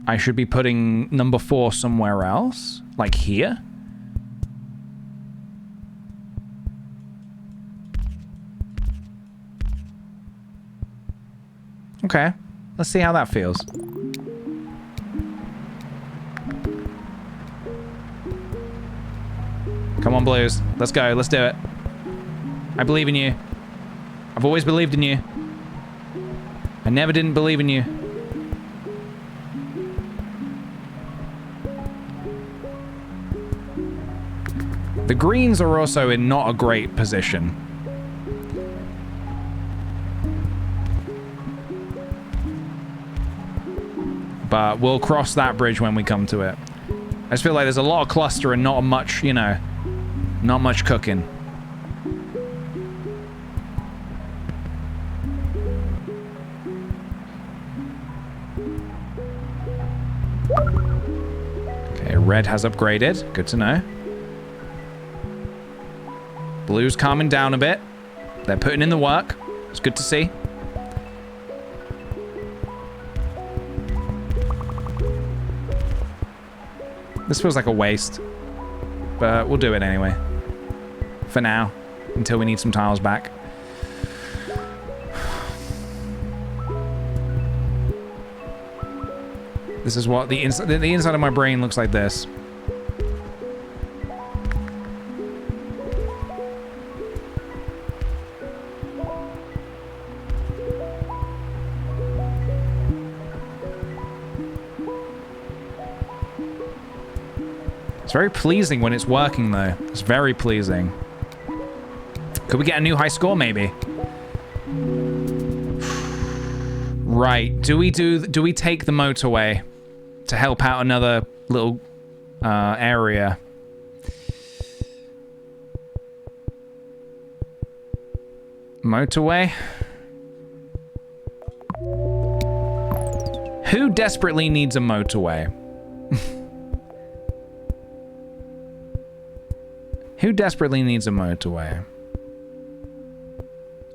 I should be putting number 4 somewhere else? Like here? Okay, let's see how that feels. Come on, Blues. Let's go. Let's do it. I believe in you. I've always believed in you. I never didn't believe in you. The greens are also in not a great position. But we'll cross that bridge when we come to it. I just feel like there's a lot of cluster and not much, you know, not much cooking. Okay, red has upgraded. Good to know. Blue's calming down a bit. They're putting in the work. It's good to see. This feels like a waste, but we'll do it anyway. For now, until we need some tiles back. This is what the inside of my brain looks like this. It's very pleasing when it's working, though. It's very pleasing. Could we get a new high score, maybe? Right. Do we take the motorway to help out another little area? Motorway? desperately needs a motorway? Who desperately needs a motorway?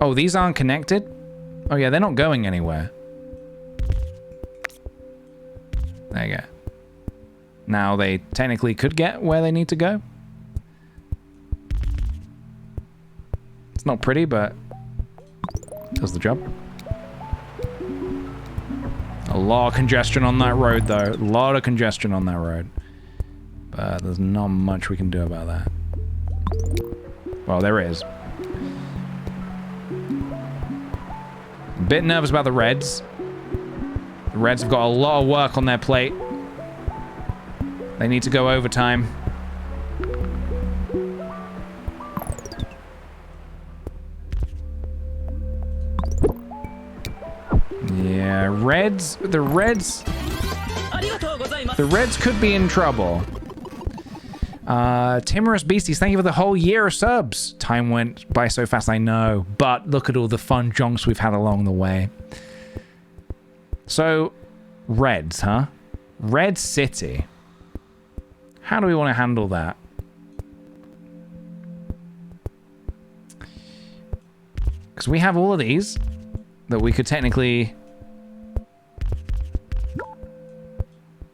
Oh, these aren't connected? Oh yeah, they're not going anywhere. There you go. Now they technically could get where they need to go. It's not pretty, but does the job. A lot of congestion on that road, though. A lot of congestion on that road. But there's not much we can do about that. Well, there is. A bit nervous about the Reds. The Reds have got a lot of work on their plate. They need to go overtime. Yeah, the Reds could be in trouble. Timorous Beasties, thank you for the whole year of subs. Time went by so fast, I know, but look at all the fun jonks we've had along the way. So, Reds, huh? Red City. How do we want to handle that? Because we have all of these that we could technically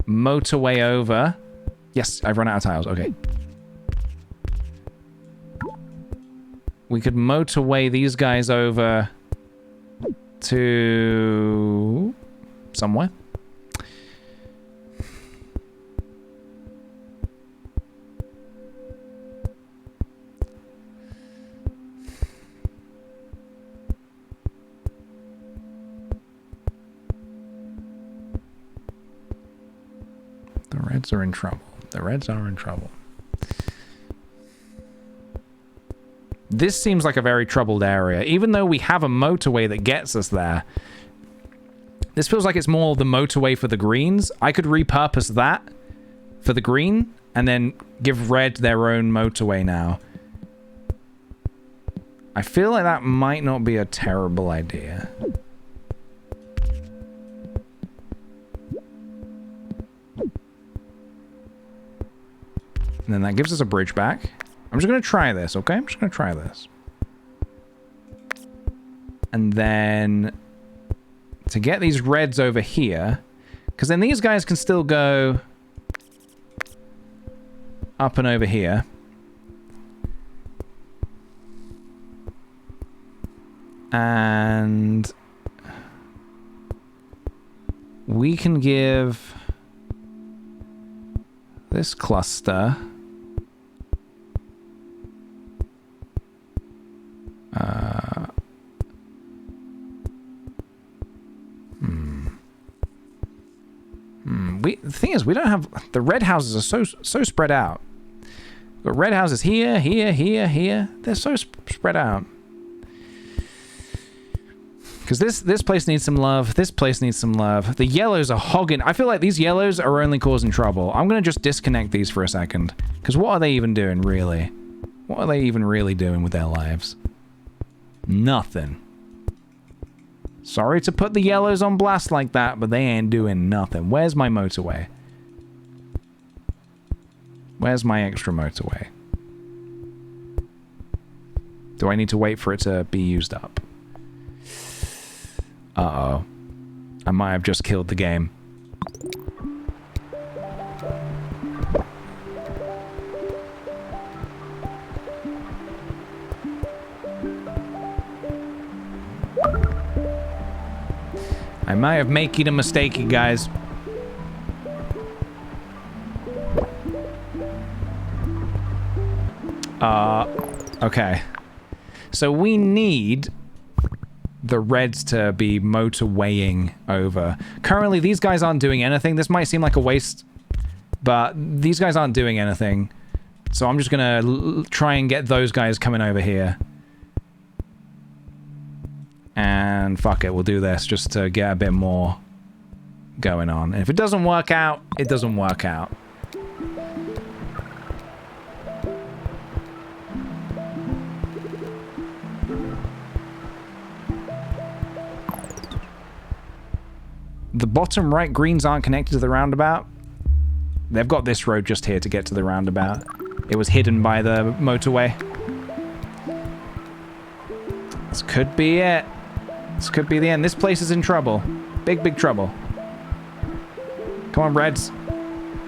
motorway over. Yes, I've run out of tiles. Okay. We could motorway these guys over to somewhere. The Reds are in trouble. The Reds are in trouble. This seems like a very troubled area. Even though we have a motorway that gets us there, this feels like it's more the motorway for the greens. I could repurpose that for the green and then give red their own motorway now. I feel like that might not be a terrible idea. And then that gives us a bridge back. I'm just going to try this, okay? I'm just going to try this. And then to get these reds over here, because then these guys can still go up and over here. And we can give this cluster the thing is, we don't have... The red houses are so spread out. We've got red houses here, here, here, here. They're so spread out. Because this place needs some love. This place needs some love. The yellows are hogging. I feel like these yellows are only causing trouble. I'm going to just disconnect these for a second. Because what are they even doing, really? What are they even really doing with their lives? Nothing. Sorry to put the yellows on blast like that, but they ain't doing nothing. Where's my motorway? Where's my extra motorway? Do I need to wait for it to be used up? Uh-oh. I might have just killed the game. I might have made a mistake, guys. Okay. So we need the reds to be motorwaying over. Currently, these guys aren't doing anything. This might seem like a waste, but these guys aren't doing anything. So I'm just gonna try and get those guys coming over here. And fuck it, we'll do this just to get a bit more going on. And if it doesn't work out, it doesn't work out. The bottom right greens aren't connected to the roundabout. They've got this road just here to get to the roundabout. It was hidden by the motorway. This could be it. This could be the end. This place is in trouble. Big, big trouble. Come on, Reds.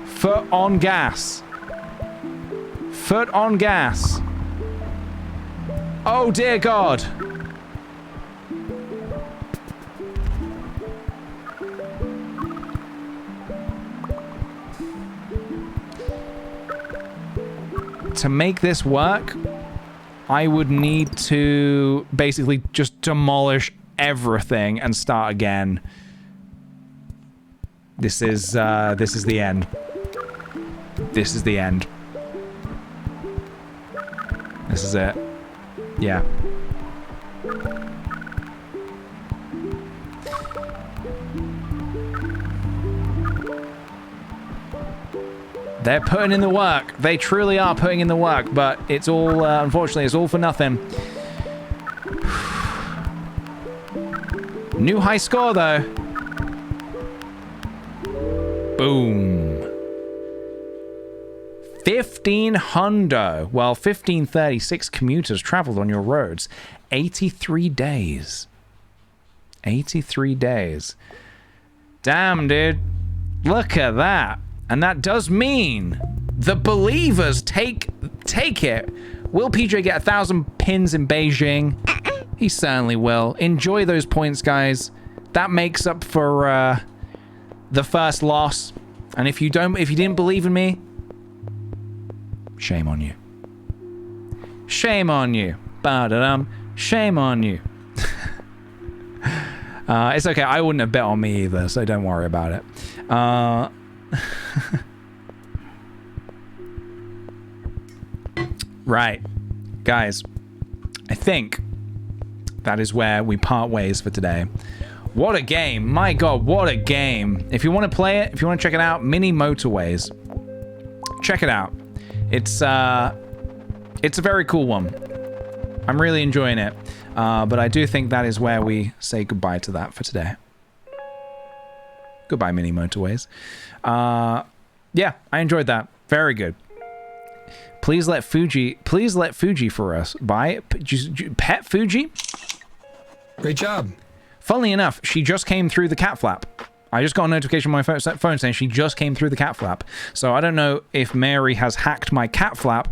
Foot on gas. Foot on gas. Oh, dear God. To make this work, I would need to basically just demolish everything and start again. This is the end. This is the end. This is it. Yeah. They're putting in the work. They truly are putting in the work, but it's all, unfortunately, it's all for nothing. New high score, though. Boom. 1,500. Well, 1,536 commuters traveled on your roads. 83 days. 83 days. Damn, dude. Look at that. And that does mean the believers take it. Will PJ get 1,000 pins in Beijing? He certainly will. Enjoy those points, guys. That makes up for the first loss. And if you didn't believe in me, shame on you. Shame on you. Ba-da-dum. Shame on you. It's okay. I wouldn't have bet on me either, so don't worry about it. Right. Guys, I think that is where we part ways for today. What a game. My God, what a game. If you want to play it, if you want to check it out, Mini Motorways. Check it out. It's a very cool one. I'm really enjoying it. But I do think that is where we say goodbye to that for today. Goodbye, Mini Motorways. Yeah, I enjoyed that. Very good. Please let Fuji for us. Buy Pet Fuji. Great job. Funnily enough, she just came through the cat flap. I just got a notification on my phone saying she just came through the cat flap. So I don't know if Mary has hacked my cat flap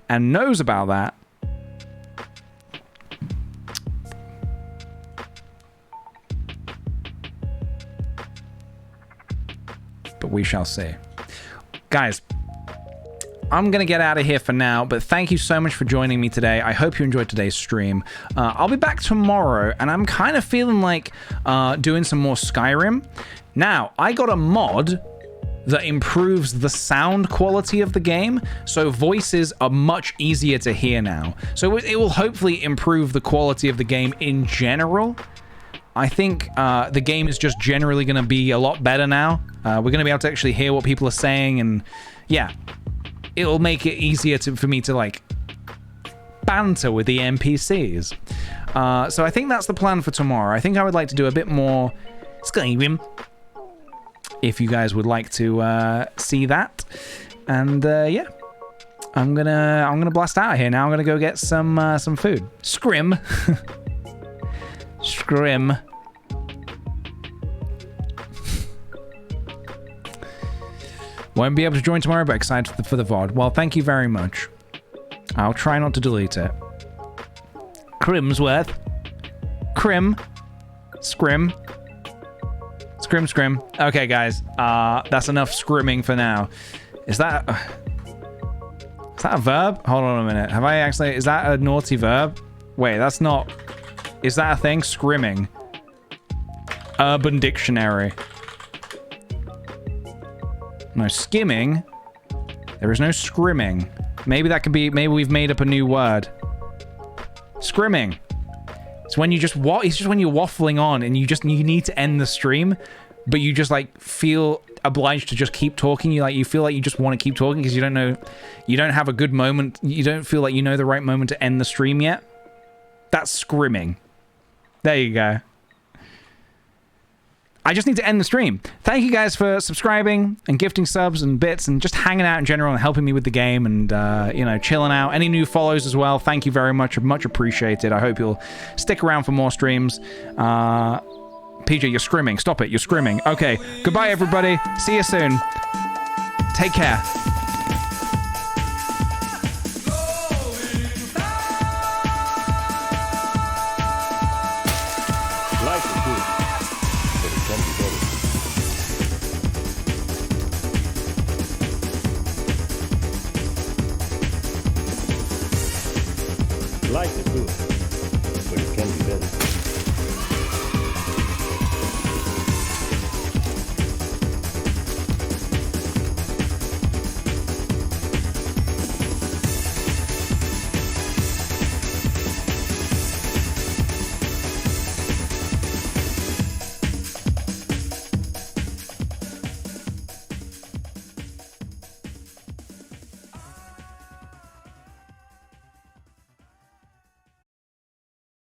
and knows about that. But we shall see. Guys, I'm going to get out of here for now, but thank you so much for joining me today. I hope you enjoyed today's stream. I'll be back tomorrow, and I'm kind of feeling like doing some more Skyrim. Now, I got a mod that improves the sound quality of the game, so voices are much easier to hear now. So it will hopefully improve the quality of the game in general. I think the game is just generally going to be a lot better now. We're going to be able to actually hear what people are saying, and yeah, it'll make it easier for me to like banter with the NPCs. So I think that's the plan for tomorrow. I think I would like to do a bit more Skyrim, if you guys would like to see that. And yeah, I'm gonna blast out of here now. I'm gonna go get some food. Scrim. Scrim. Won't be able to join tomorrow, but excited for the VOD. Well, thank you very much. I'll try not to delete it. Crimsworth. Crim. Scrim. Scrim, scrim. Okay, guys. That's enough scrimming for now. Is that a verb? Hold on a minute. Have I actually... Is that a naughty verb? Wait, that's not... Is that a thing? Scrimming. Urban Dictionary. No, skimming. There is no scrimming. Maybe that could be... Maybe we've made up a new word. Scrimming. It's when you just... It's just when you're waffling on and you need to end the stream, but you just like feel obliged to just keep talking. You feel like you just want to keep talking because you don't know... You don't have a good moment. You don't feel like you know the right moment to end the stream yet. That's scrimming. There you go. I just need to end the stream. Thank you guys for subscribing and gifting subs and bits and just hanging out in general and helping me with the game and, you know, chilling out. Any new follows as well, thank you very much. Much appreciated. I hope you'll stick around for more streams. PJ, you're scrimming. Stop it. You're scrimming. Okay. Goodbye, everybody. See you soon. Take care. Life is good, but it can be better. Life is good, but it can be better.